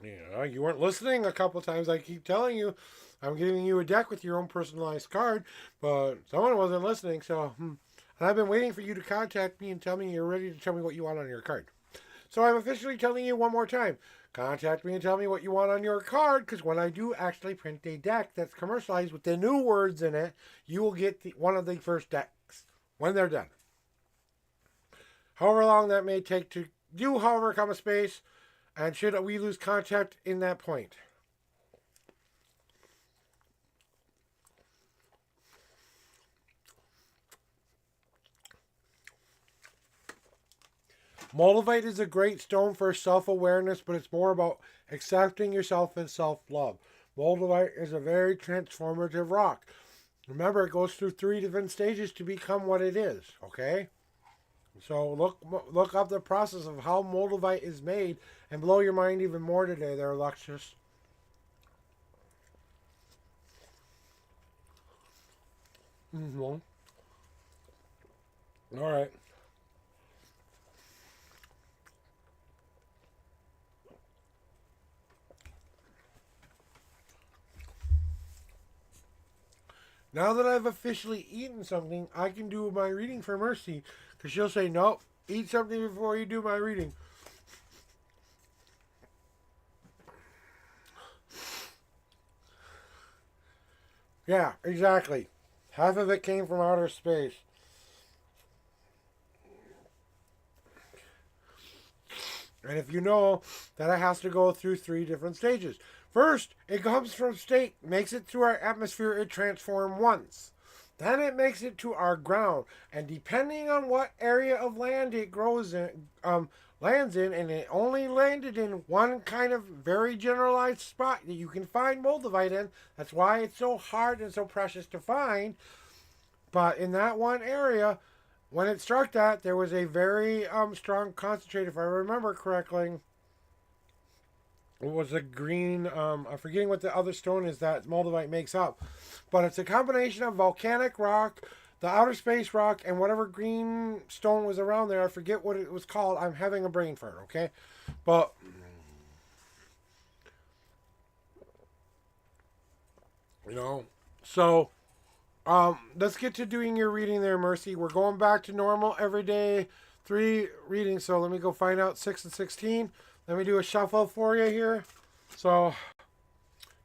Yeah, you weren't listening a couple times. I keep telling you, I'm giving you a deck with your own personalized card, but someone wasn't listening, so... And I've been waiting for you to contact me and tell me you're ready to tell me what you want on your card. So I'm officially telling you one more time. Contact me and tell me what you want on your card, because when I do actually print a deck that's commercialized with the new words in it, you will get one of the first decks when they're done. However long that may take to do, however, come a space, and should we lose contact in that point. Moldavite is a great stone for self-awareness, but it's more about accepting yourself and self-love. Moldavite is a very transformative rock. Remember, it goes through 3 different stages to become what it is, okay? So look up the process of how moldavite is made and blow your mind even more today there, Alexis. Mm-hmm. All right. Now that I've officially eaten something, I can do my reading for Mercy. Because she'll say, nope, eat something before you do my reading. Yeah, exactly. Half of it came from outer space. And if you know that it has to go through 3 different stages. First, it comes from state, makes it through our atmosphere, it transforms once. Then it makes it to our ground. And depending on what area of land it grows in, lands in, and it only landed in one kind of very generalized spot that you can find moldavite in. That's why it's so hard and so precious to find. But in that one area, when it struck that, there was a very strong concentrate, if I remember correctly. It was a green, I'm forgetting what the other stone is that moldavite makes up. But it's a combination of volcanic rock, the outer space rock, and whatever green stone was around there. I forget what it was called. I'm having a brain fart, okay? But you know, so let's get to doing your reading there, Mercy. We're going back to normal every day, 3 readings. So let me go find out 6 and 16. Let me do a shuffle for you here. So,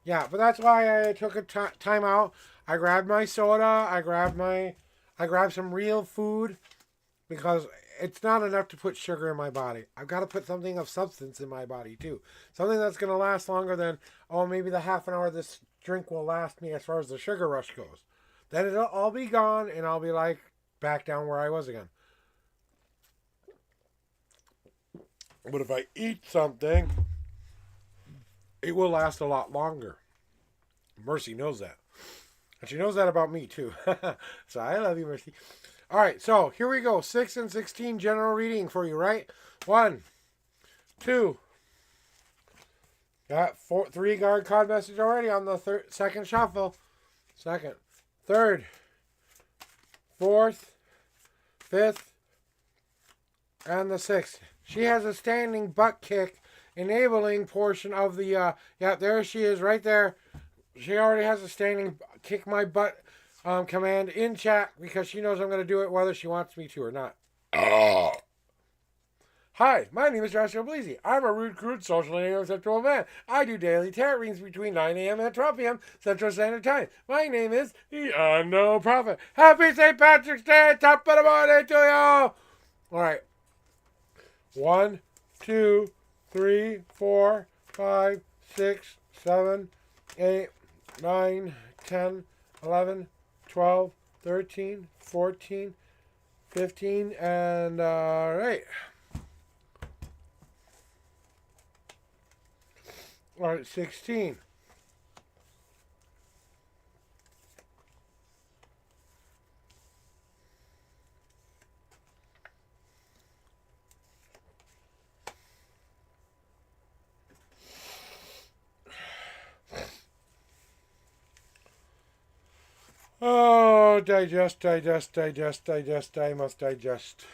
yeah, but that's why I took a time out. I grabbed my soda. I grabbed some real food because it's not enough to put sugar in my body. I've got to put something of substance in my body too. Something that's going to last longer than, maybe the half an hour this drink will last me as far as the sugar rush goes. Then it'll all be gone and I'll be like back down where I was again. But if I eat something, it will last a lot longer. Mercy knows that. And she knows that about me too. So I love you, Mercy. All right, so here we go. 6 and 16 general reading for you, right? 1, 2. Got 3 guard card message already on the second shuffle. Second, third, fourth, fifth, and the 6th. She has a standing butt kick enabling portion of the, there she is right there. She already has a standing kick my butt command in chat because she knows I'm going to do it whether she wants me to or not. Hi, my name is Joshua Bleasy. I'm a rude, crude, socially asexual man. I do daily tarot readings between 9 a.m. and 12 p.m. Central Standard Time. My name is the Unknown Prophet. Happy St. Patrick's Day! Top of the morning to you! Alright. 1, 2, 3, 4, 5, 6, 7, 8, 9, 10, 11, 12, 13, 14, 15, and alright. Alright, 16. Oh, digest, I must digest.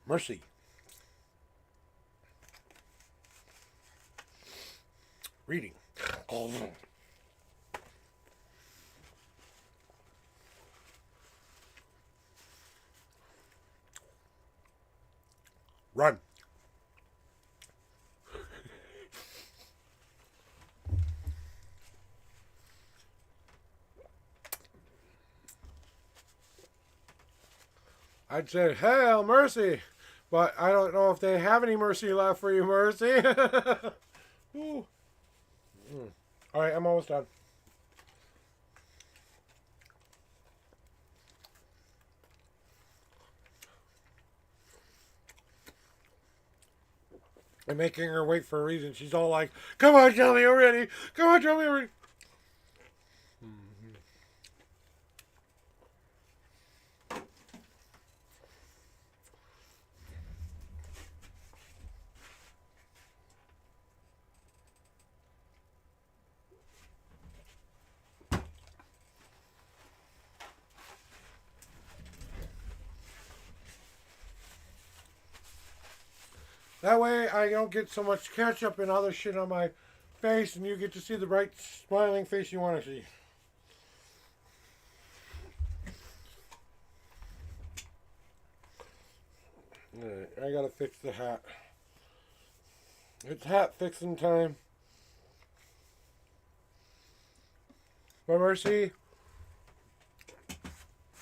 Mercy. Reading. Run. I'd say, Hail Mercy. But I don't know if they have any mercy left for you, Mercy. Ooh. All right, I'm almost done. I'm making her wait for a reason. She's all like, come on, tell me already. Come on, tell me already. That way I don't get so much ketchup and other shit on my face, and you get to see the bright, smiling face you want to see. Alright, I gotta fix the hat. It's hat fixing time. But Mercy,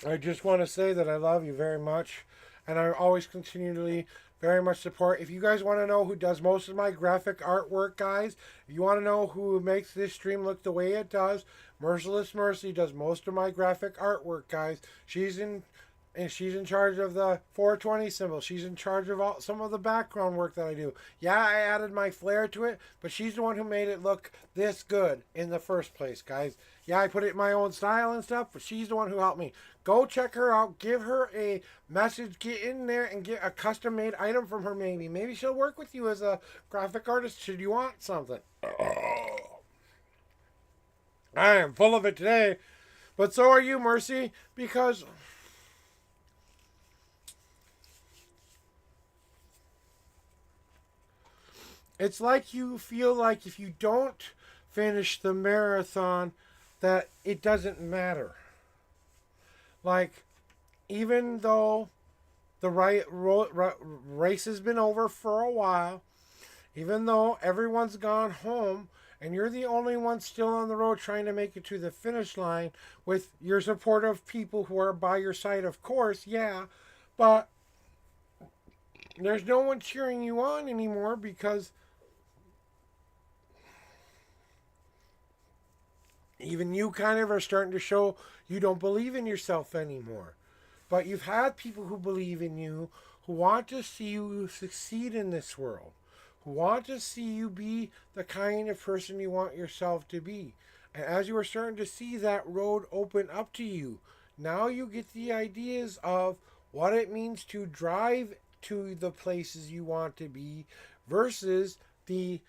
I just want to say that I love you very much, and I always continually very much support. If you guys want to know who does most of my graphic artwork, guys, if you want to know who makes this stream look the way it does, Merciless Mercy does most of my graphic artwork, guys. She's in charge of the 420 symbol. She's in charge of some of the background work that I do. Yeah, I added my flair to it, but she's the one who made it look this good in the first place, guys. Yeah, I put it in my own style and stuff, but she's the one who helped me. Go check her out. Give her a message. Get in there and get a custom-made item from her, maybe. Maybe she'll work with you as a graphic artist should you want something. I am full of it today, but so are you, Mercy, because it's like you feel like if you don't finish the marathon, that it doesn't matter. Like, even though the race has been over for a while, even though everyone's gone home, and you're the only one still on the road trying to make it to the finish line with your supportive people who are by your side, of course, yeah, but there's no one cheering you on anymore because even you kind of are starting to show you don't believe in yourself anymore. But you've had people who believe in you, who want to see you succeed in this world, who want to see you be the kind of person you want yourself to be. And as you are starting to see that road open up to you, now you get the ideas of what it means to drive to the places you want to be versus the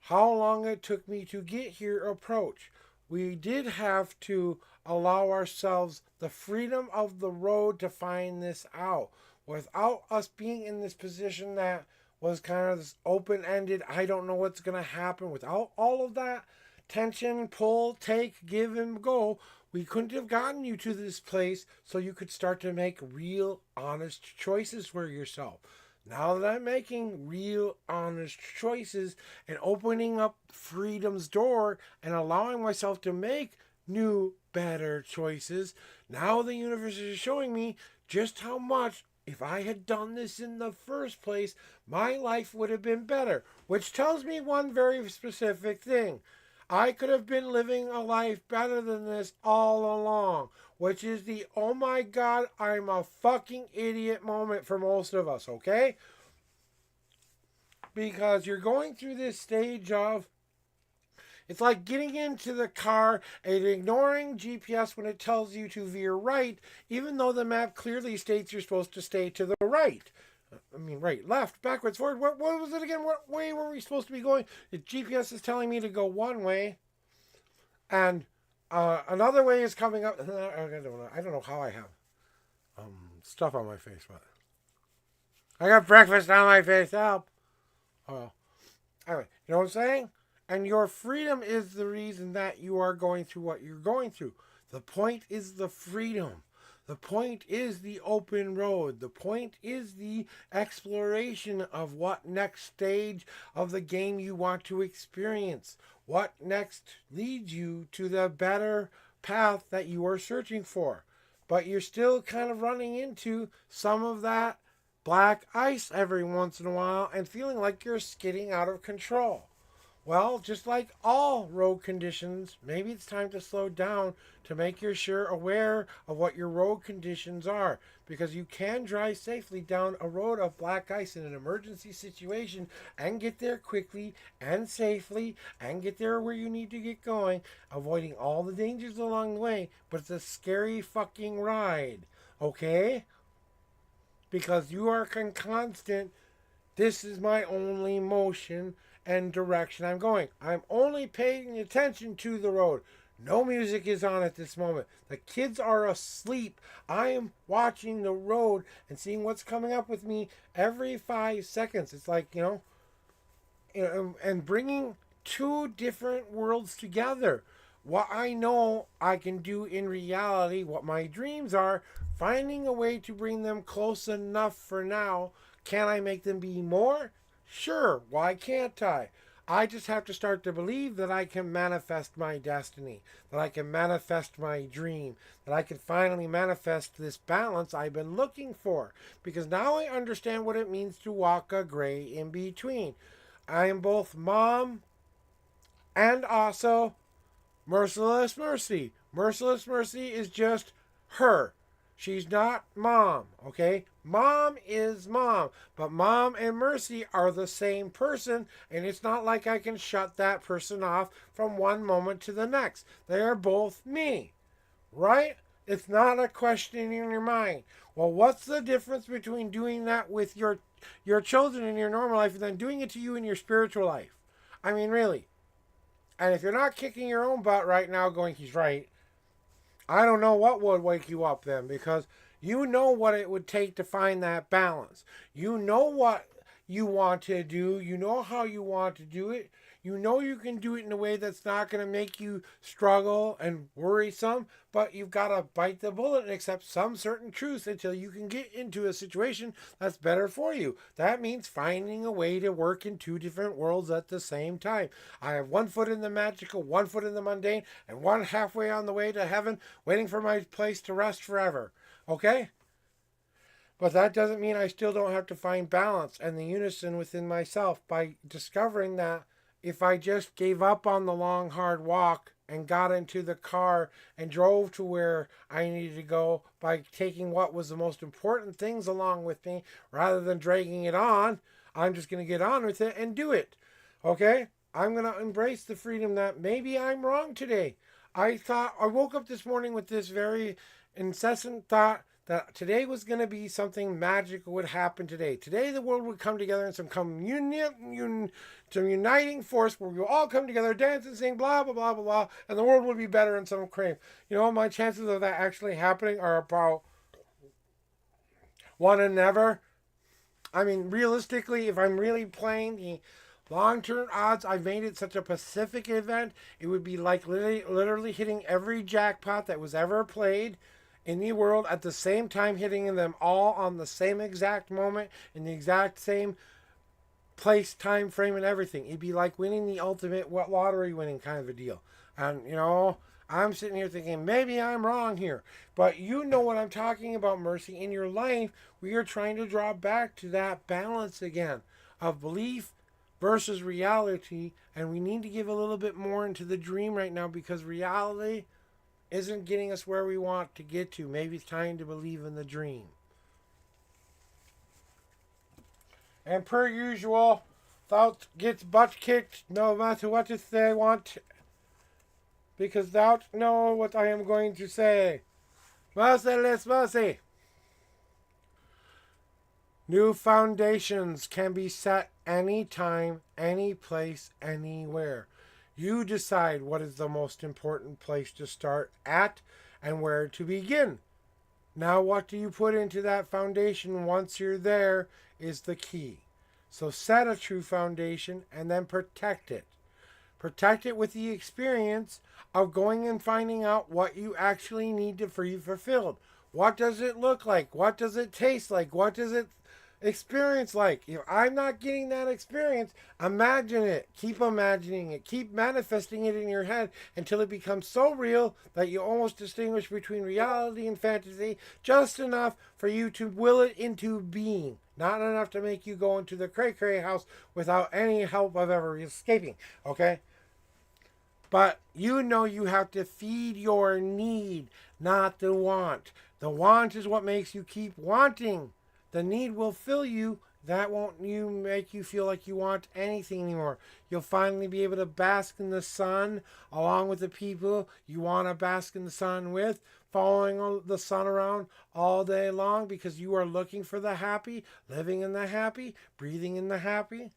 how long it took me to get here approach. We did have to allow ourselves the freedom of the road to find this out without us being in this position that was kind of this open-ended, I don't know what's going to happen. Without all of that tension, pull, take, give, and go, we couldn't have gotten you to this place so you could start to make real, honest choices for yourself. Now that I'm making real, honest choices and opening up freedom's door and allowing myself to make new, better choices, now the universe is showing me just how much, if I had done this in the first place, my life would have been better. Which tells me one very specific thing. I could have been living a life better than this all along. Which is the, oh my God, I'm a fucking idiot moment for most of us, okay? Because you're going through this stage of, it's like getting into the car and ignoring GPS when it tells you to veer right, even though the map clearly states you're supposed to stay to the right. I mean, right, left, backwards, forward. What was it again? What way were we supposed to be going? The GPS is telling me to go one way, and another way is coming up. I don't know how I have stuff on my face, but I got breakfast on my face. Help. Anyway, you know what I'm saying? And your freedom is the reason that you are going through what you're going through. The point is the freedom. The point is the open road. The point is the exploration of what next stage of the game you want to experience. What next leads you to the better path that you are searching for. but you're still kind of running into some of that black ice every once in a while and feeling like you're skidding out of control. Well, just like all road conditions, maybe it's time to slow down to make you sure aware of what your road conditions are, because you can drive safely down a road of black ice in an emergency situation and get there quickly and safely and get there where you need to get going, avoiding all the dangers along the way, but it's a scary fucking ride, okay? Because you are constant, this is my only motion and direction I'm going. I'm only paying attention to the road. No music is on at this moment. The kids are asleep. I am watching the road and seeing what's coming up with me every 5 seconds. It's like, and bringing two different worlds together. What I know I can do in reality, what my dreams are, finding a way to bring them close enough for now. Can I make them be more? Sure, why can't I? I just have to start to believe that I can manifest my destiny, that I can manifest my dream, that I can finally manifest this balance I've been looking for. Because now I understand what it means to walk a gray in between. I am both mom and also Merciless Mercy. Merciless Mercy is just her. She's not mom, okay? Mom is mom, but mom and Mercy are the same person, and it's not like I can shut that person off from one moment to the next. They are both me, right? It's not a question in your mind. Well, what's the difference between doing that with your children in your normal life and then doing it to you in your spiritual life? I mean, really. And if you're not kicking your own butt right now going, he's right, I don't know what would wake you up then, because you know what it would take to find that balance. You know what you want to do. You know how you want to do it. You know you can do it in a way that's not going to make you struggle and worrisome, but you've got to bite the bullet and accept some certain truths until you can get into a situation that's better for you. That means finding a way to work in two different worlds at the same time. I have one foot in the magical, one foot in the mundane, and one halfway on the way to heaven, waiting for my place to rest forever. Okay? But that doesn't mean I still don't have to find balance and the unison within myself by discovering that if I just gave up on the long, hard walk and got into the car and drove to where I needed to go by taking what was the most important things along with me rather than dragging it on, I'm just going to get on with it and do it. Okay? I'm going to embrace the freedom that maybe I'm wrong today. I woke up this morning with this very incessant thought that today was going to be something magical would happen today. Today the world would come together in some uniting force where we will all come together, dance and sing, blah, blah, blah, blah, blah, and the world would be better in some crave. My chances of that actually happening are about one in never. I mean, realistically, if I'm really playing the long-term odds, I've made it such a Pacific event, it would be like literally hitting every jackpot that was ever played in the world at the same time, hitting them all on the same exact moment in the exact same place, time frame, and everything. It'd be like winning the ultimate lottery winning kind of a deal. And I'm sitting here thinking maybe I'm wrong here, but you know what I'm talking about, Mercy. In your life, we are trying to draw back to that balance again of belief versus reality, and we need to give a little bit more into the dream right now because reality isn't getting us where we want to get to. Maybe it's time to believe in the dream. And per usual, thou gets butt kicked no matter what they want, because thou know what I am going to say. Merciless Mercy. New foundations can be set anytime, any place, anywhere. You decide what is the most important place to start at and where to begin. Now, what do you put into that foundation once you're there is the key. So set a true foundation and then protect it. Protect it with the experience of going and finding out what you actually need to be fulfilled. What does it look like? What does it taste like? What does it experience like? If I'm not getting that experience, imagine it. Keep imagining it. Keep manifesting it in your head until it becomes so real that you almost distinguish between reality and fantasy, just enough for you to will it into being. Not enough to make you go into the cray-cray house without any help of ever escaping. Okay? But you know you have to feed your need, not the want. The want is what makes you keep wanting. The need will fill you. That won't make you feel like you want anything anymore. You'll finally be able to bask in the sun along with the people you want to bask in the sun with, following the sun around all day long because you are looking for the happy, living in the happy, breathing in the happy.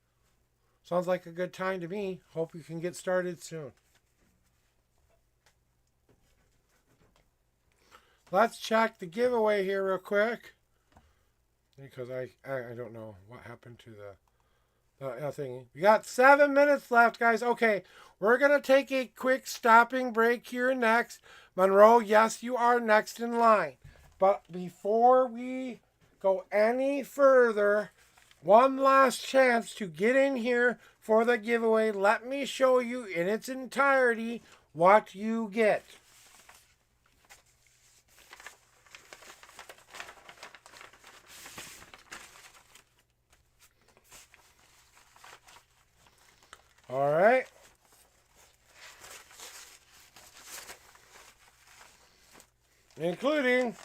Sounds like a good time to me. Hope you can get started soon. Let's check the giveaway here real quick. Because I don't know what happened to the thing. We got 7 minutes left, guys. Okay, we're going to take a quick stopping break here next. Monroe, yes, you are next in line. But before we go any further, one last chance to get in here for the giveaway. Let me show you in its entirety what you get. All right. Including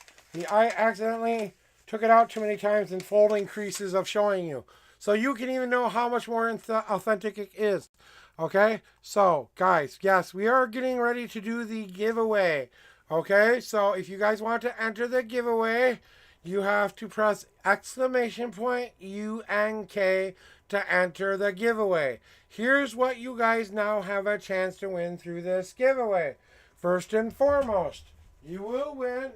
I accidentally took it out too many times in folding creases of showing you. So you can even know how much more authentic it is. Okay? So, guys, yes, we are getting ready to do the giveaway. Okay? So, if you guys want to enter the giveaway, you have to press UNK to enter the giveaway. Here's what you guys now have a chance to win through this giveaway. First and foremost, you will win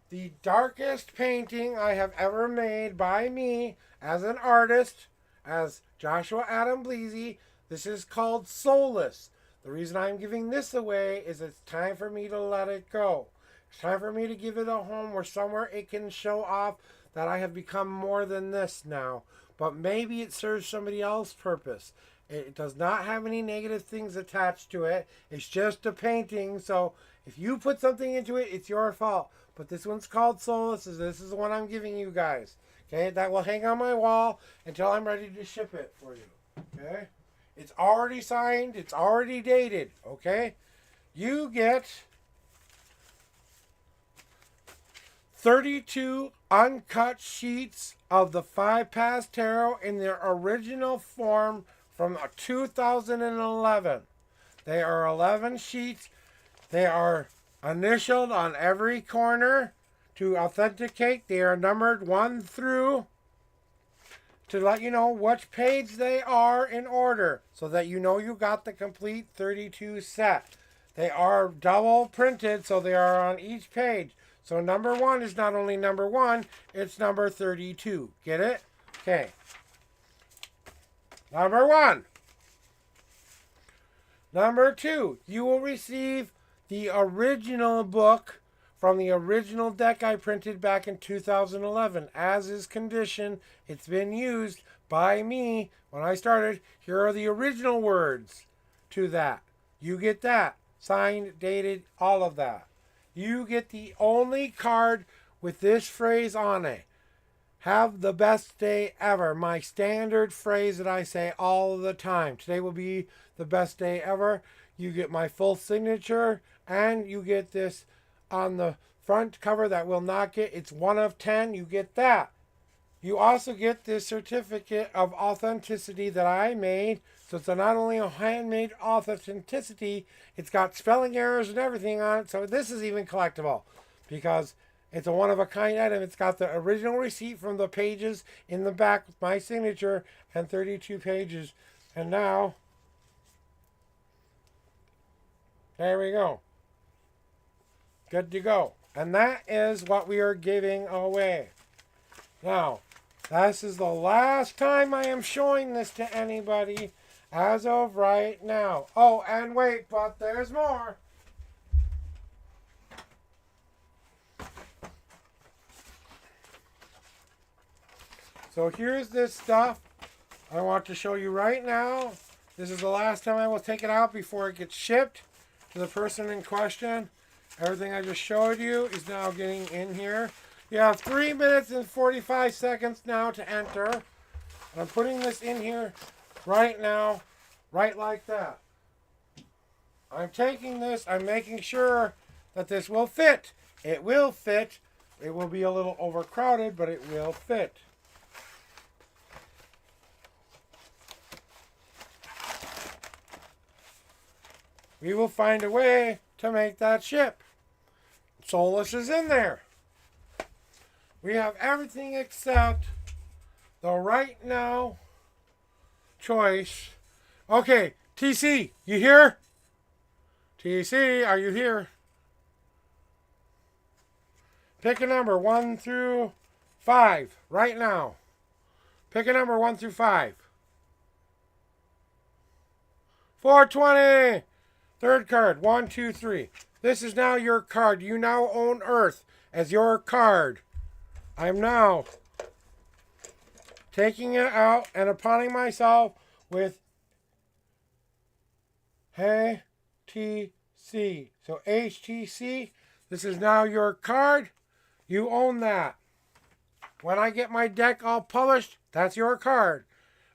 the darkest painting I have ever made by me as an artist, as Joshua Adam Bleasy. This is called Soulless. The reason I'm giving this away is it's time for me to let it go. It's time for me to give it a home where somewhere it can show off that I have become more than this now. But maybe it serves somebody else's purpose. It does not have any negative things attached to it. It's just a painting. So if you put something into it, it's your fault. But this one's called Soulless. This is the one I'm giving you guys. Okay, that will hang on my wall until I'm ready to ship it for you. Okay, it's already signed. It's already dated. Okay, you get 32 uncut sheets of the 5-Pass Tarot in their original form from 2011. They are 11 sheets. They are initialed on every corner to authenticate. They are numbered 1 through to let you know which page they are in order so that you know you got the complete 32 set. They are double printed, so they are on each page. So number 1 is not only number 1, it's number 32. Get it? Okay. Number 1. Number 2, you will receive the original book from the original deck I printed back in 2011. As is conditioned, it's been used by me when I started. Here are the original words to that. You get that. Signed, dated, all of that. You get the only card with this phrase on it. Have the best day ever. My standard phrase that I say all the time. Today will be the best day ever. You get my full signature, and you get this on the front cover that will not get. It's 1 of 10. You get that. You also get this certificate of authenticity that I made. So it's not only a handmade authenticity, it's got spelling errors and everything on it. So this is even collectible because it's a one-of-a-kind item. It's got the original receipt from the pages in the back with my signature and 32 pages. And now, there we go. Good to go. And that is what we are giving away. Now, this is the last time I am showing this to anybody as of right now. Oh, and wait, but there's more. So here's this stuff I want to show you right now. This is the last time I will take it out before it gets shipped to the person in question. Everything I just showed you is now getting in here. You have 3 minutes and 45 seconds now to enter. I'm putting this in here right now, right like that. I'm taking this, I'm making sure that this will fit. It will fit. It will be a little overcrowded, but it will fit. We will find a way to make that ship. Solus is in there. We have everything except the right now choice. Okay, TC, you here? TC, are you here? Pick a number 1 through 5 right now. Pick a number 1 through 5. 420. Third card, 1, 2, 3. This is now your card. You now own Earth as your card. I'm now taking it out and applying myself with HTC. So HTC, this is now your card. You own that. When I get my deck all published, that's your card.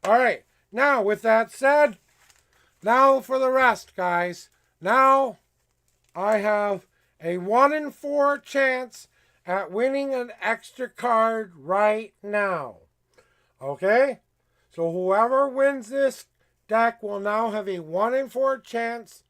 All right. Now, with that said, now for the rest, guys. Now, I have a 1 in 4 chance at winning an extra card right now. Okay? So whoever wins this deck will now have a 1 in 4 chance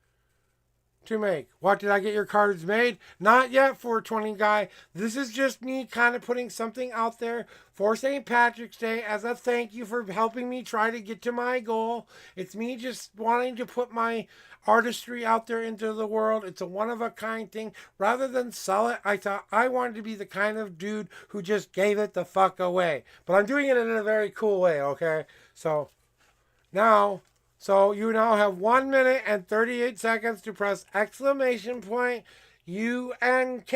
to make. What, did I get your cards made? Not yet, 420 guy. This is just me kind of putting something out there for St. Patrick's Day as a thank you for helping me try to get to my goal. It's me just wanting to put my artistry out there into the world. It's a one-of-a-kind thing. Rather than sell it, I thought I wanted to be the kind of dude who just gave it the fuck away. But I'm doing it in a very cool way, okay? So you now have 1 minute and 38 seconds to press exclamation point UNK.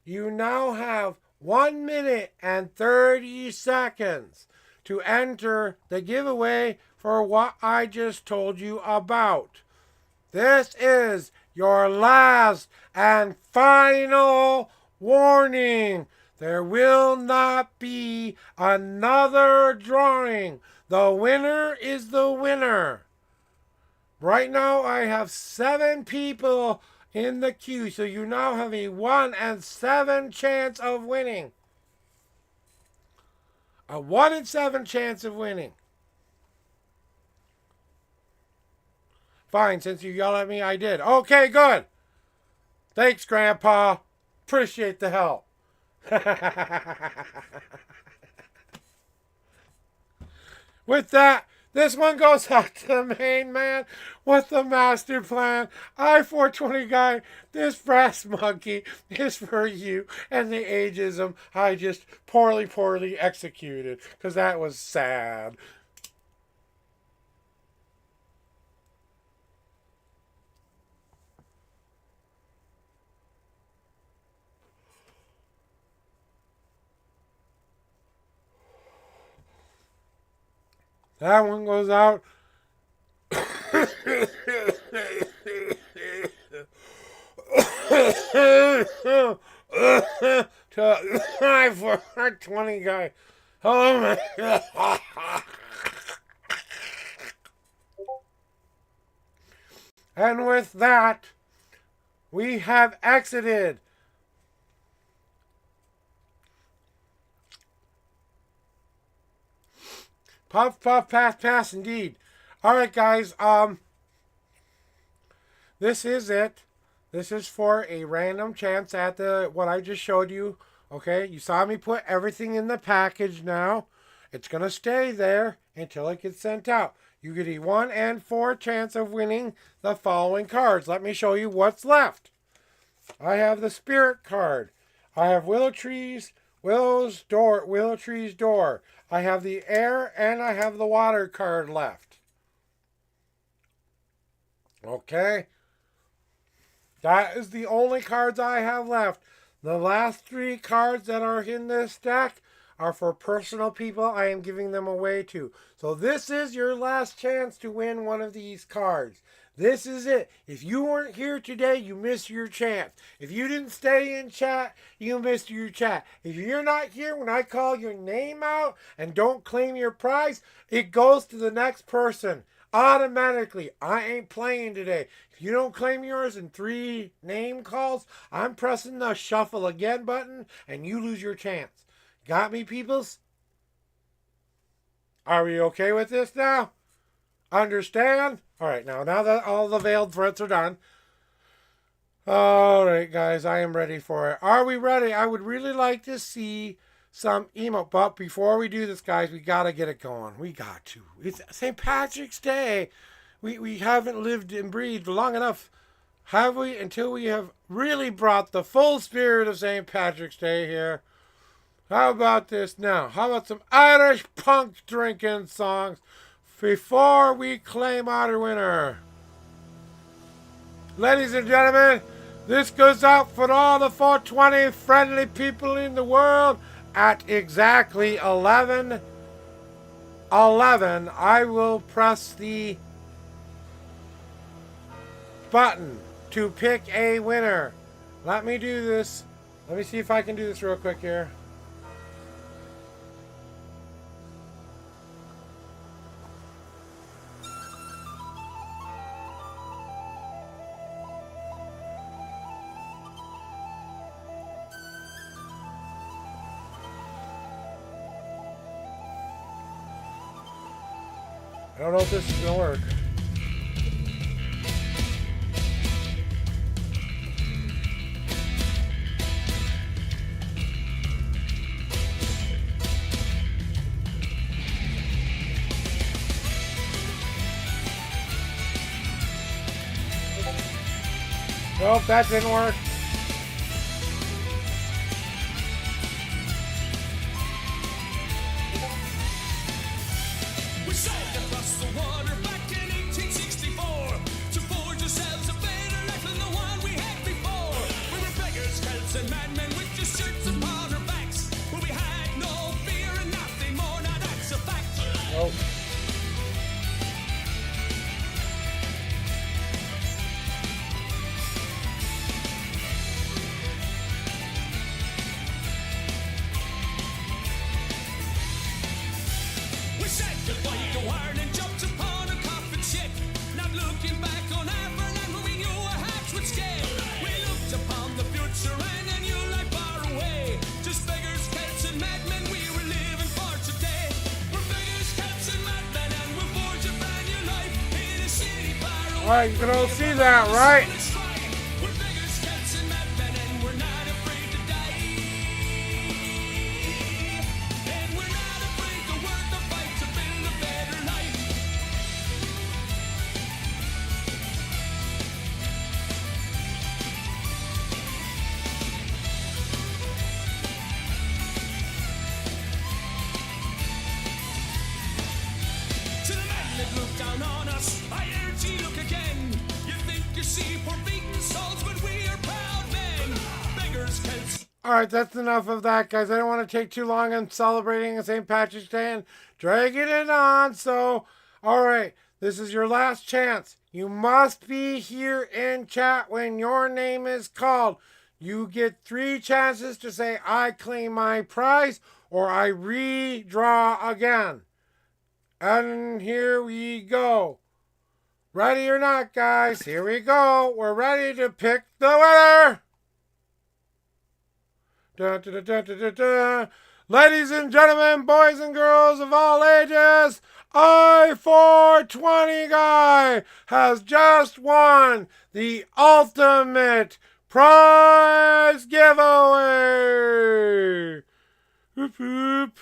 You now have 1 minute and 30 seconds to enter the giveaway for what I just told you about. This is your last and final warning. There will not be another drawing. The winner is the winner. Right now I have 7 people in the queue, so you now have a 1 in 7 chance of winning. A 1 in 7 chance of winning. Fine, since you yelled at me, I did. Okay, good. Thanks, Grandpa. Appreciate the help. With that, this one goes out to the main man with the master plan. I-420 guy, this brass monkey is for you and the ageism I just poorly executed. Because that was sad. That one goes out to I-420 guy. Oh my God. And with that, we have exited. Puff, puff, pass, indeed. Alright, guys, this is it. This is for a random chance at what I just showed you. Okay, you saw me put everything in the package now. It's going to stay there until it gets sent out. You get a 1 in 4 chance of winning the following cards. Let me show you what's left. I have the Spirit card. I have Willow Tree's Door. I have the Air and I have the Water card left. Okay. That is the only cards I have left. The last 3 cards that are in this deck are for personal people I am giving them away to. So this is your last chance to win one of these cards. This is it. If you weren't here today, you missed your chance. If you didn't stay in chat, you missed your chat. If you're not here when I call your name out and don't claim your prize, it goes to the next person automatically. I ain't playing today. If you don't claim yours in 3 name calls, I'm pressing the shuffle again button and you lose your chance. Got me, peoples? Are we okay with this now? Understand? All right, now that all the veiled threats are done. All right, guys, I am ready for it. Are we ready? I would really like to see some emote. But before we do this, guys, we got to get it going. We got to. It's St. Patrick's Day. We haven't lived and breathed long enough, have we? Until we have really brought the full spirit of St. Patrick's Day here. How about this now? How about some Irish punk drinking songs before we claim our winner? Ladies and gentlemen, this goes out for all the 420 friendly people in the world at exactly 11:11. I will press the button to pick a winner. Let me do this. Let me see if I can do this real quick here. I don't know if this is going to work. Nope, that didn't work. We sailed across the water back in 1864 to forge ourselves a better life than the one we had before. We were beggars, scouts, and madmen with just shirts upon our backs, but we had no fear and nothing more. Now that's a fact. Nope. We said goodbye to iron and jumped upon a coffin ship, not looking back on Aberdeen when we knew our hearts would scale. We looked upon the future and a new life far away. Just beggars, cats, and madmen, we were living for today. We're beggars, cats, and madmen, and we'll forge a brand new life in a city far away. All right, you can all see that, right? We're beggars, cats, and madmen, and we're not afraid to die. And we're not afraid to work the fight to build a better life. To the men that look down on us, I urge ye look again. You think you see poor beaten souls, but we are proud men. Beggars, celts, All right, that's enough of that, guys. I don't want to take too long on celebrating St. Patrick's Day and dragging it on. So, all right, this is your last chance. You must be here in chat when your name is called. You get 3 chances to say, I claim my prize, or I redraw again. And here we go. Ready or not, guys? Here we go. We're ready to pick the winner. Dun, dun, dun, dun, dun, dun. Ladies and gentlemen, boys and girls of all ages, I-420 guy has just won the ultimate prize giveaway. Whoop, whoop.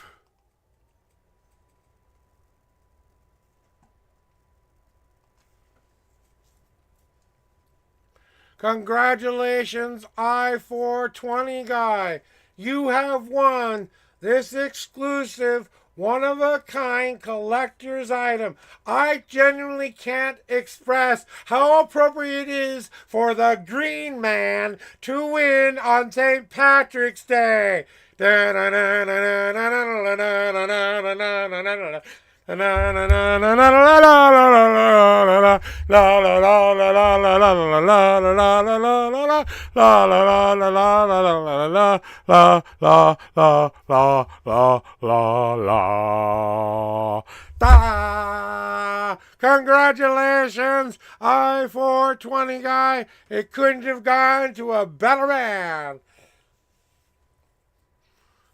Congratulations, I-420 guy. You have won this exclusive, one-of-a-kind collector's item. I genuinely can't express how appropriate it is for the green man to win on St. Patrick's Day. Congratulations, I-420 guy. It couldn't have gone to a better man.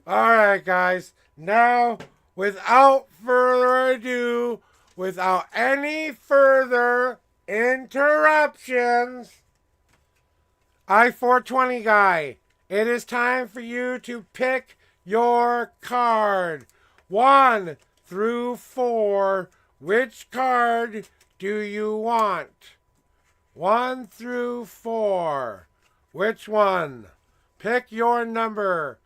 Alright, guys. Now, without further ado, without any further interruptions, I-420 guy, it is time for you to pick your card. 1 through 4. Which card do you want? 1 through 4. Which one? Pick your number.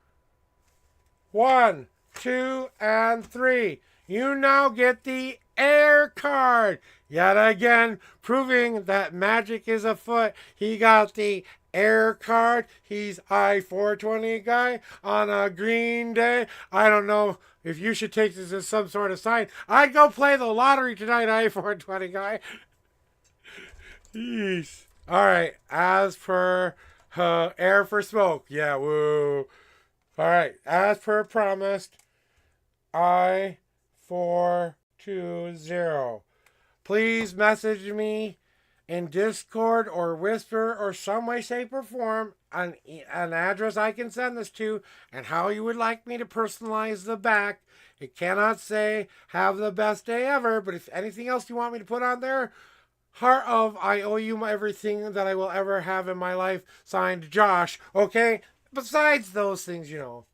1, 2, and 3. You now get the air card. Yet again, proving that magic is afoot. He got the air card. He's I-420 guy on a green day. I don't know if you should take this as some sort of sign. I'd go play the lottery tonight, I-420 guy. Yeesh. All right, as per air for smoke. Yeah, woo. All right, as per promised, I-420. Please message me in Discord or Whisper or some way, shape, or form an address I can send this to and how you would like me to personalize the back. It cannot say, have the best day ever, but if anything else you want me to put on there, heart of, I owe you everything that I will ever have in my life, signed Josh, okay? Besides those things, you know.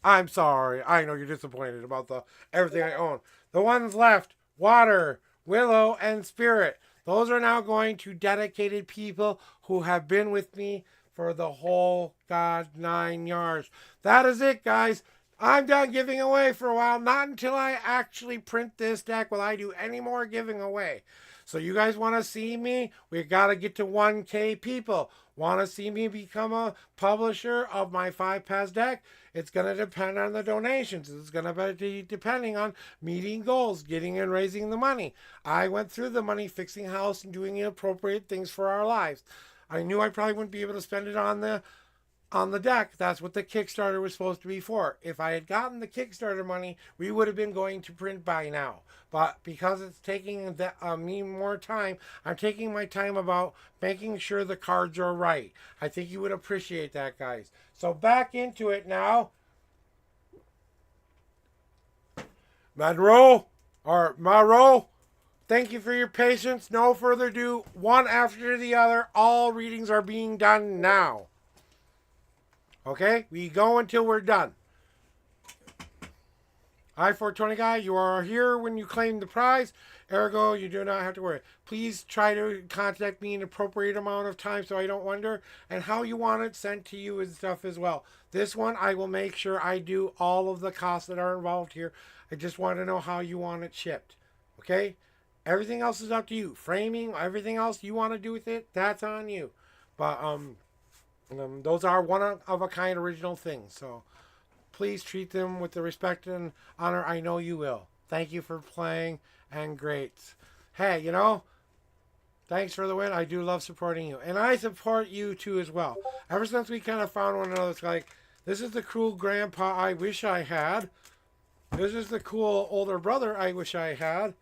I'm sorry. I know you're disappointed about everything I own. The ones left, Water, Willow, and Spirit. Those are now going to dedicated people who have been with me for the whole god 9 yards. That is it, guys. I'm done giving away for a while. Not until I actually print this deck will I do any more giving away. So you guys want to see me? We got to get to 1K people. Want to see me become a publisher of my 5-pass deck? It's going to depend on the donations. It's going to be depending on meeting goals, getting and raising the money. I went through the money, fixing house, and doing appropriate things for our lives. I knew I probably wouldn't be able to spend it on the deck. That's what the Kickstarter was supposed to be for. If I had gotten the Kickstarter money, we would have been going to print by now. But because it's taking me more time, I'm taking my time about making sure the cards are right. I think you would appreciate that, guys. So back into it now. Monroe, thank you for your patience. No further ado. One after the other. All readings are being done now. Okay, we go until we're done. I-420 guy, you are here when you claim the prize. Ergo, you do not have to worry. Please try to contact me in an appropriate amount of time so I don't wonder. And how you want it sent to you and stuff as well. This one, I will make sure I do all of the costs that are involved here. I just want to know how you want it shipped. Okay? Everything else is up to you. Framing, everything else you want to do with it, that's on you. But, those are one-of-a-kind original things. So please treat them with the respect and honor I know you will. Thank you for playing, and great. Hey, you know, thanks for the win. I do love supporting you. And I support you too as well. Ever since we kind of found one another, it's like, this is the cool grandpa I wish I had. This is the cool older brother I wish I had.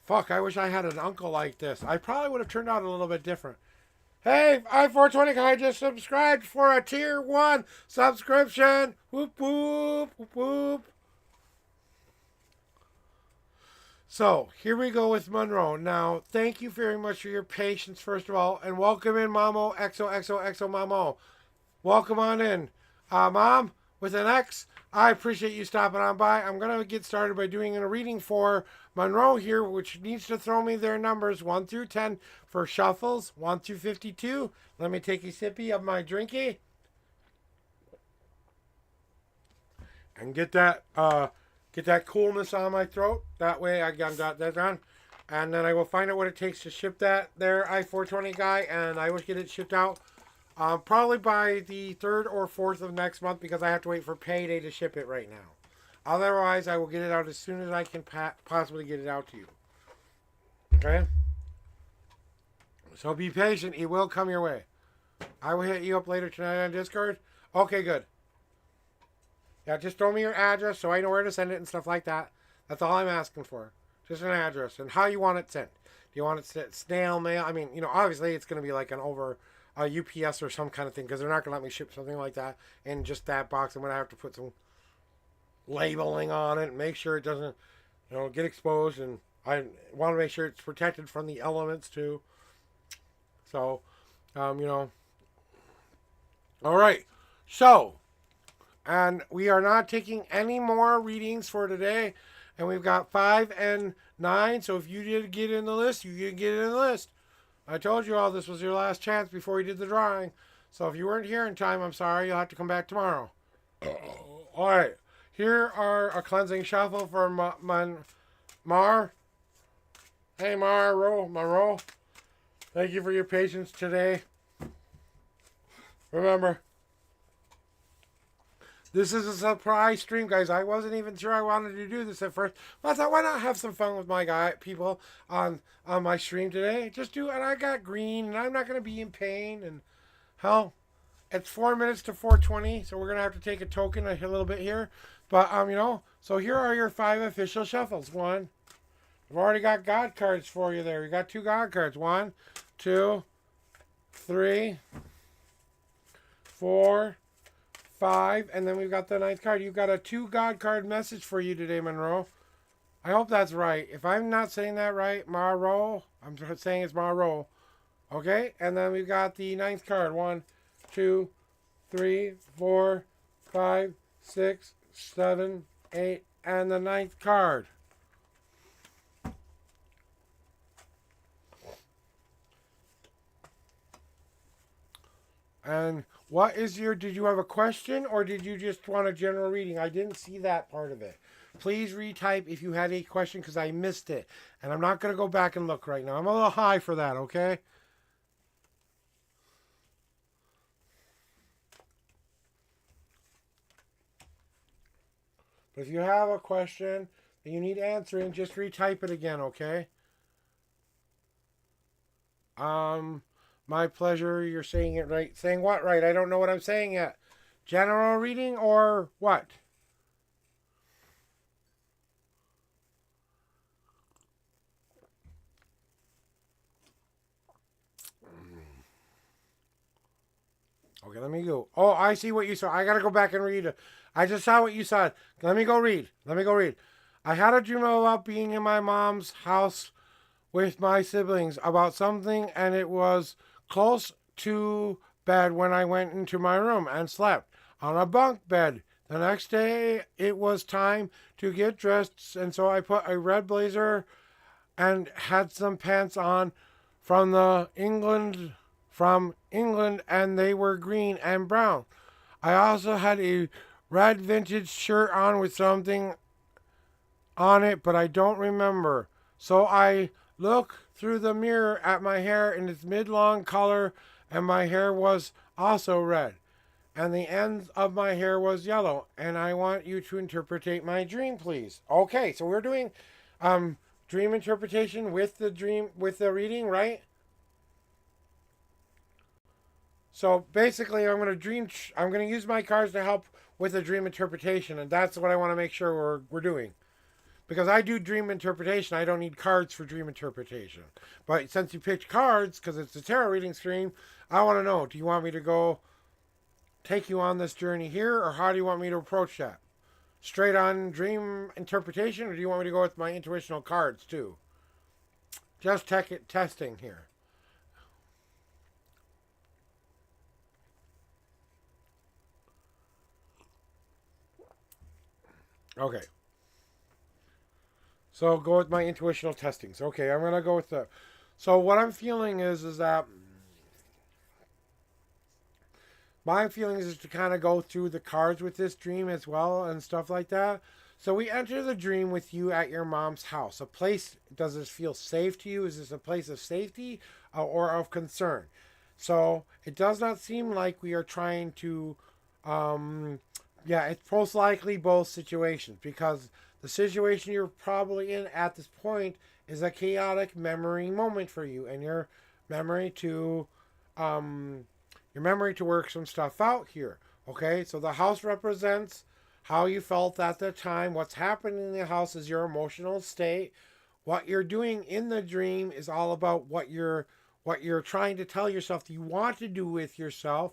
Fuck, I wish I had an uncle like this. I probably would have turned out a little bit different. Hey, I-420 guy just subscribed for a tier 1 subscription. Whoop, whoop, whoop, whoop. So, here we go with Monroe. Now, thank you very much for your patience, first of all. And welcome in, Mamo, XOXOXO Mamo. Welcome on in. Mom, with an X, I appreciate you stopping on by. I'm going to get started by doing a reading for Monroe here, which needs to throw me their numbers 1 through 10 for shuffles, 1 through 52. Let me take a sippy of my drinky. And get that coolness on my throat. That way I got that done. And then I will find out what it takes to ship that there I-420 guy, and I will get it shipped out Probably by the 3rd or 4th of next month because I have to wait for payday to ship it right now. Otherwise, I will get it out as soon as I can possibly get it out to you. Okay? So be patient. It will come your way. I will hit you up later tonight on Discord. Okay, good. Yeah, just throw me your address so I know where to send it and stuff like that. That's all I'm asking for. Just an address and how you want it sent. Do you want it sent snail mail? I mean, obviously it's going to be like an over a UPS or some kind of thing because they're not going to let me ship something like that in just that box. I'm going to have to put some labeling on it and make sure it doesn't, get exposed. And I want to make sure it's protected from the elements too. So, all right. So, and we are not taking any more readings for today. And we've got 5 and 9. So if you did get in the list, you did get in the list. I told you all this was your last chance before we did the drawing. So if you weren't here in time, I'm sorry. You'll have to come back tomorrow. All right. Here are a cleansing shuffle for Mar. Hey, Maro. Thank you for your patience today. Remember, this is a surprise stream, guys. I wasn't even sure I wanted to do this at first. But I thought, why not have some fun with my people on my stream today? Just do it. And I got green, and I'm not going to be in pain. And hell, it's 4 minutes to 4:20, so we're going to have to take a token a little bit here. But, so here are your 5 official shuffles. 1. I've already got God cards for you there. You got 2 God cards. 1, 2, 3, 4, 5, and then we've got the 9th card. You've got a 2 God card message for you today, Monroe. I hope that's right. If I'm not saying that right, Monroe, I'm saying it's Monroe. Okay, and then we've got the 9th card. 1, 2, 3, 4, 5, 6, 7, 8, and the 9th card. And what is did you have a question or did you just want a general reading? I didn't see that part of it. Please retype if you had a question because I missed it. And I'm not going to go back and look right now. I'm a little high for that, okay? But if you have a question that you need answering, just retype it again, okay? My pleasure. You're saying it right. Saying what right? I don't know what I'm saying yet. General reading or what? Okay, let me go. Oh, I see what you saw. I got to go back and read. I just saw what you said. Let me go read. I had a dream about being in my mom's house with my siblings about something, and it was close to bed when I went into my room and slept on a bunk bed. The next day, it was time to get dressed, and so I put a red blazer and had some pants on from England, and they were green and brown. I also had a red vintage shirt on with something on it, but I don't remember. So I look through the mirror at my hair in its mid-long color, and my hair was also red. And the ends of my hair was yellow. And I want you to interpret my dream, please. Okay, so we're doing dream interpretation with the reading, right? So basically, I'm going to use my cards to help with the dream interpretation, and that's what I want to make sure we're doing. Because I do dream interpretation, I don't need cards for dream interpretation. But since you picked cards, because it's a tarot reading stream, I want to know, do you want me to go take you on this journey here, or how do you want me to approach that? Straight on dream interpretation, or do you want me to go with my intuitional cards too? Just testing here. Okay. So go with my intuitional testings. Okay, I'm going to go with the... So what I'm feeling is that... My feeling is to kind of go through the cards with this dream as well and stuff like that. So we enter the dream with you at your mom's house. A place, does this feel safe to you? Is this a place of safety or of concern? So it does not seem like we are trying to, yeah, it's most likely both situations because the situation you're probably in at this point is a chaotic memory moment for you, and memory to, um, your memory to work some stuff out here. Okay, so the house represents how you felt at the time. What's happening in the house is your emotional state. What you're doing in the dream is all about what you're trying to tell yourself that you want to do with yourself,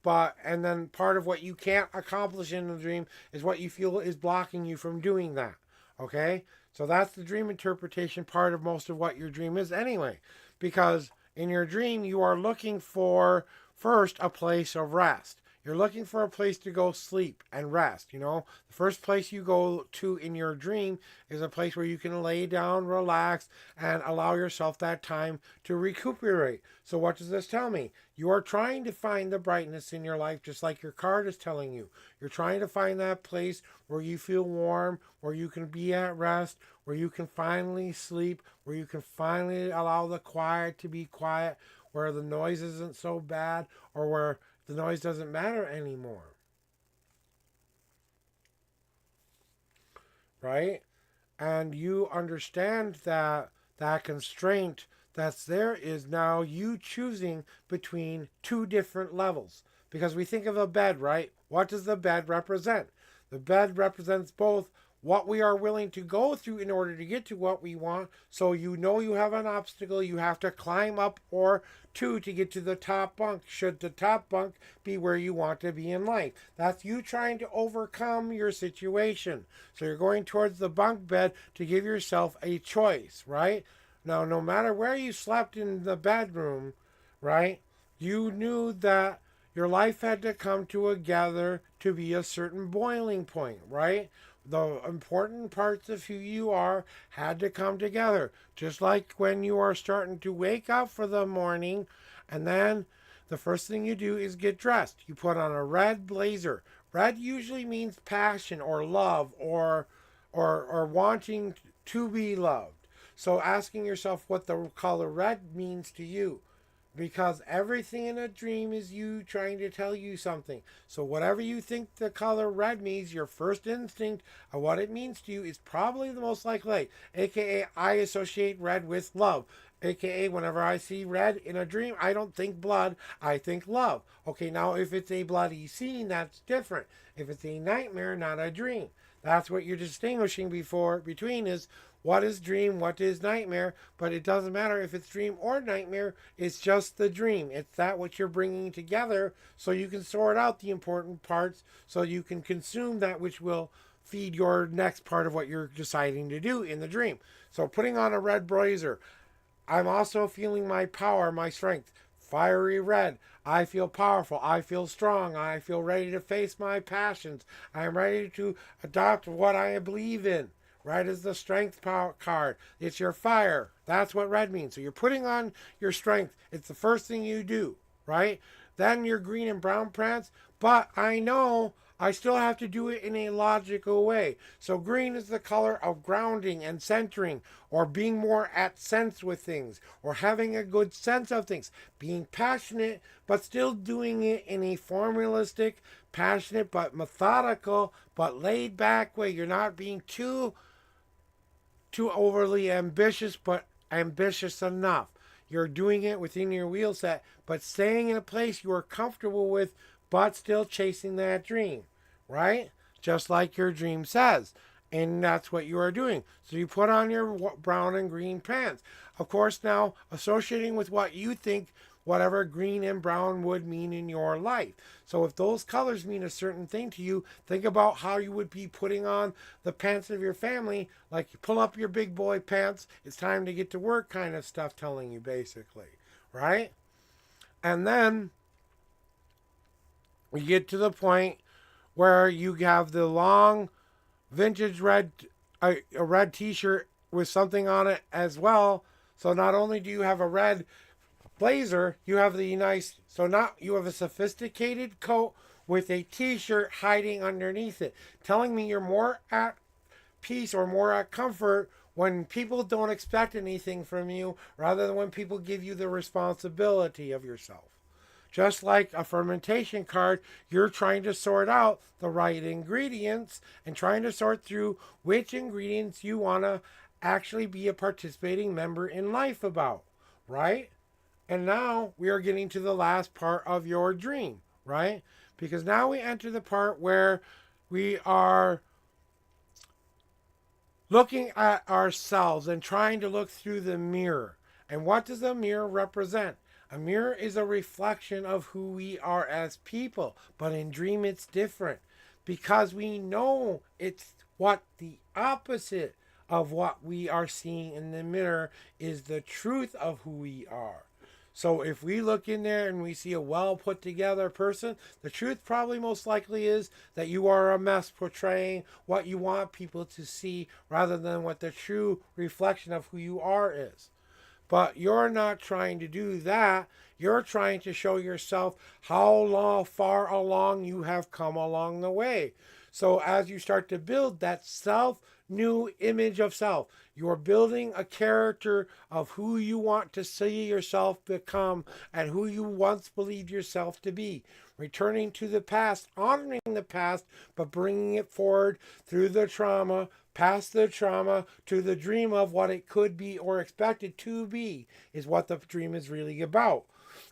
but and then part of what you can't accomplish in the dream is what you feel is blocking you from doing that. Okay? So that's the dream interpretation part of most of what your dream is anyway. Because in your dream you are looking for first a place of rest. You're looking for a place to go sleep and rest. The first place you go to in your dream is a place where you can lay down, relax, and allow yourself that time to recuperate. So, what does this tell me? You are trying to find the brightness in your life, just like your card is telling you. You're trying to find that place where you feel warm, where you can be at rest, where you can finally sleep, where you can finally allow the quiet to be quiet, where the noise isn't so bad, or where the noise doesn't matter anymore. Right? And you understand that that constraint that's there is now you choosing between two different levels. Because we think of a bed, right? What does the bed represent? The bed represents both what we are willing to go through in order to get to what we want. So you have an obstacle you have to climb up or to get to the top bunk. Should the top bunk be where you want to be in life? That's you trying to overcome your situation. So you're going towards the bunk bed to give yourself a choice, right? Now, no matter where you slept in the bedroom, right, you knew that your life had to come together to be a certain boiling point, right? The important parts of who you are had to come together. Just like when you are starting to wake up for the morning, and then the first thing you do is get dressed. You put on a red blazer. Red usually means passion or love or wanting to be loved. So asking yourself what the color red means to you, because everything in a dream is you trying to tell you something. So whatever you think the color red means, your first instinct of what it means to you is probably the most likely. AKA, I associate red with love. AKA, whenever I see red in a dream, I don't think blood, I think love. Okay, now if it's a bloody scene, that's different. If it's a nightmare, not a dream. That's what you're distinguishing between is what is dream, what is nightmare, but it doesn't matter if it's dream or nightmare, it's just the dream. It's that what you're bringing together so you can sort out the important parts so you can consume that which will feed your next part of what you're deciding to do in the dream. So putting on a red blazer, I'm also feeling my power, my strength. Fiery red. I feel powerful. I feel strong. I feel ready to face my passions. I am ready to adopt what I believe in. Red is the strength power card. It's your fire. That's what red means. So you're putting on your strength. It's the first thing you do, right? Then your green and brown pants. But I know I still have to do it in a logical way. So green is the color of grounding and centering, or being more at sense with things, or having a good sense of things, being passionate, but still doing it in a formalistic, passionate, but methodical, but laid back way. You're not being too overly ambitious, but ambitious enough. You're doing it within your wheel set, but staying in a place you are comfortable with, but still chasing that dream, right? Just like your dream says. And that's what you are doing. So you put on your brown and green pants. Of course, now associating with what you think whatever green and brown would mean in your life. So if those colors mean a certain thing to you, think about how you would be putting on the pants of your family, like you pull up your big boy pants, it's time to get to work kind of stuff telling you basically, right? And then we get to the point where you have the long vintage red, a red t-shirt with something on it as well. So not only do you have a red blazer, you have the nice, so not you have a sophisticated coat with a t-shirt hiding underneath it, telling me you're more at peace or more at comfort when people don't expect anything from you rather than when people give you the responsibility of yourself. Just like a fermentation card, you're trying to sort out the right ingredients and trying to sort through which ingredients you want to actually be a participating member in life about, right? And now we are getting to the last part of your dream, right? Because now we enter the part where we are looking at ourselves and trying to look through the mirror. And what does a mirror represent? A mirror is a reflection of who we are as people, but in dream it's different because we know it's what the opposite of what we are seeing in the mirror is the truth of who we are. So if we look in there and we see a well put together person, the truth probably most likely is that you are a mess portraying what you want people to see rather than what the true reflection of who you are is. But you're not trying to do that. You're trying to show yourself how far along you have come along the way. So as you start to build that new image of self, you're building a character of who you want to see yourself become and who you once believed yourself to be. Returning to the past, honoring the past, but bringing it forward through the trauma, past the trauma, to the dream of what it could be or expected to be, is what the dream is really about.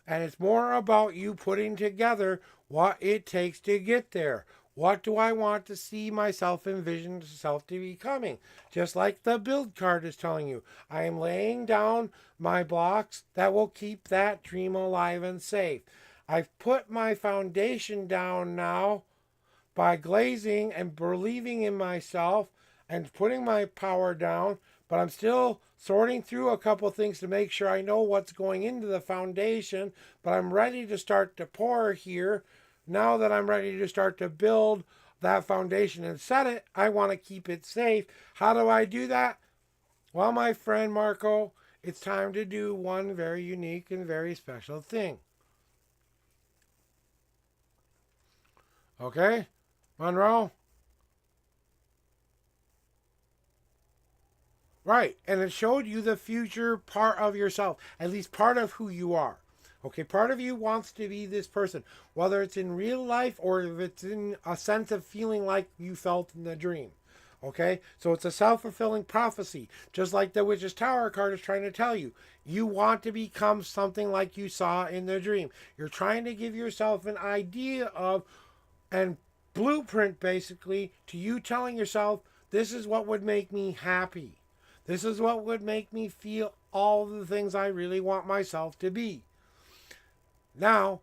And it's more about you putting together what it takes to get there. What do I want to see myself envision myself to be becoming? Just like the build card is telling you, I am laying down my blocks that will keep that dream alive and safe. I've put my foundation down now by glazing and believing in myself and putting my power down, but I'm still sorting through a couple things to make sure I know what's going into the foundation, but I'm ready to start to pour here. Now that I'm ready to start to build that foundation and set it, I want to keep it safe. How do I do that? Well, my friend Marco, it's time to do one very unique and very special thing. Okay, Monroe? Right, and it showed you the future part of yourself, at least part of who you are. Okay, part of you wants to be this person, whether it's in real life or if it's in a sense of feeling like you felt in the dream. Okay, so it's a self-fulfilling prophecy, just like the Witch's Tower card is trying to tell you. You want to become something like you saw in the dream. You're trying to give yourself an idea of and blueprint basically to you telling yourself, this is what would make me happy. This is what would make me feel all the things I really want myself to be. Now,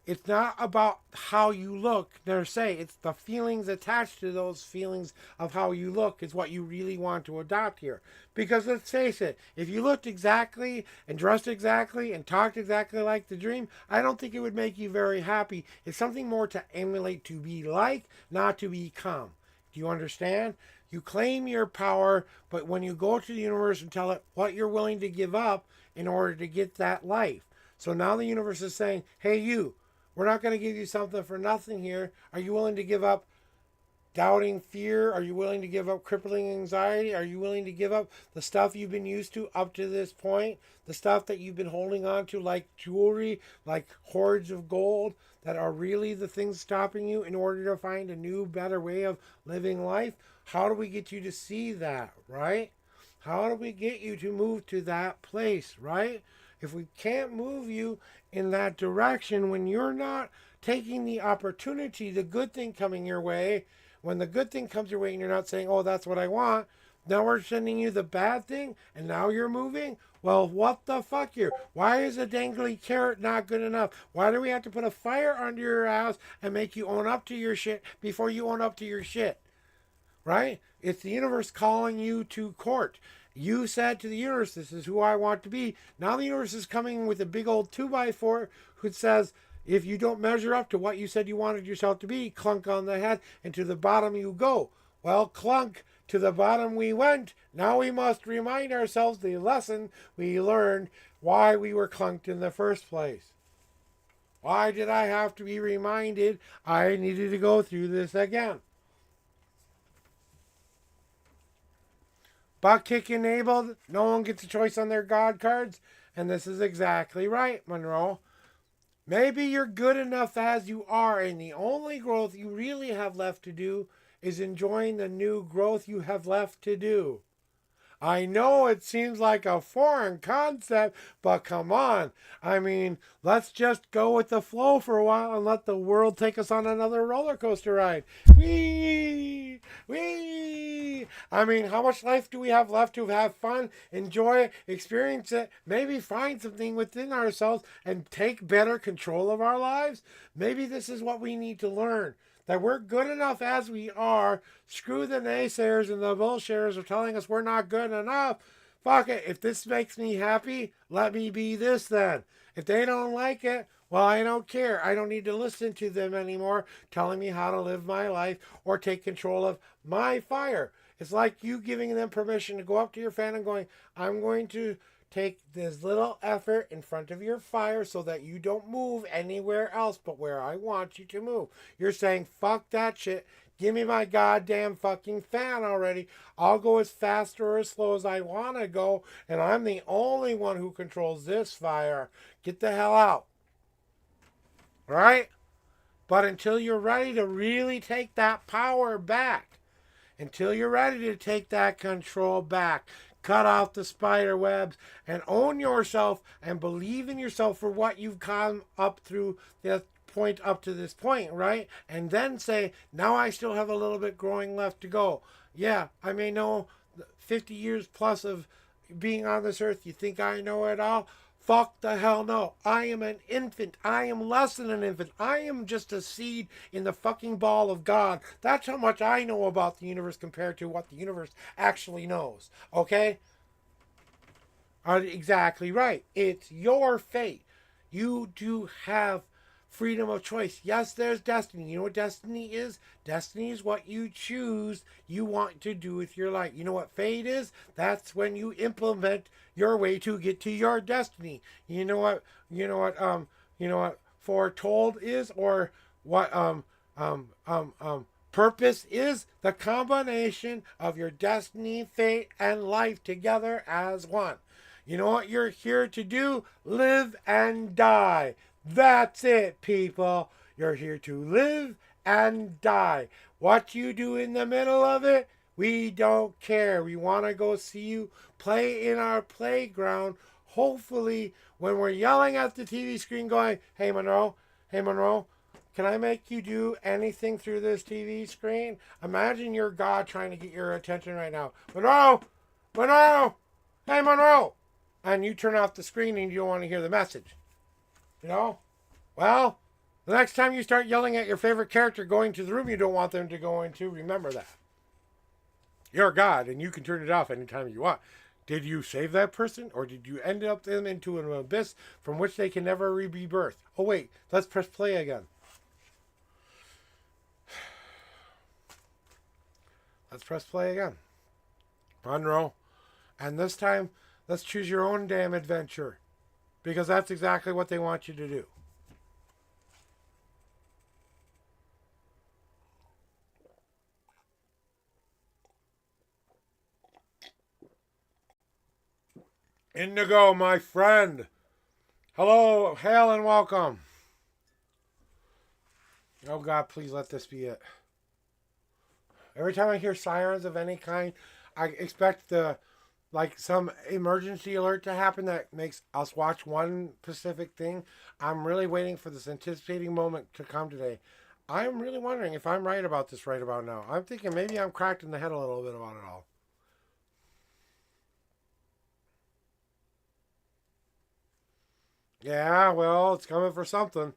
it's not about how you look, it's the feelings attached to those feelings of how you look is what you really want to adopt here. Because let's face it, if you looked exactly and dressed exactly and talked exactly like the dream, I don't think it would make you very happy. It's something more to emulate, to be like, not to become. Do you understand? You claim your power, but when you go to the universe and tell it what you're willing to give up in order to get that life. So now the universe is saying, hey, we're not going to give you something for nothing here. Are you willing to give up doubting fear? Are you willing to give up crippling anxiety? Are you willing to give up the stuff you've been used to up to this point? The stuff that you've been holding on to like jewelry, like hoards of gold that are really the things stopping you in order to find a new, better way of living life? How do we get you to see that, right? How do we get you to move to that place, right? If we can't move you in that direction when you're not taking the opportunity, the good thing coming your way, when the good thing comes your way and you're not saying, oh, that's what I want, now we're sending you the bad thing and now you're moving? Well, what the fuck here? Why is a dangly carrot not good enough? Why do we have to put a fire under your ass and make you own up to your shit before you own up to your shit? Right? It's the universe calling you to court. You said to the universe, this is who I want to be. Now the universe is coming with a big old 2x4 who says, if you don't measure up to what you said you wanted yourself to be, clunk on the head and to the bottom you go. Well, clunk, to the bottom we went. Now we must remind ourselves the lesson we learned, why we were clunked in the first place. Why did I have to be reminded I needed to go through this again? Butt kick enabled. No one gets a choice on their God cards. And this is exactly right, Monroe. Maybe you're good enough as you are, and the only growth you really have left to do is enjoying the new growth you have left to do. I know it seems like a foreign concept, but come on. I mean, let's just go with the flow for a while and let the world take us on another roller coaster ride. Whee! Whee! I mean, how much life do we have left to have fun, enjoy it, experience it, maybe find something within ourselves and take better control of our lives? Maybe this is what we need to learn, that we're good enough as we are. Screw the naysayers and the bullshitters are telling us we're not good enough. Fuck it. If this makes me happy, let me be this then. If they don't like it, well, I don't care. I don't need to listen to them anymore telling me how to live my life or take control of my fire. It's like you giving them permission to go up to your fan and going, I'm going to take this little effort in front of your fire so that you don't move anywhere else but where I want you to move. You're saying, fuck that shit. Give me my goddamn fucking fan already. I'll go as fast or as slow as I want to go, and I'm the only one who controls this fire. Get the hell out. Right? But until you're ready to really take that power back, until you're ready to take that control back, cut off the spider webs and own yourself and believe in yourself for what you've come up through the point up to this point, right? And then say, now I still have a little bit growing left to go. Yeah, I may know 50 years plus of being on this earth. You think I know it all? Fuck the hell no. I am an infant. I am less than an infant. I am just a seed in the fucking ball of God. That's how much I know about the universe compared to what the universe actually knows. Okay? Exactly right. It's your fate. You do have freedom of choice. Yes, there's destiny. You know what destiny is? Destiny is what you choose you want to do with your life. You know what fate is? That's when you implement your way to get to your destiny. You know what foretold is, or what purpose is? The combination of your destiny, fate, and life together as one. You know what you're here to do? Live and die. That's it, people. You're here to live and die. What you do in the middle of it, we don't care. We want to go see you play in our playground. Hopefully, when we're yelling at the TV screen going, hey, Monroe, can I make you do anything through this TV screen? Imagine you're God trying to get your attention right now. Monroe, hey, Monroe. And you turn off the screen and you don't want to hear the message. You know? Well, the next time you start yelling at your favorite character going to the room you don't want them to go into, remember that. You're God and you can turn it off anytime you want. Did you save that person, or did you end up them into an abyss from which they can never be rebirthed? Oh wait, let's press play again. Let's press play again. Monroe. And this time, let's choose your own damn adventure. Because that's exactly what they want you to do. Indigo, my friend. Hello, hail and welcome. Oh God, please let this be it. Every time I hear sirens of any kind, I expect some emergency alert to happen that makes us watch one specific thing. I'm really waiting for this anticipating moment to come today. I'm really wondering if I'm right about this right about now. I'm thinking maybe I'm cracked in the head a little bit about it all. Yeah, well, it's coming for something.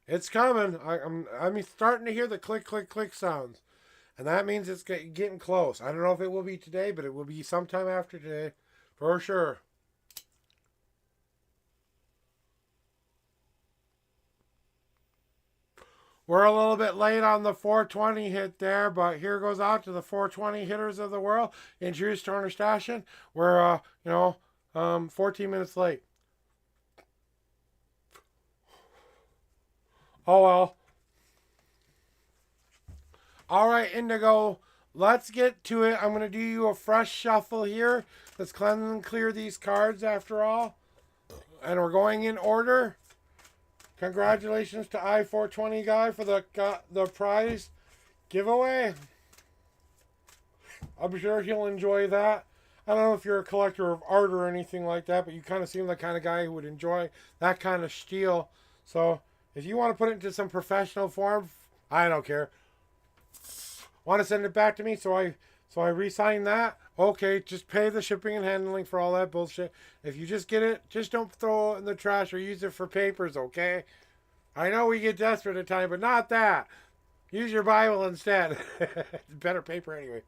It's coming. I'm starting to hear the click, click, click sounds. And that means it's getting close. I don't know if it will be today, but it will be sometime after today. For sure. We're a little bit late on the 420 hit there, but here goes out to the 420 hitters of the world. Introduced to our station. We're, 14 minutes late. Oh well. All right, Indigo. Let's get to it. I'm going to do you a fresh shuffle here. Let's cleanse and clear these cards after all. And we're going in order. Congratulations to I-420 guy for the prize giveaway. I'm sure he'll enjoy that. I don't know if you're a collector of art or anything like that, but you kind of seem the kind of guy who would enjoy that kind of steel. So if you want to put it into some professional form, I don't care. Want to send it back to me so I re-sign that? Okay, just pay the shipping and handling for all that bullshit. If you just get it, just don't throw it in the trash or use it for papers, okay? I know we get desperate at times, but not that. Use your Bible instead. It's better paper anyway.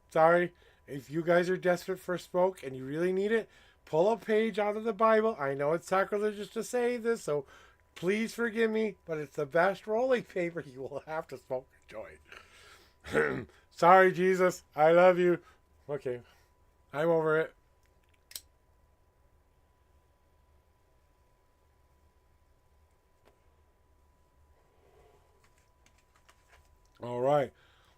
Sorry, if you guys are desperate for smoke and you really need it, pull a page out of the Bible. I know it's sacrilegious to say this, so please forgive me, but it's the best rolling paper you will have to smoke a joint. Sorry, Jesus. I love you. Okay, I'm over it. All right.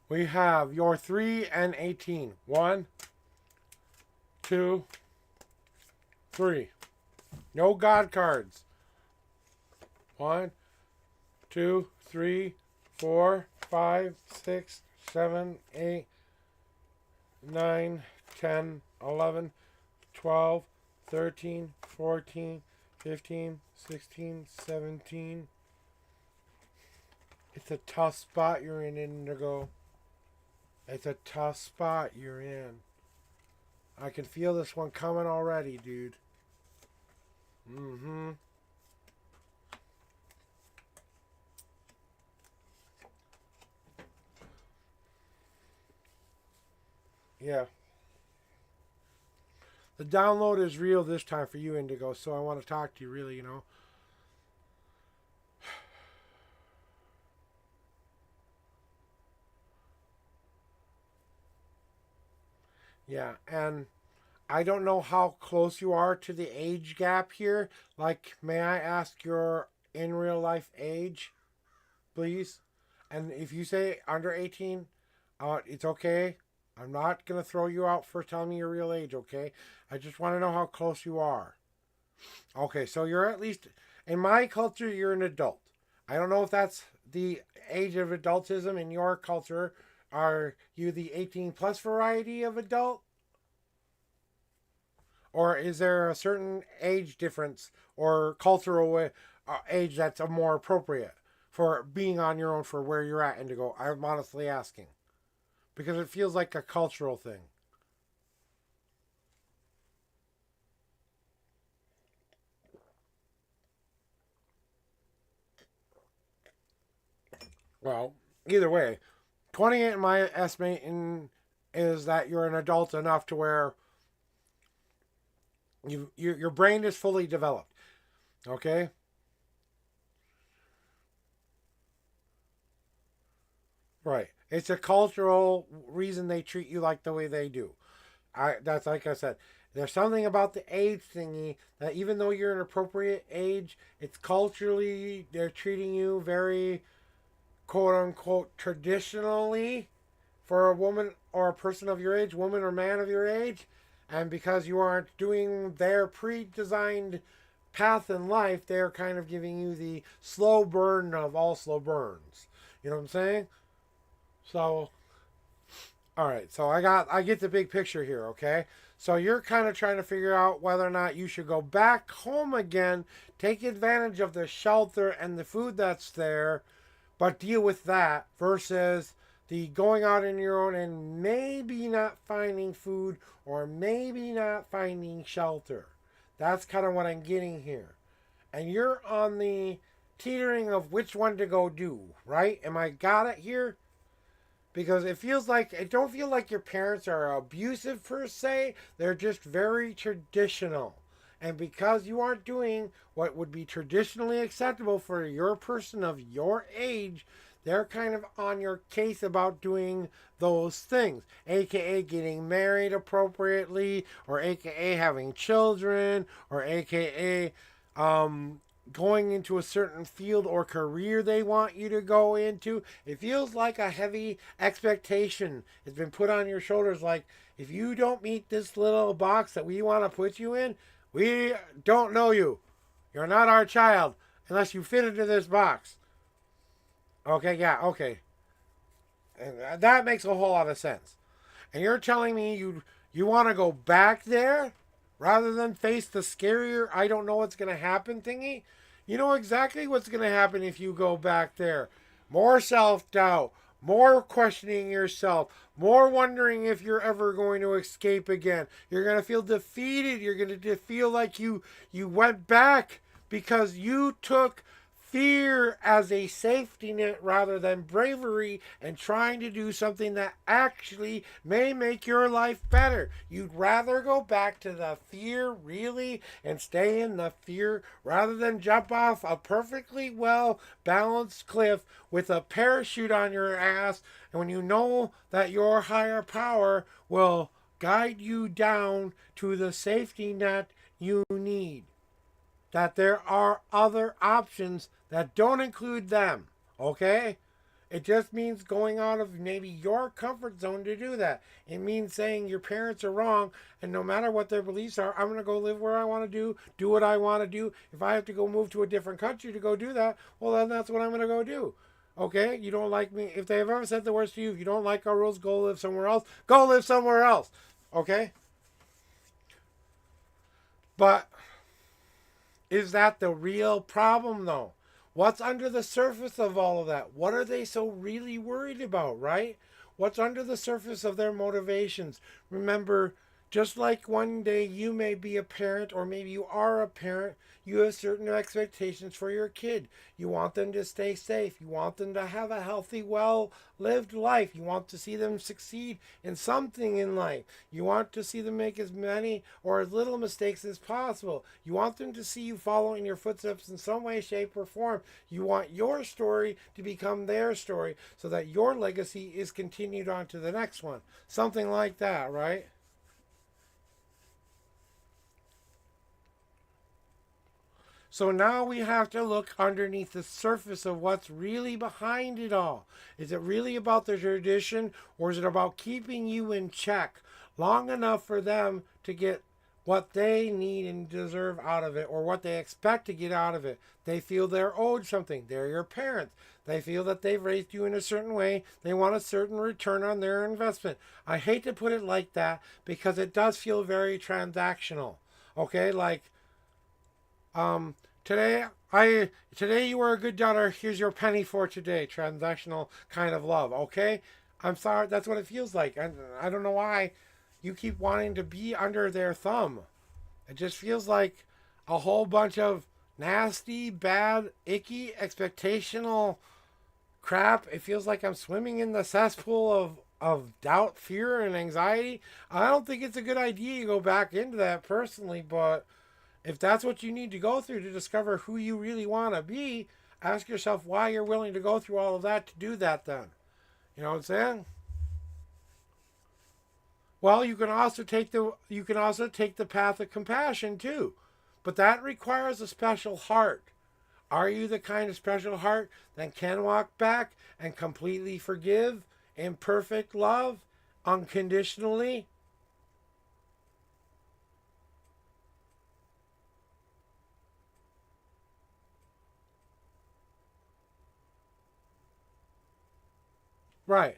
We have your 3 and 18. 1, 2, 3. No God cards. 1, 2, 3, 4, 5, 6, 7, 8, 9, 10, 11, 12, 13, 14, 15, 16, 17. It's a tough spot you're in, Indigo. It's a tough spot you're in. I can feel this one coming already, dude. Mm-hmm. Yeah. The download is real this time for you, Indigo, so I want to talk to you, really, you know. Yeah, and I don't know how close you are to the age gap here. Like, may I ask your in real life age, please? And if you say under 18, it's okay. I'm not going to throw you out for telling me your real age, okay? I just want to know how close you are. Okay, so you're at least, in my culture, you're an adult. I don't know if that's the age of adultism in your culture. Are you the 18 plus variety of adult? Or is there a certain age difference or cultural age that's more appropriate for being on your own for where you're at, Indigo? I'm honestly asking. Because it feels like a cultural thing. Well, either way, 28 in my estimating is that you're an adult enough to where your brain is fully developed. Okay? Right. It's a cultural reason they treat you like the way they do. That's like I said. There's something about the age thingy that even though you're an appropriate age, it's culturally they're treating you very quote unquote traditionally for a woman or a person of your age, woman or man of your age, and because you aren't doing their pre-designed path in life, they're kind of giving you the slow burn of all slow burns. You know what I'm saying? So, all right. So I get the big picture here. Okay. So you're kind of trying to figure out whether or not you should go back home again, take advantage of the shelter and the food that's there, but deal with that versus the going out on your own and maybe not finding food or maybe not finding shelter. That's kind of what I'm getting here. And you're on the teetering of which one to go do, right? Am I got it here? Because it don't feel like your parents are abusive per se. They're just very traditional. And because you aren't doing what would be traditionally acceptable for your person of your age, they're kind of on your case about doing those things. AKA getting married appropriately, or AKA having children, or AKA going into a certain field or career they want you to go into. It feels like a heavy expectation has been put on your shoulders. Like, if you don't meet this little box that we want to put you in, we don't know you. You're not our child unless you fit into this box. Okay, yeah, okay. And that makes a whole lot of sense. And you're telling me you want to go back there rather than face the scarier I don't know what's going to happen thingy? You know exactly what's going to happen if you go back there. More self-doubt, more questioning yourself, more wondering if you're ever going to escape again. You're going to feel defeated. You're going to feel like you went back because you took fear as a safety net rather than bravery and trying to do something that actually may make your life better. You'd rather go back to the fear, really, and stay in the fear rather than jump off a perfectly well balanced cliff with a parachute on your ass, and when you know that your higher power will guide you down to the safety net you need. That there are other options that don't include them, okay? It just means going out of maybe your comfort zone to do that. It means saying your parents are wrong, and no matter what their beliefs are, I'm going to go live where I want to do what I want to do. If I have to go move to a different country to go do that, well, then that's what I'm going to go do. Okay? You don't like me. If they have ever said the words to you, if you don't like our rules, go live somewhere else. Go live somewhere else. Okay? But is that the real problem, though? What's under the surface of all of that? What are they so really worried about, right? What's under the surface of their motivations? Remember, just like one day you may be a parent, or maybe you are a parent, you have certain expectations for your kid. You want them to stay safe. You want them to have a healthy, well-lived life. You want to see them succeed in something in life. You want to see them make as many or as little mistakes as possible. You want them to see you follow in your footsteps in some way, shape, or form. You want your story to become their story so that your legacy is continued on to the next one. Something like that, right? So now we have to look underneath the surface of what's really behind it all. Is it really about the tradition, or is it about keeping you in check long enough for them to get what they need and deserve out of it, or what they expect to get out of it? They feel they're owed something. They're your parents. They feel that they've raised you in a certain way. They want a certain return on their investment. I hate to put it like that because it does feel very transactional. Okay, like today you were a good daughter. Here's your penny for today. Transactional kind of love. Okay, I'm sorry. That's what it feels like. I don't know why you keep wanting to be under their thumb. It just feels like a whole bunch of nasty, bad, icky, expectational crap. It feels like I'm swimming in the cesspool of doubt, fear, and anxiety. I don't think it's a good idea to go back into that personally, but if that's what you need to go through to discover who you really want to be, ask yourself why you're willing to go through all of that to do that then. You know what I'm saying? Well, you can also take the path of compassion too. But that requires a special heart. Are you the kind of special heart that can walk back and completely forgive in perfect love, unconditionally? Right.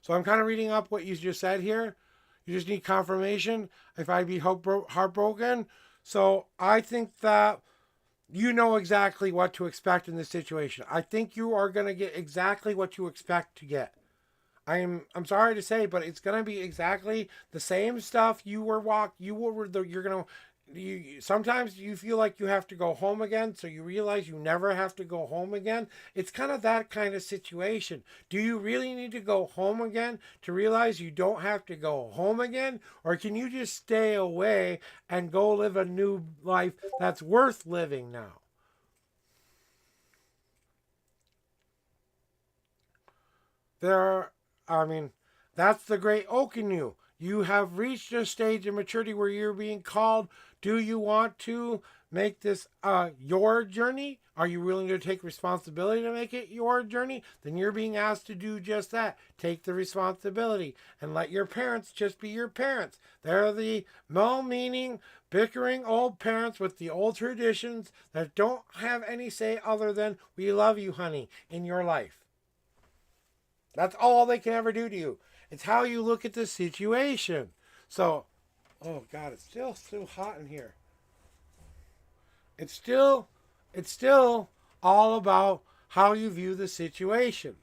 So I'm kind of reading up what you just said here. You just need confirmation if I'd be heartbroken. So I think that you know exactly what to expect in this situation. I think you are going to get exactly what you expect to get. I'm sorry to say, but it's going to be exactly the same stuff you're going to sometimes you feel like you have to go home again, so you realize you never have to go home again. It's kind of that kind of situation. Do you really need to go home again to realize you don't have to go home again, or can you just stay away and go live a new life that's worth living now? There are, I mean, that's the great oak in you. You have reached a stage of maturity where you're being called. Do you want to make this your journey? Are you willing to take responsibility to make it your journey? Then you're being asked to do just that. Take the responsibility and let your parents just be your parents. They're the well-meaning, bickering old parents with the old traditions that don't have any say other than, we love you, honey, in your life. That's all they can ever do to you. It's how you look at the situation. So, oh God, it's still so hot in here. It's still all about how you view the situation.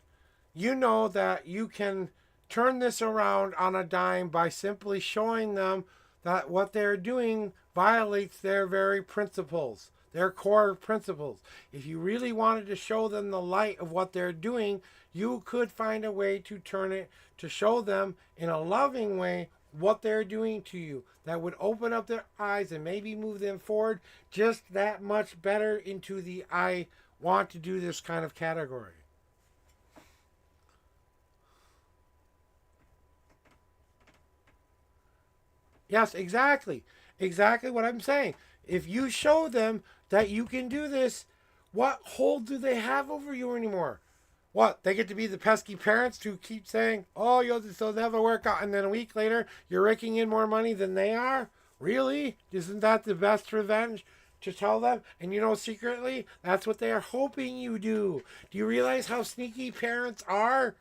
You know that you can turn this around on a dime by simply showing them that what they're doing violates their very principles, their core principles. If you really wanted to show them the light of what they're doing, you could find a way to turn it to show them in a loving way what they're doing to you that would open up their eyes and maybe move them forward just that much better into the I want to do this kind of category. Yes, exactly. Exactly what I'm saying. If you show them that you can do this, what hold do they have over you anymore? What? They get to be the pesky parents who keep saying, oh, this will never work out. And then a week later, you're raking in more money than they are? Really? Isn't that the best revenge to tell them? And you know, secretly, that's what they are hoping you do. Do you realize how sneaky parents are?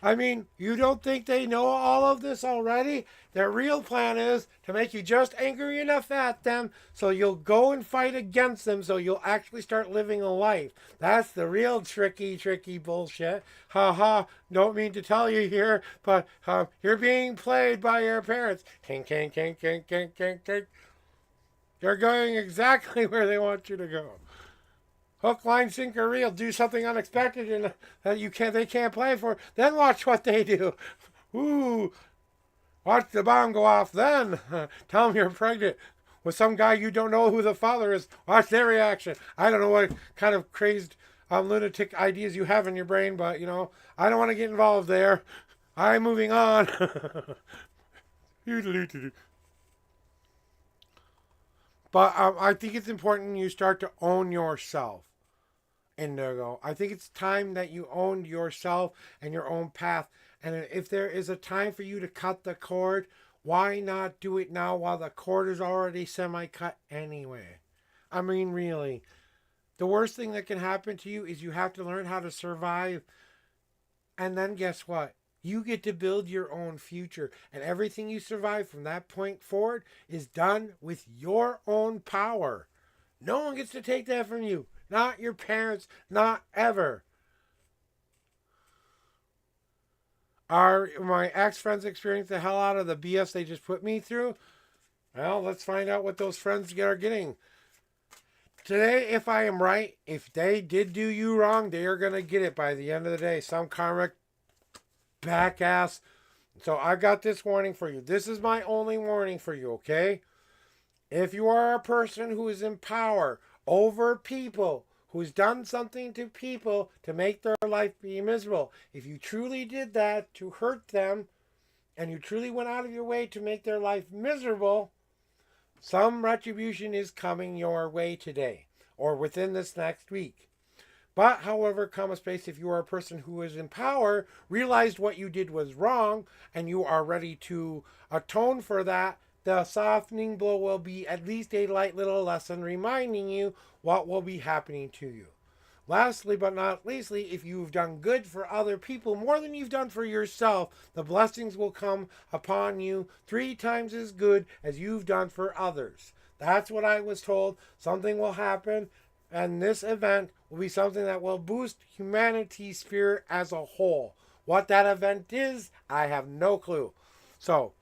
I mean, you don't think they know all of this already? Their real plan is to make you just angry enough at them so you'll go and fight against them so you'll actually start living a life. That's the real tricky bullshit. Ha ha, don't mean to tell you here, but you're being played by your parents. Kink, kink, kink, kink, kink, kink, kink. You're going exactly where they want you to go. Hook, line, sinker, reel. Do something unexpected and that they can't play for. Then watch what they do. Ooh, watch the bomb go off. Then tell them you're pregnant with some guy you don't know who the father is. Watch their reaction. I don't know what kind of crazed, lunatic ideas you have in your brain, but you know, I don't want to get involved there. I'm moving on. But I think it's important you start to own yourself. Indigo. I think it's time that you owned yourself and your own path. And if there is a time for you to cut the cord, why not do it now while the cord is already semi-cut anyway? I mean, really. The worst thing that can happen to you is you have to learn how to survive. And then guess what? You get to build your own future. And everything you survive from that point forward is done with your own power. No one gets to take that from you. Not your parents, not ever. Are my ex-friends experiencing the hell out of the BS they just put me through? Well, let's find out what those friends are getting. Today, if I am right, if they did do you wrong, they are going to get it by the end of the day. Some karmic back ass. So I've got this warning for you. This is my only warning for you, okay? If you are a person who is in power over people, who's done something to people to make their life be miserable, if you truly did that to hurt them, and you truly went out of your way to make their life miserable, some retribution is coming your way today, or within this next week. But, however, come a space, if you are a person who is in power, realized what you did was wrong, and you are ready to atone for that, the softening blow will be at least a light little lesson reminding you what will be happening to you. Lastly, but not leastly, if you've done good for other people more than you've done for yourself, the blessings will come upon you 3 times as good as you've done for others. That's what I was told. Something will happen, and this event will be something that will boost humanity's spirit as a whole. What that event is, I have no clue. So,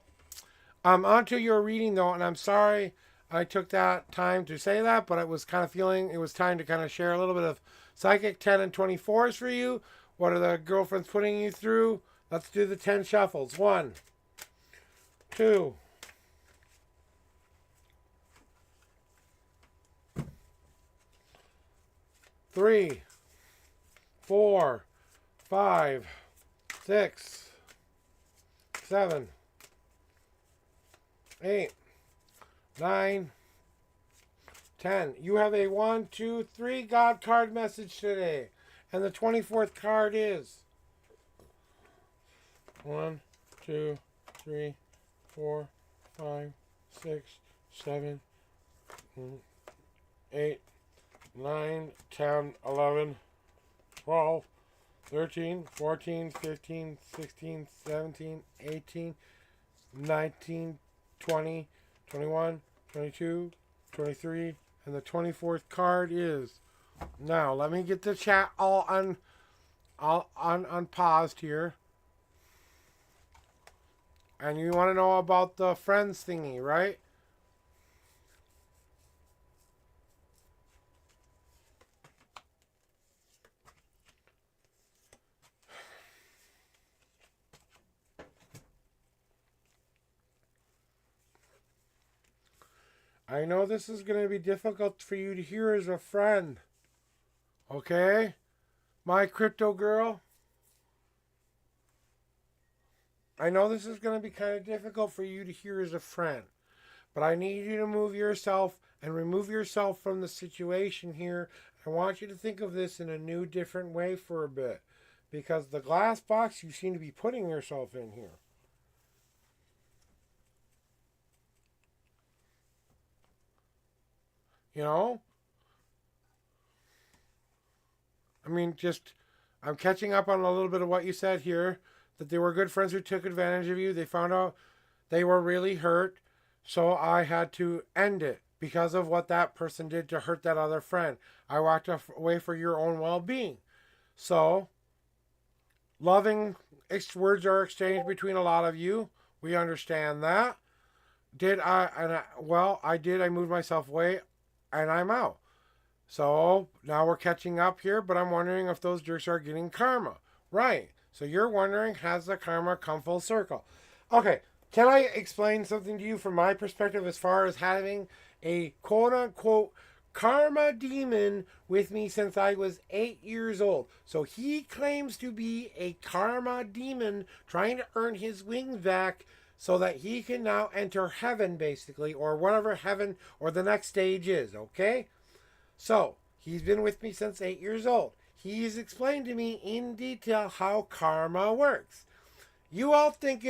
onto your reading though, and I'm sorry I took that time to say that, but I was kind of feeling it was time to kind of share a little bit of Psychic 10 and 24s for you. What are the girlfriends putting you through? Let's do the 10 shuffles. 1, 2, 3, 4, 5, 6, 7, 8, 9, 10. You have a 1, 2, 3 God card message today. And the 24th card is 1, 2, 3, 4, 5, 6, 7, 8, 9, 10, 11, 12, 13, 14, 15, 16, 17, 18, 19, 20, 21, 22, 23, and the 24th card is. Now, let me get the chat all paused here. And you want to know about the friends thingy, right? I know this is going to be difficult for you to hear as a friend. Okay? My crypto girl. I know this is going to be kind of difficult for you to hear as a friend. But I need you to move yourself and remove yourself from the situation here. I want you to think of this in a new, different way for a bit. Because the glass box you seem to be putting yourself in here. You know? I mean, I'm catching up on a little bit of what you said here. That they were good friends who took advantage of you. They found out they were really hurt. So I had to end it because of what that person did to hurt that other friend. I walked away for your own well-being. So, loving words are exchanged between a lot of you. We understand that. I did. I moved myself away and I'm out. So now we're catching up here, but I'm wondering if those jerks are getting karma. Right. So you're wondering, has the karma come full circle? Okay. Can I explain something to you from my perspective as far as having a quote-unquote karma demon with me since I was 8 years old? So he claims to be a karma demon trying to earn his wings back so that he can now enter heaven, basically, or whatever heaven or the next stage is, okay? So, he's been with me since 8 years old. He's explained to me in detail how karma works. You all think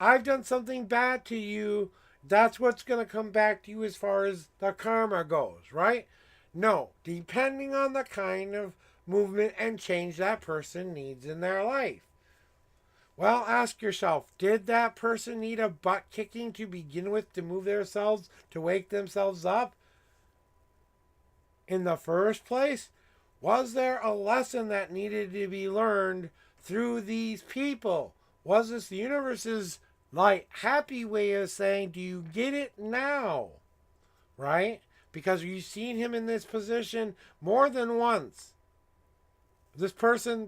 I've done something bad to you. That's what's going to come back to you as far as the karma goes, right? No. Depending on the kind of movement and change that person needs in their life. Well, ask yourself, did that person need a butt kicking to begin with to move themselves, to wake themselves up in the first place? Was there a lesson that needed to be learned through these people? Was this the universe's happy way of saying, do you get it now? Right? Because you've seen him in this position more than once. This person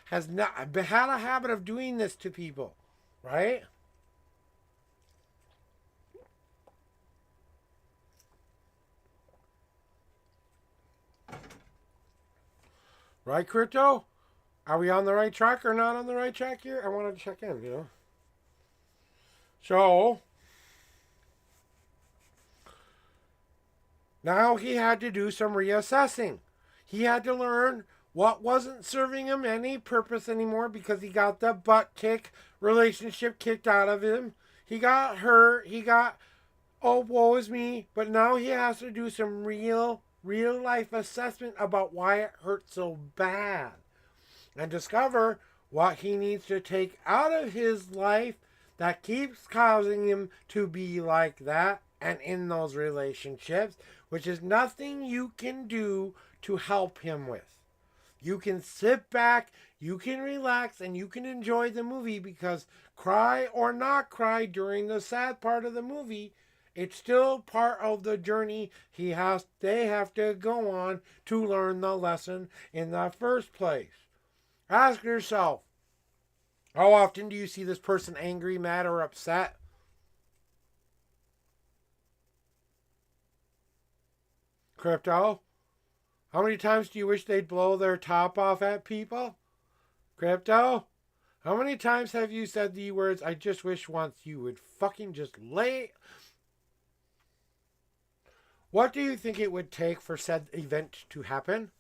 has not had a habit of doing this to people. Right? Right, Crypto? Are we on the right track or not on the right track here? I want to check in, So, now he had to do some reassessing. He had to learn what wasn't serving him any purpose anymore because he got the butt kick relationship kicked out of him. He got hurt. He got, oh, woe is me. But now he has to do some real life assessment about why it hurt so bad. And discover what he needs to take out of his life that keeps causing him to be like that and in those relationships, which is nothing you can do to help him with. You can sit back, you can relax, and you can enjoy the movie because cry or not cry during the sad part of the movie, it's still part of the journey they have to go on to learn the lesson in the first place. Ask yourself, how often do you see this person angry, mad, or upset? Crypto? How many times do you wish they'd blow their top off at people? Crypto? How many times have you said the words, I just wish once you would fucking just lay... What do you think it would take for said event to happen?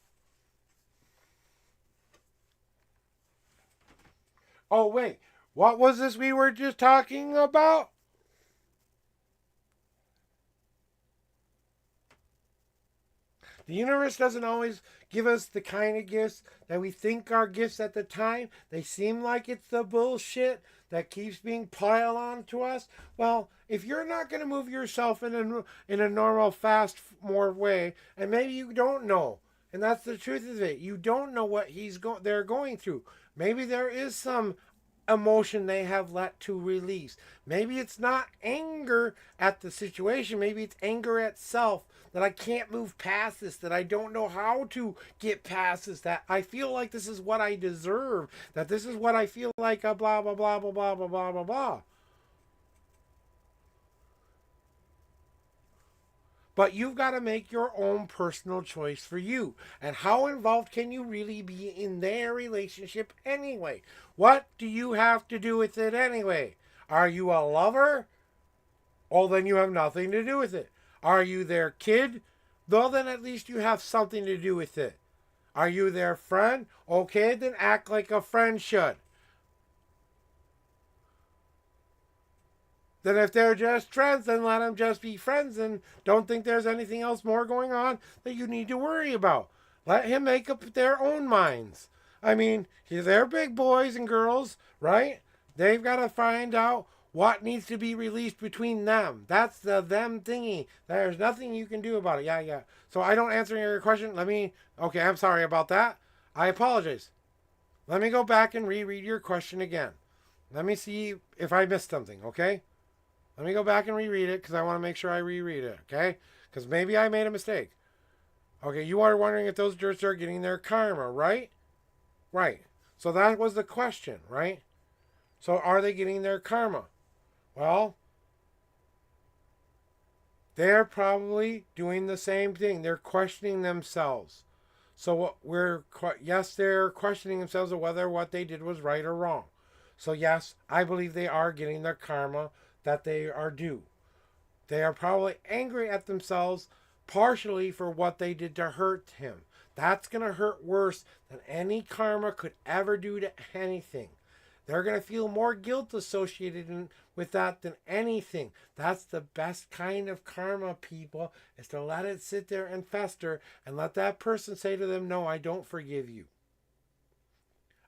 Oh, wait. What was this we were just talking about? The universe doesn't always give us the kind of gifts that we think are gifts at the time. They seem like it's the bullshit that keeps being piled on to us. Well, if you're not going to move yourself in a normal, fast, more way, and maybe you don't know, and that's the truth of it. You don't know what they're going through. Maybe there is some emotion they have let to release. Maybe it's not anger at the situation. Maybe it's anger at self, that I can't move past this, that I don't know how to get past this, that I feel like this is what I deserve, that this is what I feel like, blah, blah, blah, blah, blah, blah, blah, blah, blah. But you've got to make your own personal choice for you. And how involved can you really be in their relationship anyway? What do you have to do with it anyway? Are you a lover? Oh, then you have nothing to do with it. Are you their kid? Though then at least you have something to do with it. Are you their friend? Okay, then act like a friend should. Then if they're just friends, then let them just be friends and don't think there's anything else more going on that you need to worry about. Let him make up their own minds. I mean, they're big boys and girls, right? They've got to find out what needs to be released between them. That's the them thingy. There's nothing you can do about it. Yeah. So I don't answer your question. Okay, I'm sorry about that. I apologize. Let me go back and reread your question again. Let me see if I missed something, okay? Let me go back and reread it because I want to make sure I reread it, okay? Because maybe I made a mistake. Okay, you are wondering if those jerks are getting their karma, right? Right. So that was the question, right? So are they getting their karma? Well, they're probably doing the same thing. They're questioning themselves. So yes, they're questioning themselves of whether what they did was right or wrong. So yes, I believe they are getting their karma that they are due. They are probably angry at themselves partially for what they did to hurt him. That's going to hurt worse than any karma could ever do to anything. They're going to feel more guilt associated with that than anything. That's the best kind of karma, people, is to let it sit there and fester and let that person say to them, no, I don't forgive you.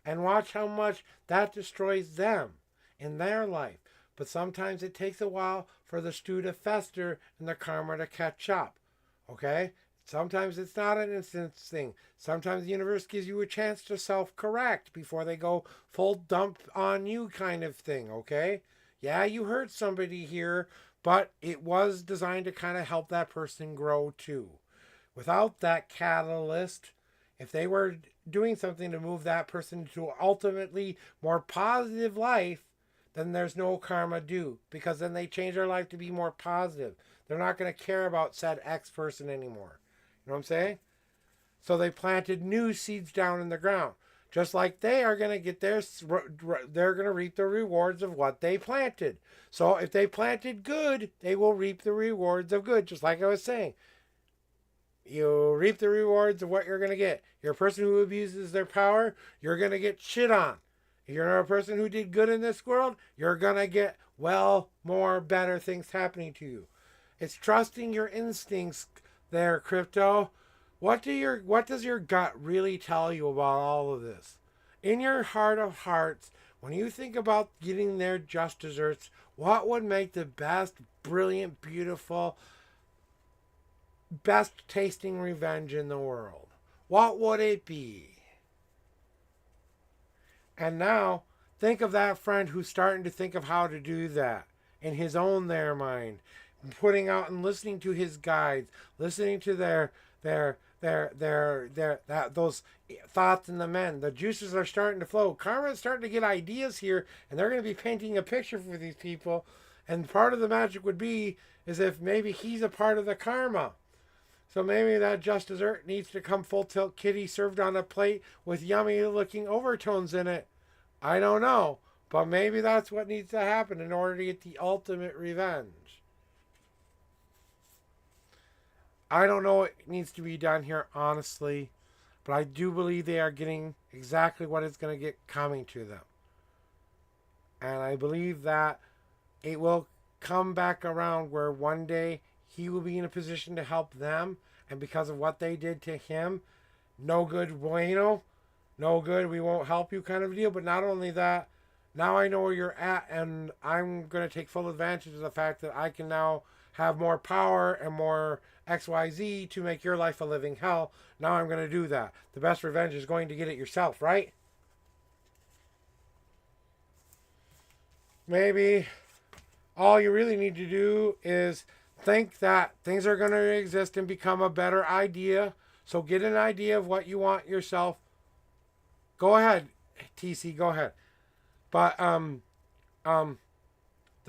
And watch how much that destroys them in their life. But sometimes it takes a while for the stew to fester and the karma to catch up. Okay? Sometimes it's not an instant thing. Sometimes the universe gives you a chance to self-correct before they go full dump on you kind of thing. Okay? Yeah, you hurt somebody here, but it was designed to kind of help that person grow too. Without that catalyst, if they were doing something to move that person to ultimately more positive life, then there's no karma due, because then they change their life to be more positive. They're not going to care about said X person anymore. You know what I'm saying? So they planted new seeds down in the ground. Just like they are going to get they're going to reap the rewards of what they planted. So if they planted good, they will reap the rewards of good. Just like I was saying. You reap the rewards of what you're going to get. You're a person who abuses their power, you're going to get shit on. If you're a person who did good in this world, you're going to get, more better things happening to you. It's trusting your instincts there, Crypto. What does your gut really tell you about all of this? In your heart of hearts, when you think about getting their just desserts, what would make the best, brilliant, beautiful, best tasting revenge in the world? What would it be? And now, think of that friend who's starting to think of how to do that in his own their mind, putting out and listening to his guides, listening to those thoughts in the men. The juices are starting to flow. Karma's starting to get ideas here, and they're going to be painting a picture for these people. And part of the magic would be is if maybe he's a part of the karma. So maybe that just dessert needs to come full tilt kitty served on a plate with yummy looking overtones in it. I don't know. But maybe that's what needs to happen in order to get the ultimate revenge. I don't know what needs to be done here, honestly. But I do believe they are getting exactly what is going to get coming to them. And I believe that it will come back around where one day he will be in a position to help them. And because of what they did to him, no good, bueno, no good, we won't help you kind of deal. But not only that, now I know where you're at, and I'm going to take full advantage of the fact that I can now have more power and more XYZ to make your life a living hell. Now I'm going to do that. The best revenge is going to get it yourself, right? Maybe all you really need to do is think that things are going to exist and become a better idea. So get an idea of what you want yourself. Go ahead, TC, go ahead. But the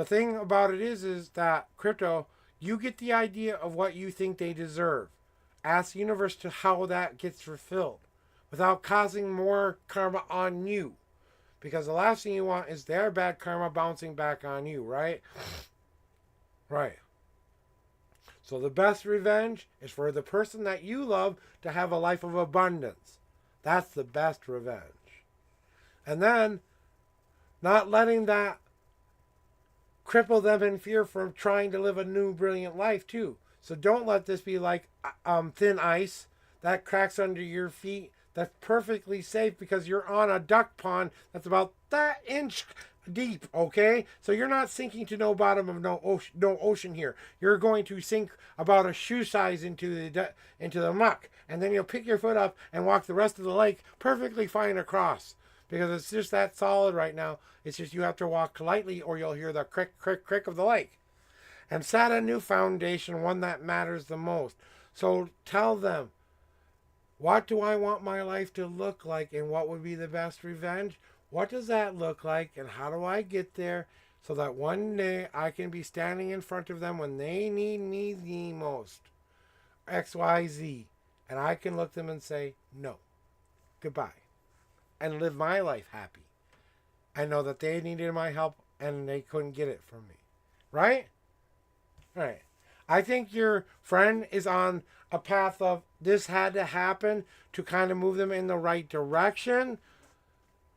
thing about it is that crypto, you get the idea of what you think they deserve. Ask the universe to how that gets fulfilled without causing more karma on you. Because the last thing you want is their bad karma bouncing back on you, right? Right. So the best revenge is for the person that you love to have a life of abundance. That's the best revenge. And then not letting that cripple them in fear from trying to live a new brilliant life too. So don't let this be like thin ice that cracks under your feet. That's perfectly safe because you're on a duck pond that's about that inch deep, okay? So you're not sinking to no bottom of no ocean here. You're going to sink about a shoe size into the muck, and then you'll pick your foot up and walk the rest of the lake perfectly fine across. Because it's just that solid right now. It's just you have to walk lightly or you'll hear the crick, crick, crick of the lake. And set a new foundation, one that matters the most. So tell them, what do I want my life to look like and what would be the best revenge? What does that look like and how do I get there so that one day I can be standing in front of them when they need me the most? XYZ. And I can look them and say, no, goodbye. And live my life happy. I know that they needed my help and they couldn't get it from me. Right? Right. I think your friend is on a path of this had to happen to kind of move them in the right direction.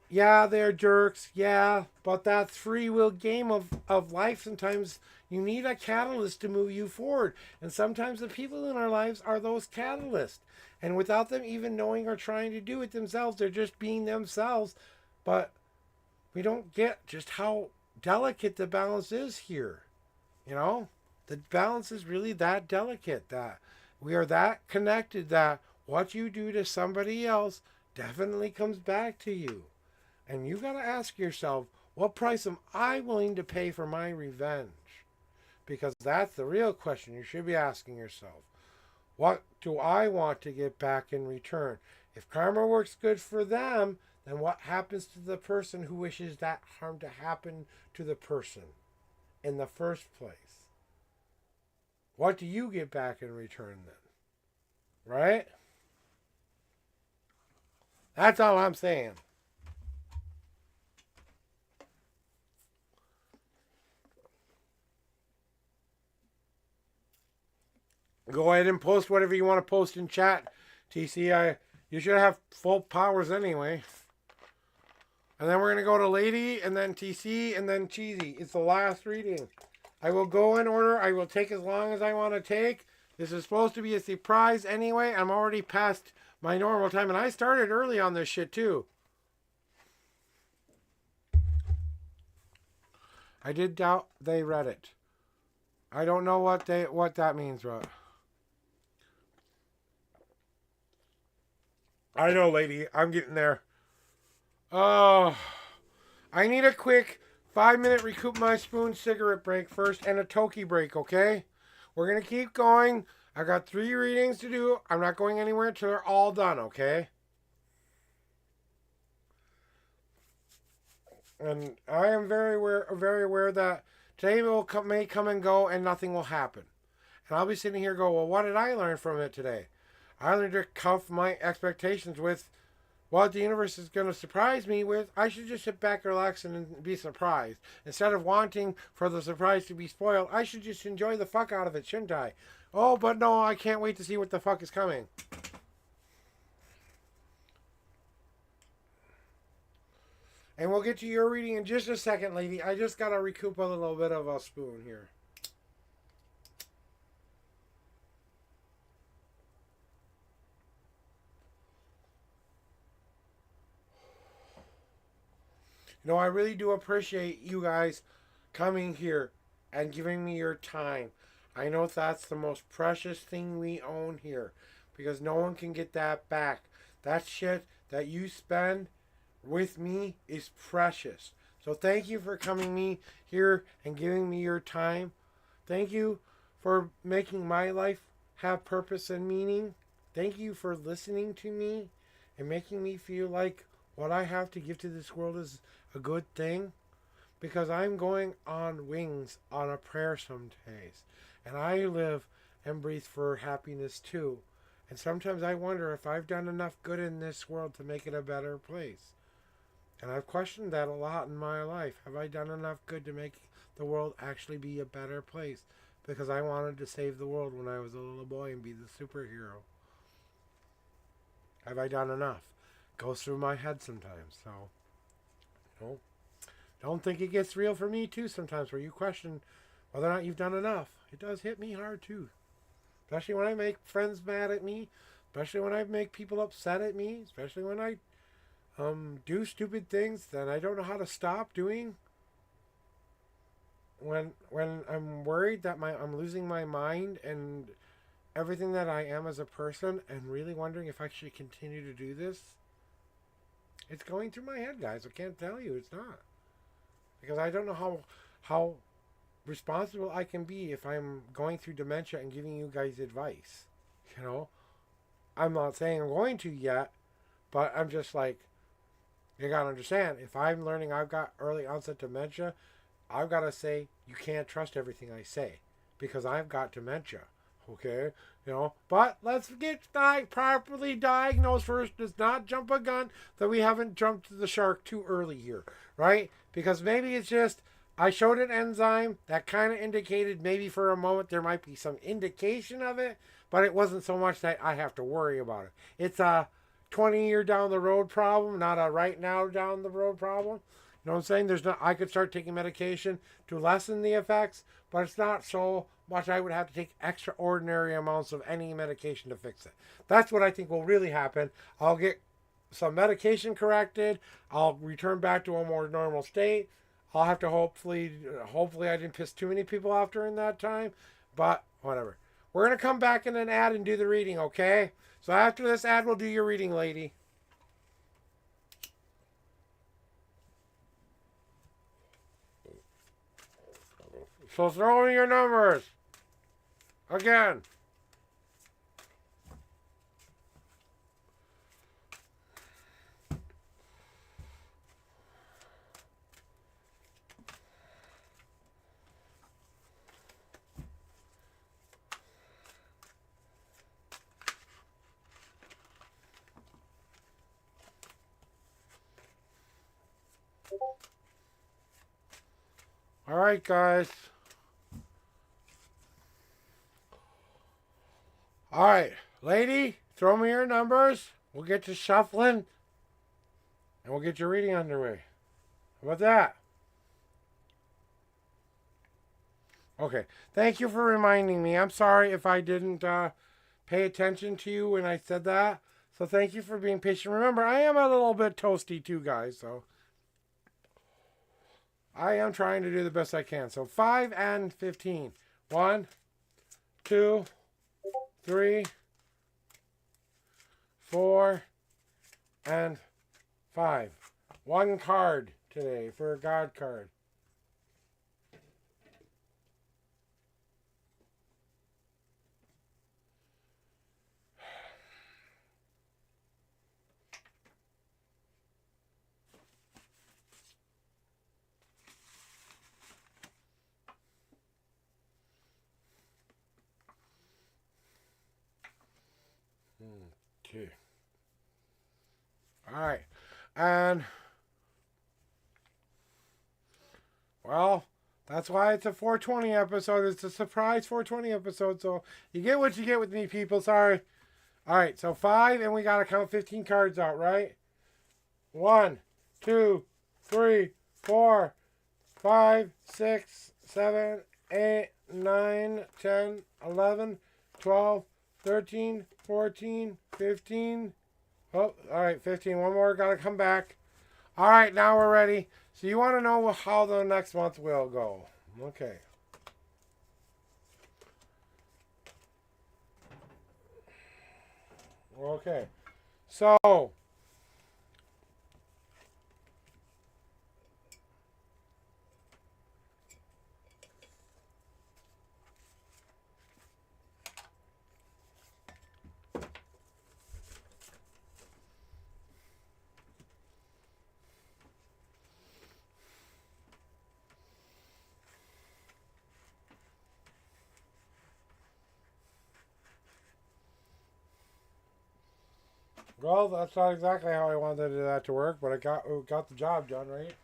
Yeah, they're jerks. Yeah, but that free will game of life, sometimes you need a catalyst to move you forward. And sometimes the people in our lives are those catalysts. And without them even knowing or trying to do it themselves, they're just being themselves. But we don't get just how delicate the balance is here. You know? The balance is really that delicate, that we are that connected that what you do to somebody else definitely comes back to you. And you got to ask yourself, what price am I willing to pay for my revenge? Because that's the real question you should be asking yourself. What do I want to get back in return? If karma works good for them, then what happens to the person who wishes that harm to happen to the person in the first place? What do you get back in return then? Right? That's all I'm saying. Go ahead and post whatever you want to post in chat, TC. You should have full powers anyway. And then we're going to go to Lady, and then TC, and then Cheesy. It's the last reading. I will go in order. I will take as long as I want to take. This is supposed to be a surprise anyway. I'm already past my normal time, and I started early on this shit too. I did doubt they read it. I don't know what that means, bro. I know, Lady. I'm getting there. Oh, I need a quick 5-minute recoup my spoon cigarette break first and a Toki break, okay? We're going to keep going. I got 3 readings to do. I'm not going anywhere until they're all done, okay? And I am very aware that today may come and go and nothing will happen. And I'll be sitting here go, well, what did I learn from it today? I learned to cuff my expectations with what the universe is going to surprise me with, I should just sit back, relax, and be surprised. Instead of wanting for the surprise to be spoiled, I should just enjoy the fuck out of it, shouldn't I? Oh, but no, I can't wait to see what the fuck is coming. And we'll get to your reading in just a second, lady. I just got to recoup a little bit of a spoon here. You know, I really do appreciate you guys coming here and giving me your time. I know that's the most precious thing we own here because no one can get that back. That shit that you spend with me is precious. So thank you for coming me here and giving me your time. Thank you for making my life have purpose and meaning. Thank you for listening to me and making me feel like what I have to give to this world is a good thing. Because I'm going on wings on a prayer some days. And I live and breathe for happiness too. And sometimes I wonder if I've done enough good in this world to make it a better place. And I've questioned that a lot in my life. Have I done enough good to make the world actually be a better place? Because I wanted to save the world when I was a little boy and be the superhero. Have I done enough? Goes through my head sometimes. So, you know, don't think it gets real for me too sometimes where you question whether or not you've done enough. It does hit me hard too. Especially when I make friends mad at me. Especially when I make people upset at me. Especially when I do stupid things that I don't know how to stop doing. When I'm worried that I'm losing my mind and everything that I am as a person and really wondering if I should continue to do this. It's going through my head, guys. I can't tell you it's not. Because I don't know how responsible I can be if I'm going through dementia and giving you guys advice. You know? I'm not saying I'm going to yet, but I'm just like, you gotta understand, if I'm learning I've got early onset dementia, I've got to say, you can't trust everything I say. Because I've got dementia. Okay? You know? But let's get properly diagnosed first. Let's not jump a gun that we haven't jumped the shark too early here. Right? Because maybe it's just, I showed an enzyme that kind of indicated maybe for a moment there might be some indication of it, but it wasn't so much that I have to worry about it. It's a 20-year down the road problem, not a right now down the road problem. You know what I'm saying? There's not. I could start taking medication to lessen the effects, but it's not so much I would have to take extraordinary amounts of any medication to fix it. That's what I think will really happen. I'll get some medication corrected. I'll return back to a more normal state. I'll have to hopefully I didn't piss too many people off during that time, but whatever. We're going to come back in an ad and do the reading, okay? So after this ad, we'll do your reading, lady. So throw in your numbers. Again. All right, guys. All right, lady, throw me your numbers. We'll get to shuffling, and we'll get your reading underway. How about that? Okay. Thank you for reminding me. I'm sorry if I didn't pay attention to you when I said that. So thank you for being patient. Remember, I am a little bit toasty too, guys. So I am trying to do the best I can. So 5 and 15. 1, 2, 3, 4, and 5. One card today for a God card. Okay. All That's why it's a 420 episode. It's a surprise 420 episode. So you get what you get with me, people. Sorry. All right, so 5, and we got to count 15 cards out, right? 1, 2, 3, 4, 5, 6, 7, 8, 9, 10, 11, 12, 13, 14, 15. Oh, all right, 15. One more. Got to come back. All right, now we're ready. So you want to know how the next month will go. Okay. Okay. So, well, that's not exactly how I wanted that to work, but it got the job done, right?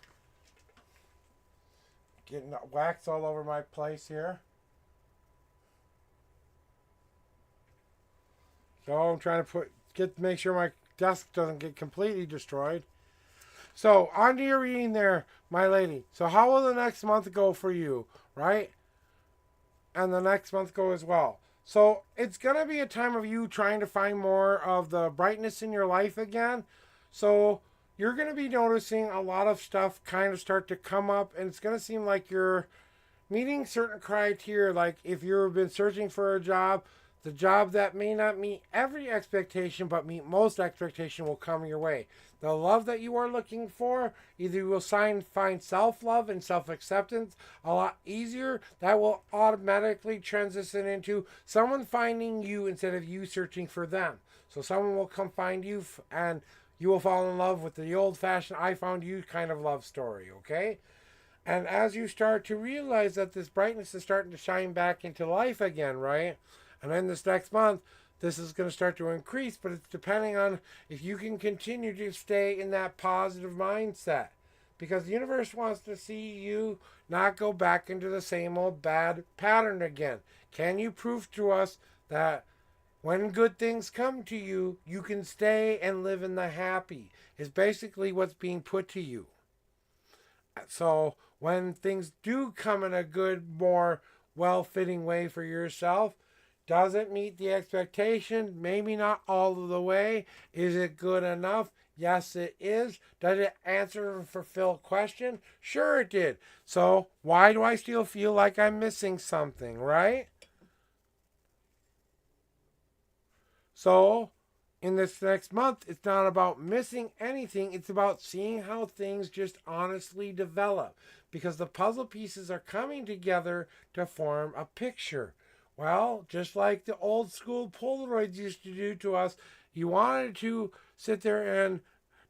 Getting wax all over my place here. So I'm trying to make sure my desk doesn't get completely destroyed. So on to your reading there, my lady. So how will the next month go for you, right? And the next month go as well. So it's going to be a time of you trying to find more of the brightness in your life again. So you're going to be noticing a lot of stuff kind of start to come up, and it's going to seem like you're meeting certain criteria. Like if you've been searching for a job, the job that may not meet every expectation but meet most expectation will come your way. The love that you are looking for, either you will find self-love and self-acceptance a lot easier. That will automatically transition into someone finding you instead of you searching for them. So someone will come find you and you will fall in love with the old-fashioned I found you kind of love story, okay? And as you start to realize that this brightness is starting to shine back into life again, right? And then this next month, this is going to start to increase, but it's depending on if you can continue to stay in that positive mindset. Because the universe wants to see you not go back into the same old bad pattern again. Can you prove to us that when good things come to you, you can stay and live in the happy? Is basically what's being put to you. So when things do come in a good, more well-fitting way for yourself, does it meet the expectation? Maybe not all of the way. Is it good enough? Yes, it is. Does it answer and fulfill question? Sure it did. So why do I still feel like I'm missing something, right? So in this next month, it's not about missing anything. It's about seeing how things just honestly develop. Because the puzzle pieces are coming together to form a picture. Well, just like the old school Polaroids used to do to us, you wanted to sit there and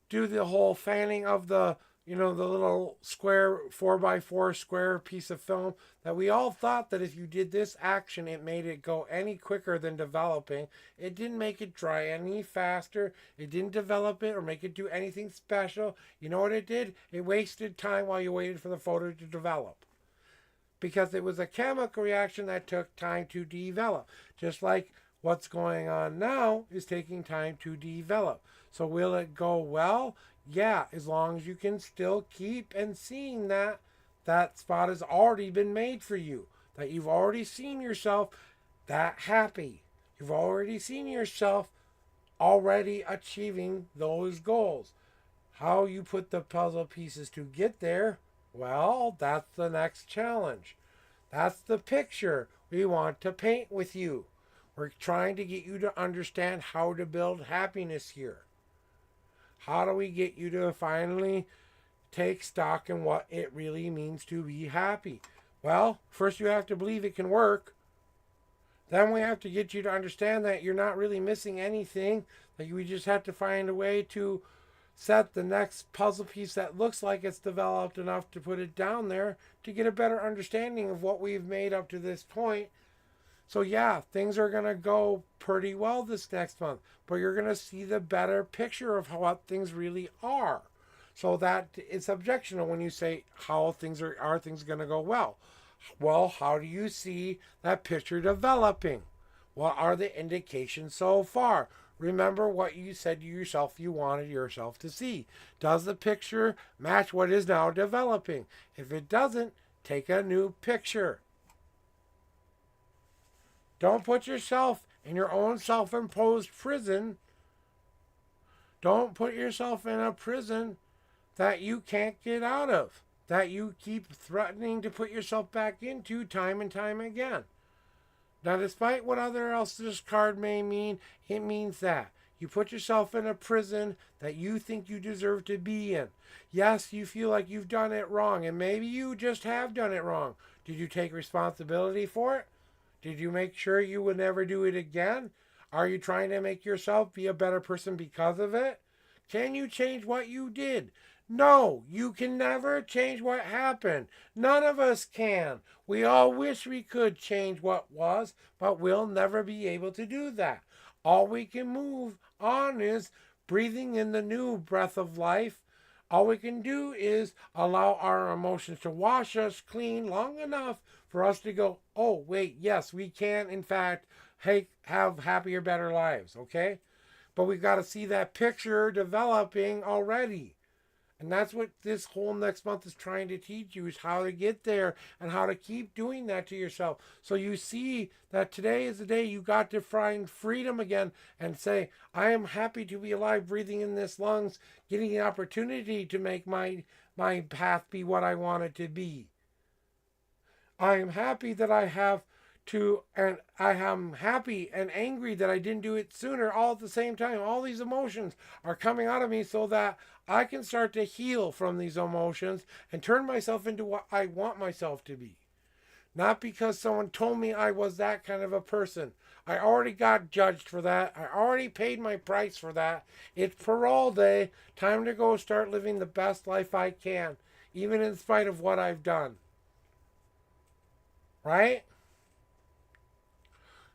do the whole fanning of the little square 4x4 square piece of film that we all thought that if you did this action, it made it go any quicker than developing. It didn't make it dry any faster. It didn't develop it or make it do anything special. You know what it did? It wasted time while you waited for the photo to develop. Because it was a chemical reaction that took time to develop. Just like what's going on now is taking time to develop. So will it go well? Yeah, as long as you can still keep and seeing that spot has already been made for you. That you've already seen yourself that happy. You've already seen yourself already achieving those goals. How you put the puzzle pieces to get there, well, that's the next challenge. That's the picture we want to paint with you. We're trying to get you to understand how to build happiness here. How do we get you to finally take stock in what it really means to be happy? Well, first you have to believe it can work. Then we have to get you to understand that you're not really missing anything. That we just have to find a way to set the next puzzle piece that looks like it's developed enough to put it down there to get a better understanding of what we've made up to this point. So yeah, things are going to go pretty well this next month, but you're going to see the better picture of what things really are. So that it's objectional when you say how things are things going to go well. Well, how do you see that picture developing? What are the indications so far? Remember what you said to yourself you wanted yourself to see. Does the picture match what is now developing? If it doesn't, take a new picture. Don't put yourself in your own self imposed prison. Don't put yourself in a prison that you can't get out of, that you keep threatening to put yourself back into time and time again. Now, despite what other else this card may mean, it means that you put yourself in a prison that you think you deserve to be in. Yes, you feel like you've done it wrong, and maybe you just have done it wrong. Did you take responsibility for it? Did you make sure you would never do it again? Are you trying to make yourself be a better person because of it? Can you change what you did? No, you can never change what happened. None of us can. We all wish we could change what was, but we'll never be able to do that. All we can move on is breathing in the new breath of life. All we can do is allow our emotions to wash us clean long enough for us to go, oh, wait, yes, we can, in fact, have happier, better lives, okay? But we've got to see that picture developing already. And that's what this whole next month is trying to teach you, is how to get there and how to keep doing that to yourself. So you see that today is the day you got to find freedom again and say, I am happy to be alive, breathing in this lungs, getting the opportunity to make my path be what I want it to be. I am happy that I have and I am happy and angry that I didn't do it sooner, all at the same time. All these emotions are coming out of me so that I can start to heal from these emotions and turn myself into what I want myself to be. Not because someone told me I was that kind of a person. I already got judged for that. I already paid my price for that. It's parole day. Time to go start living the best life I can, even in spite of what I've done. Right?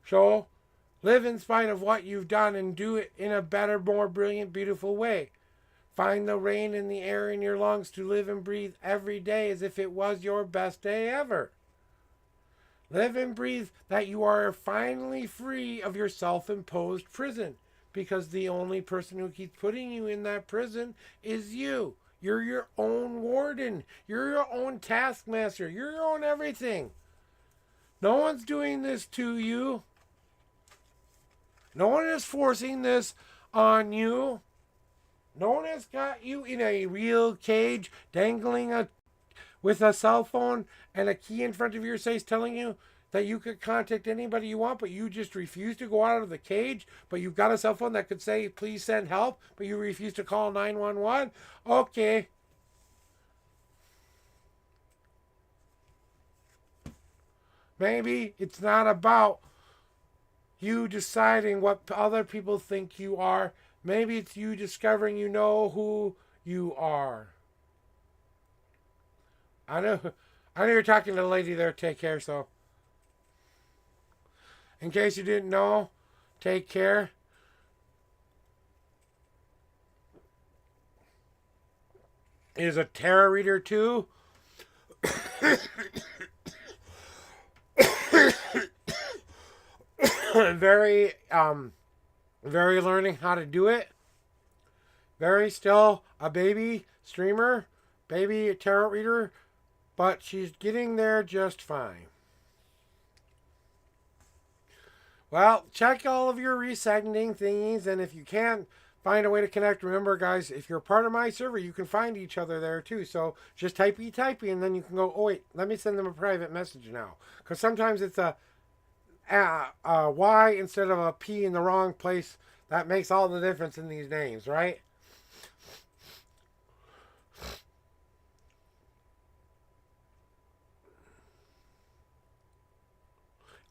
So, live in spite of what you've done and do it in a better, more brilliant, beautiful way. Find the rain in the air in your lungs to live and breathe every day as if it was your best day ever. Live and breathe that you are finally free of your self-imposed prison, because the only person who keeps putting you in that prison is you. You're your own warden. You're your own taskmaster. You're your own everything. No one's doing this to you. No one is forcing this on you. No one has got you in a real cage, dangling with a cell phone and a key in front of your face telling you that you could contact anybody you want, but you just refuse to go out of the cage. But you've got a cell phone that could say, please send help, but you refuse to call 911. Okay. Maybe it's not about you deciding what other people think you are. Maybe it's you discovering you know who you are. I know you're talking to the lady there. Take care, so. In case you didn't know, take care. Is a tarot reader too. very learning how to do it. Very still a baby streamer, baby tarot reader, but she's getting there just fine. Well, check all of your resegmenting thingies, and if you can't find a way to connect, remember, guys, if you're part of my server, you can find each other there too. So just typey, and then you can go, oh wait, let me send them a private message now, because sometimes it's a Y instead of a P in the wrong place. That makes all the difference in these names, right?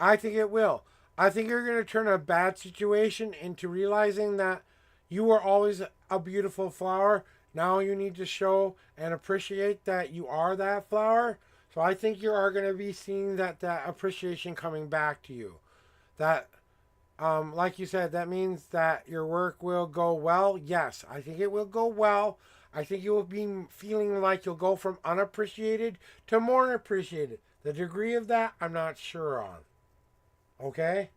I think it will. I think you're going to turn a bad situation into realizing that you were always a beautiful flower. Now you need to show and appreciate that you are that flower. So I think you are going to be seeing that appreciation coming back to you. That, like you said, that means that your work will go well. Yes, I think it will go well. I think you will be feeling like you'll go from unappreciated to more appreciated. The degree of that, I'm not sure on. Okay?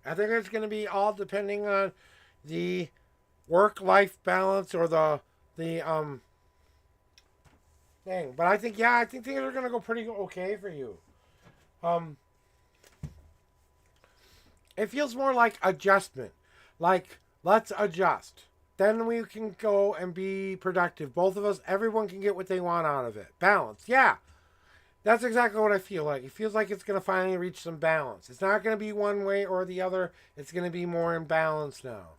I think it's going to be all depending on the work-life balance or the thing. But I think things are going to go pretty okay for you. It feels more like adjustment. Like, let's adjust. Then we can go and be productive. Both of us, everyone can get what they want out of it. Balance. Yeah. That's exactly what I feel like. It feels like it's going to finally reach some balance. It's not going to be one way or the other. It's going to be more in balance now.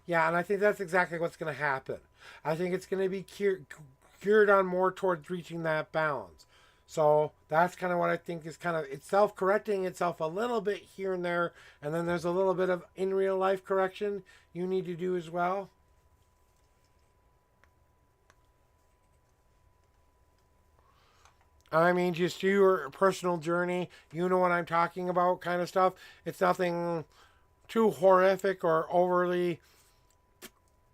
Yeah, and I think that's exactly what's going to happen. I think it's going to be geared on more towards reaching that balance. So that's kind of what I think is kind of, it's self-correcting itself a little bit here and there. And then there's a little bit of in real life correction you need to do as well. I mean, just your personal journey. You know what I'm talking about kind of stuff. It's nothing too horrific or overly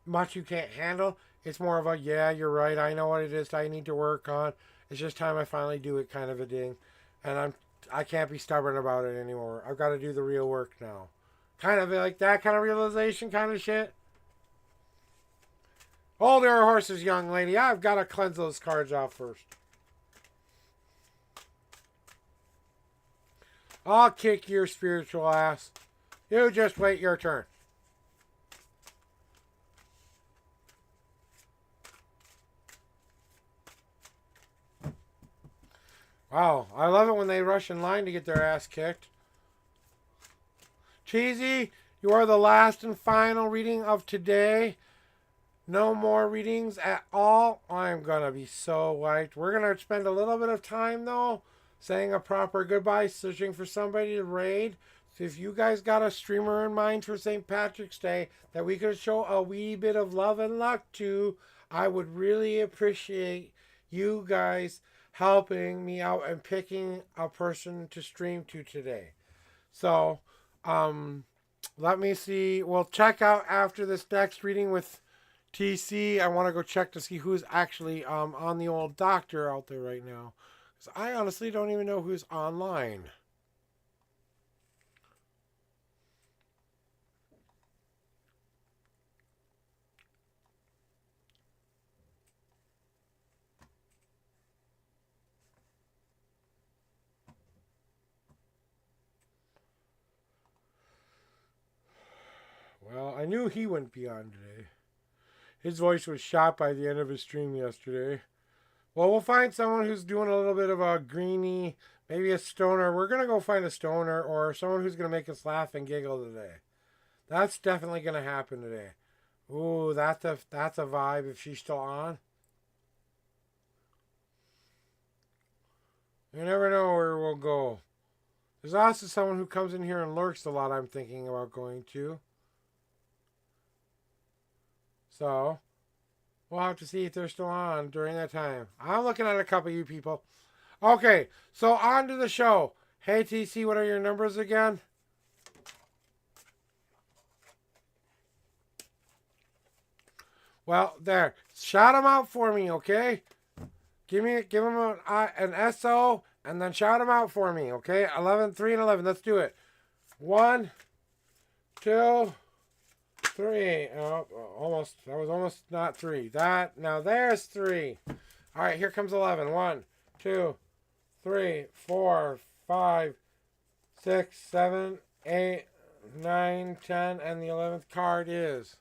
much you can't handle. It's more of a, yeah, you're right. I know what it is I need to work on. It's just time I finally do it kind of a thing. And I can't be stubborn about it anymore. I've got to do the real work now. Kind of like that kind of realization kind of shit. Hold your horses, young lady. I've got to cleanse those cards off first. I'll kick your spiritual ass. You just wait your turn. Wow, I love it when they rush in line to get their ass kicked. Cheesy, you are the last and final reading of today. No more readings at all. I'm going to be so white. We're going to spend a little bit of time, though, saying a proper goodbye, searching for somebody to raid. So if you guys got a streamer in mind for St. Patrick's Day that we could show a wee bit of love and luck to, I would really appreciate you guys helping me out and picking a person to stream to today. So, let me see. We'll check out after this next reading with TC. I want to go check to see who's actually on the old doctor out there right now. Because I honestly don't even know who's online. Well, I knew he wouldn't be on today. His voice was shot by the end of his stream yesterday. Well, we'll find someone who's doing a little bit of a greenie, maybe a stoner. We're going to go find a stoner or someone who's going to make us laugh and giggle today. That's definitely going to happen today. Ooh, that's a vibe if she's still on. You never know where we'll go. There's also someone who comes in here and lurks a lot I'm thinking about going to. So, we'll have to see if they're still on during that time. I'm looking at a couple of you people. Okay, so on to the show. Hey, TC, what are your numbers again? Well, there. Shout them out for me, okay? Give them an SO, and then shout them out for me, okay? 11, 3, and 11. Let's do it. 1, 2... 3. Oh, almost. That was almost not 3. Now there's 3. All right, here comes 11. 1, 2, 3, 4, 5, 6, 7, 8, 9, 10, and the 11th card is.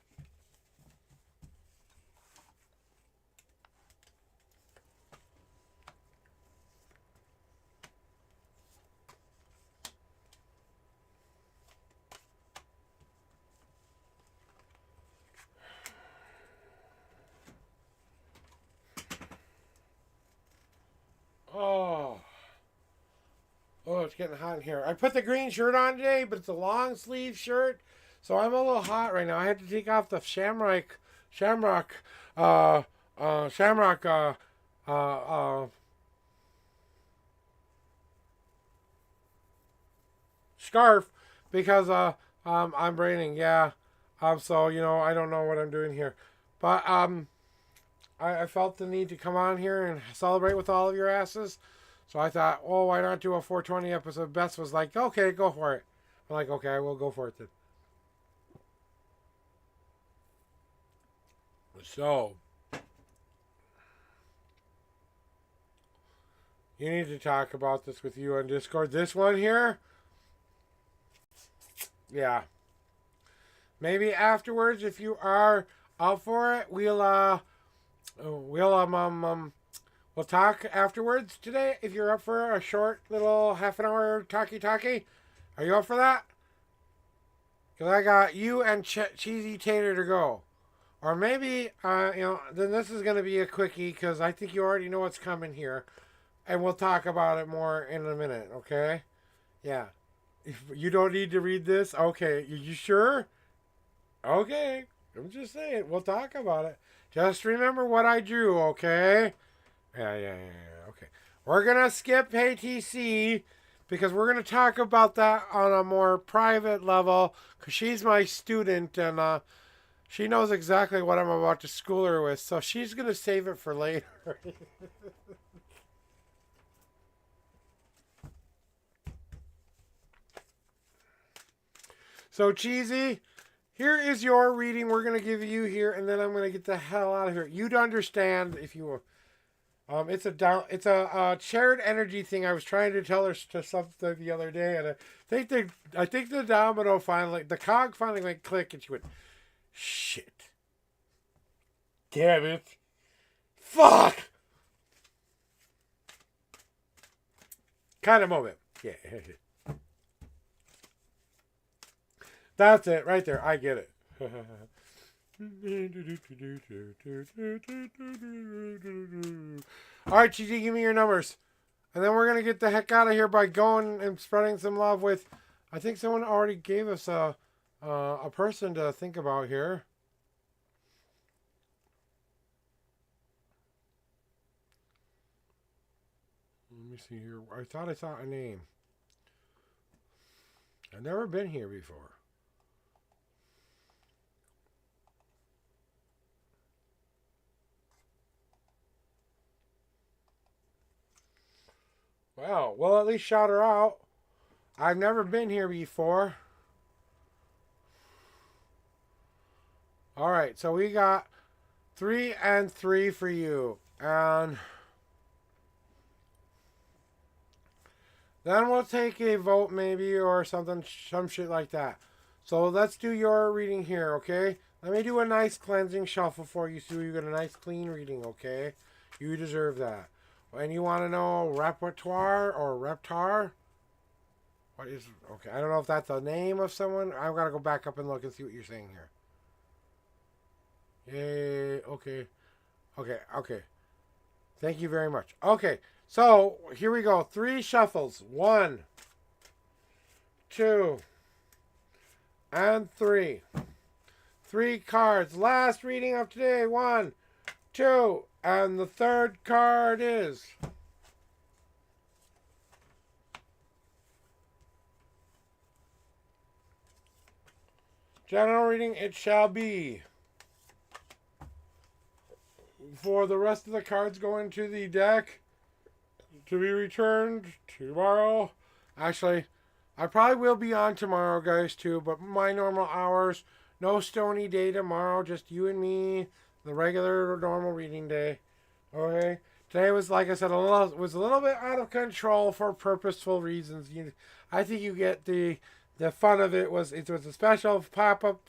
Oh, it's getting hot in here. I put the green shirt on today, but it's a long sleeve shirt, so I'm a little hot right now. I had to take off the shamrock scarf because I'm raining. Yeah. So I don't know what I'm doing here, but I felt the need to come on here and celebrate with all of your asses. So I thought, oh, why not do a 420 episode? Beth was like, okay, go for it. I'm like, okay, I will go for it then. So, you need to talk about this with you on Discord. This one here, yeah. Maybe afterwards, if you are up for it, we'll talk afterwards today. If you're up for a short little half an hour talkie, are you up for that? Because I got you and Cheesy Tater to go. Or maybe, then this is going to be a quickie because I think you already know what's coming here. And we'll talk about it more in a minute, okay? Yeah. If you don't need to read this, okay. You sure? Okay. I'm just saying. We'll talk about it. Just remember what I drew, okay? Yeah. Okay. We're going to skip ATC because we're going to talk about that on a more private level because she's my student and she knows exactly what I'm about to school her with, so she's going to save it for later. So, Cheesy, here is your reading we're going to give you here, and then I'm going to get the hell out of here. You'd understand if you were... it's a shared energy thing. I was trying to tell her to something the other day, and I think the domino finally, the cog finally went click, and she went, shit. Damn it. Fuck! Kind of moment. Yeah. That's it, right there. I get it. Alright, Cheesy, give me your numbers. And then we're going to get the heck out of here by going and spreading some love with... I think someone already gave us a person to think about here. Let me see here. I thought I saw a name. I've never been here before. Well, we'll at least shout her out. I've never been here before. Alright, so we got 3 and 3 for you. And then we'll take a vote maybe or something, some shit like that. So let's do your reading here, okay? Let me do a nice cleansing shuffle for you so you get a nice clean reading, okay? You deserve that. And you want to know repertoire or reptar? What is... Okay, I don't know if that's the name of someone. I've got to go back up and look and see what you're saying here. Yay, okay. Okay. Thank you very much. Okay, so here we go. 3 shuffles. 1, 2, and 3. 3 cards. Last reading of today. 1, 2, and the third card is... General reading, it shall be. For the rest of the cards going to the deck to be returned tomorrow. Actually, I probably will be on tomorrow, guys, too, but my normal hours. No Stony day tomorrow, just you and me. The regular normal reading day. Okay? Today was, like I said, a little bit out of control for purposeful reasons. I think you get the fun of it. It was a special pop-up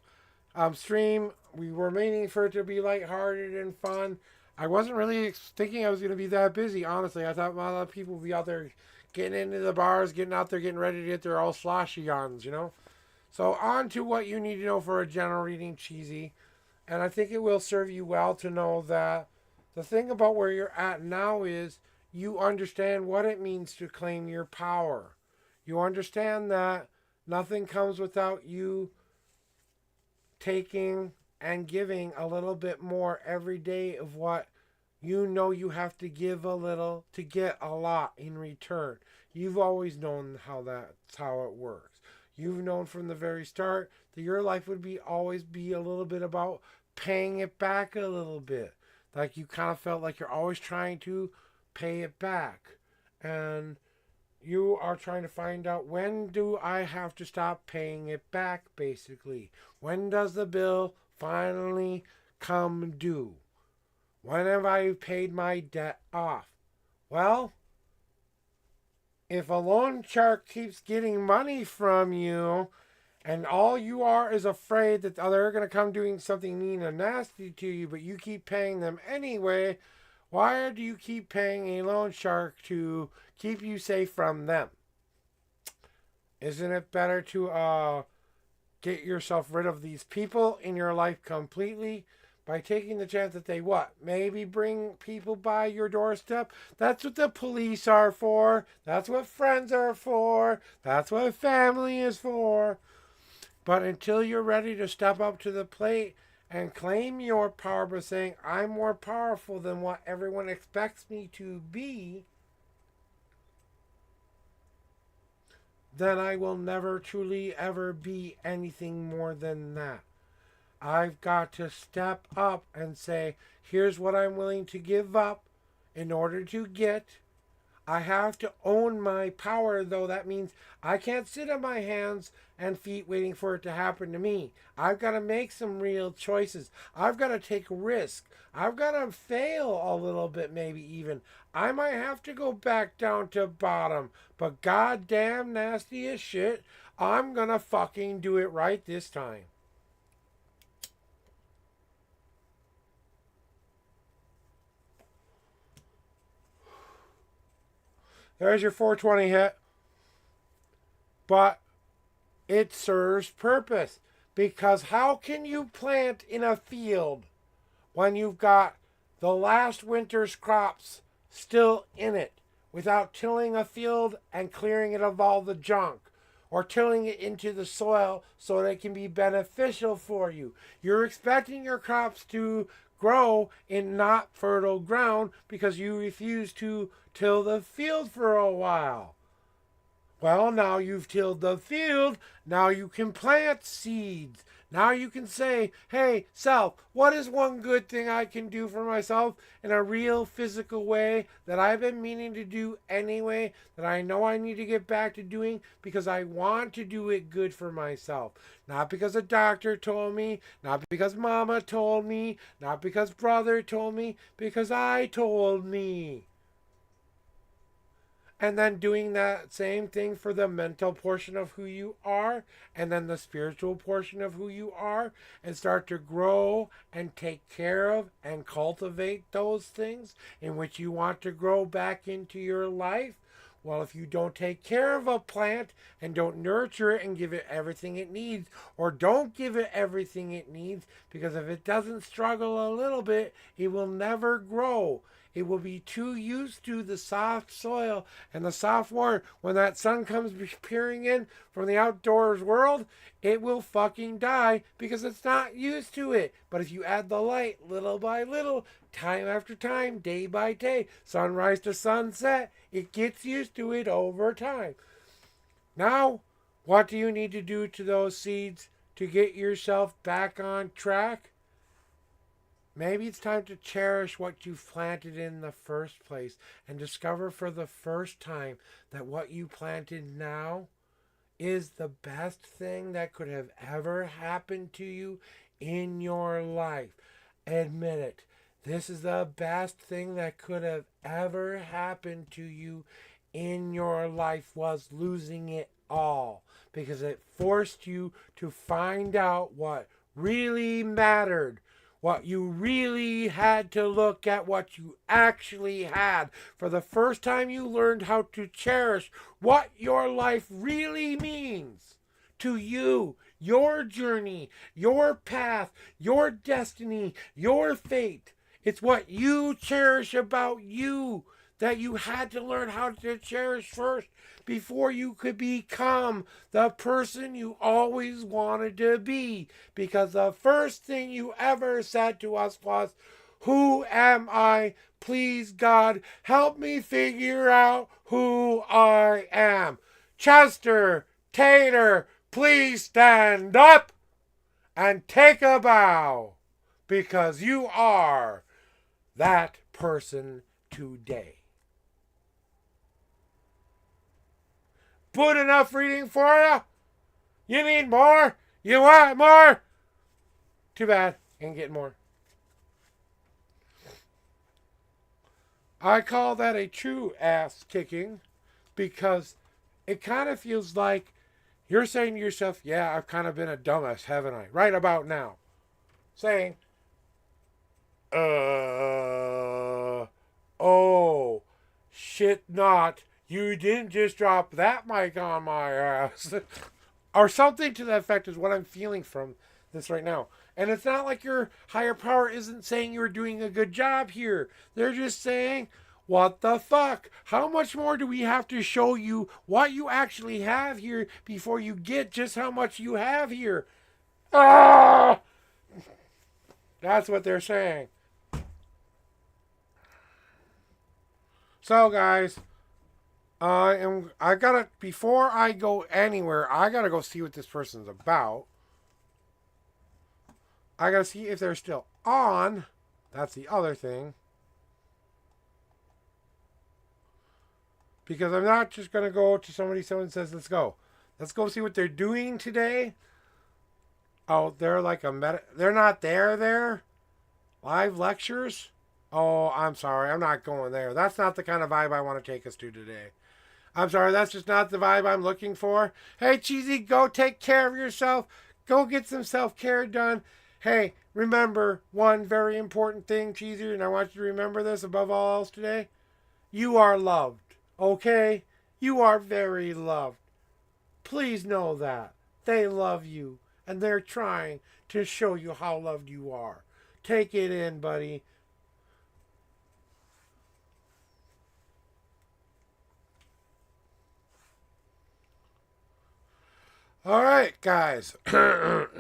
stream. We were meaning for it to be lighthearted and fun. I wasn't really thinking I was going to be that busy, honestly. I thought a lot of people would be out there getting into the bars, getting out there, getting ready to get their all sloshy ons, you know? So on to what you need to know for a general reading, Cheesy. And I think it will serve you well to know that the thing about where you're at now is you understand what it means to claim your power. You understand that nothing comes without you taking and giving a little bit more every day of what you know you have to give a little to get a lot in return. You've always known that's how it works. You've known from the very start that your life would always be a little bit about paying it back a little bit. Like you kind of felt like you're always trying to pay it back. and you are trying to find out, when do I have to stop paying it back, basically? When does the bill finally come due? When have I paid my debt off? Well, if a loan shark keeps getting money from you, and all you are is afraid that they're going to come doing something mean and nasty to you, but you keep paying them anyway, why do you keep paying a loan shark to keep you safe from them? Isn't it better to get yourself rid of these people in your life completely by taking the chance that they what? Maybe bring people by your doorstep? That's what the police are for. That's what friends are for. That's what family is for. But until you're ready to step up to the plate and claim your power by saying, I'm more powerful than what everyone expects me to be, then I will never truly ever be anything more than that. I've got to step up and say, here's what I'm willing to give up in order to get. I have to own my power, though. That means I can't sit on my hands and feet waiting for it to happen to me. I've got to make some real choices. I've got to take risk. I've got to fail a little bit, maybe even. I might have to go back down to bottom, but goddamn nasty as shit, I'm gonna fucking do it right this time. There's your 420 hit. But it serves purpose. Because how can you plant in a field when you've got the last winter's crops still in it without tilling a field and clearing it of all the junk? Or tilling it into the soil so that it can be beneficial for you. You're expecting your crops to grow in not fertile ground because you refuse to till the field for a while. Well, now you've tilled the field, now you can plant seeds. Now you can say, hey, self, what is one good thing I can do for myself in a real physical way that I've been meaning to do anyway, that I know I need to get back to doing because I want to do it good for myself. Not because a doctor told me, not because mama told me, not because brother told me, because I told me. And then doing that same thing for the mental portion of who you are, and then the spiritual portion of who you are, and start to grow and take care of and cultivate those things in which you want to grow back into your life. Well, if you don't take care of a plant and don't nurture it and give it everything it needs, or don't give it everything it needs, because if it doesn't struggle a little bit, it will never grow. It will be too used to the soft soil and the soft water. When that sun comes peering in from the outdoors world, it will fucking die because it's not used to it. But if you add the light little by little, time after time, day by day, sunrise to sunset, it gets used to it over time. Now, what do you need to do to those seeds to get yourself back on track? Maybe it's time to cherish what you planted in the first place and discover for the first time that what you planted now is the best thing that could have ever happened to you in your life. Admit it. This is the best thing that could have ever happened to you in your life, was losing it all, because it forced you to find out what really mattered. What you really had to look at, what you actually had. For the first time, you learned how to cherish what your life really means to you, your journey, your path, your destiny, your fate. It's what you cherish about you that you had to learn how to cherish first before you could become the person you always wanted to be. Because the first thing you ever said to us was, who am I? Please, God, help me figure out who I am. Chester Tater, please stand up and take a bow, because you are that person today. put enough reading for you? You need more? You want more? Too bad. Ain't getting more. I call that a true ass kicking because it kind of feels like you're saying to yourself, yeah, I've kind of been a dumbass, haven't I? Right about now. Saying, oh, shit not. You didn't just drop that mic on my ass. Or something to that effect is what I'm feeling from this right now. And it's not like your higher power isn't saying you're doing a good job here. They're just saying, what the fuck? How much more do we have to show you what you actually have here before you get just how much you have here? Ah! That's what they're saying. So, guys, before I go anywhere, I gotta go see what this person's about. I gotta see if they're still on. That's the other thing. Because I'm not just gonna go to someone says, let's go. Let's go see what they're doing today. Oh, they're like they're not there. Live lectures? Oh, I'm sorry. I'm not going there. That's not the kind of vibe I want to take us to today. I'm sorry. That's just not the vibe I'm looking for. Hey, Cheesy, go take care of yourself. Go get some self-care done. Hey, remember one very important thing, Cheesy, and I want you to remember this above all else today. You are loved. Okay? You are very loved. Please know that. They love you. And they're trying to show you how loved you are. Take it in, buddy. All right, guys. All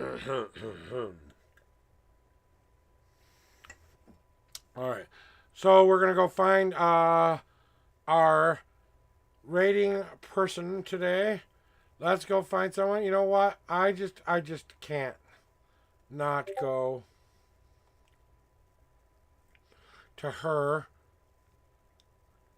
right. So we're going to go find our rating person today. Let's go find someone. You know what? I just can't not go to her.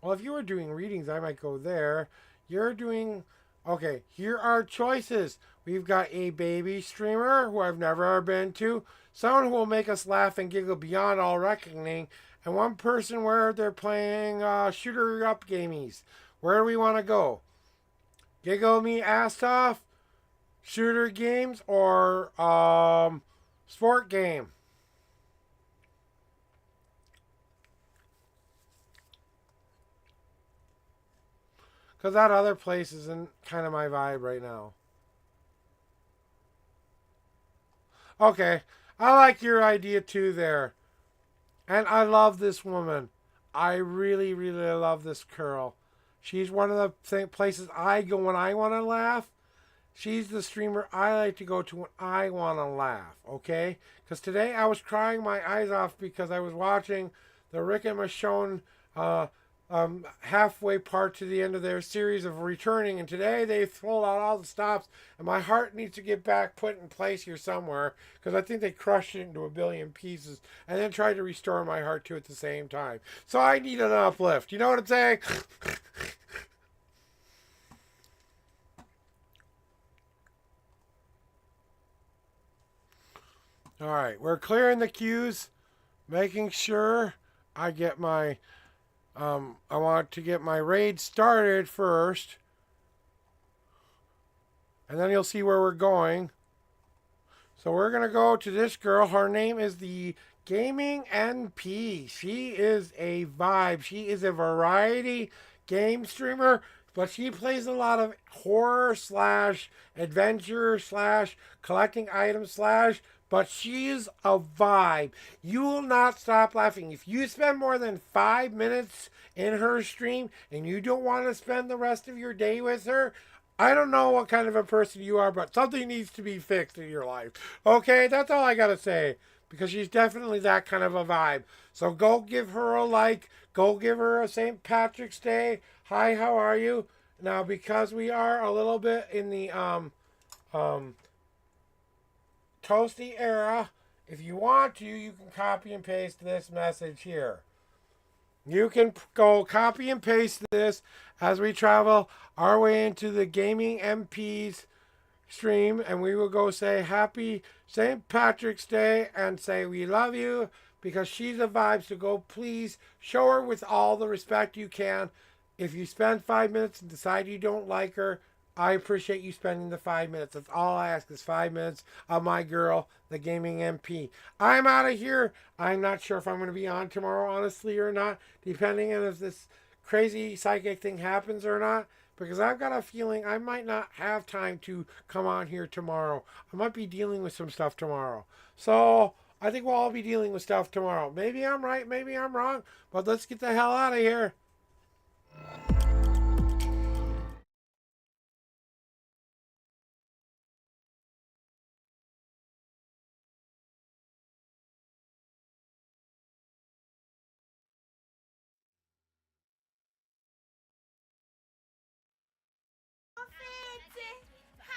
Well, if you were doing readings, I might go there. You're doing... Okay, here are choices. We've got a baby streamer who I've never been to. Someone who will make us laugh and giggle beyond all reckoning. And one person where they're playing shooter up gamies. Where do we want to go? Giggle me ass off? Shooter games or sport game? Because that other place isn't kind of my vibe right now. Okay, I like your idea too there. And I love this woman. I really, really love this girl. She's one of the places I go when I want to laugh. She's the streamer I like to go to when I want to laugh, okay? Because today I was crying my eyes off because I was watching the Rick and Michonne halfway part to the end of their series of returning, and today they pulled out all the stops, and my heart needs to get back put in place here somewhere because I think they crushed it into a billion pieces and then tried to restore my heart to it at the same time. So I need an uplift. You know what I'm saying? All right, we're clearing the queues, making sure I get my I want to get my raid started first. And then you'll see where we're going. So we're going to go to this girl. Her name is the Gaming NP. She is a vibe. She is a variety game streamer. But she plays a lot of horror slash adventure slash collecting items slash. But she's a vibe. You will not stop laughing. If you spend more than 5 minutes in her stream and you don't want to spend the rest of your day with her, I don't know what kind of a person you are, but something needs to be fixed in your life. Okay, that's all I got to say. Because she's definitely that kind of a vibe. So go give her a like. Go give her a St. Patrick's Day. Hi, how are you? Now, because we are a little bit in the toasty era, if you want to, you can copy and paste this message here. You can go copy and paste this as we travel our way into the Gaming MP's stream, and we will go say happy St. Patrick's Day and say we love you because she's a vibe. So go please show her with all the respect you can. If you spend 5 minutes and decide you don't like her, I appreciate you spending the 5 minutes. That's all I ask is 5 minutes of my girl, the Gaming MP. I'm out of here. I'm not sure if I'm going to be on tomorrow, honestly, or not, depending on if this crazy psychic thing happens or not. Because I've got a feeling I might not have time to come on here tomorrow. I might be dealing with some stuff tomorrow. So I think we'll all be dealing with stuff tomorrow. Maybe I'm right, maybe I'm wrong, but let's get the hell out of here.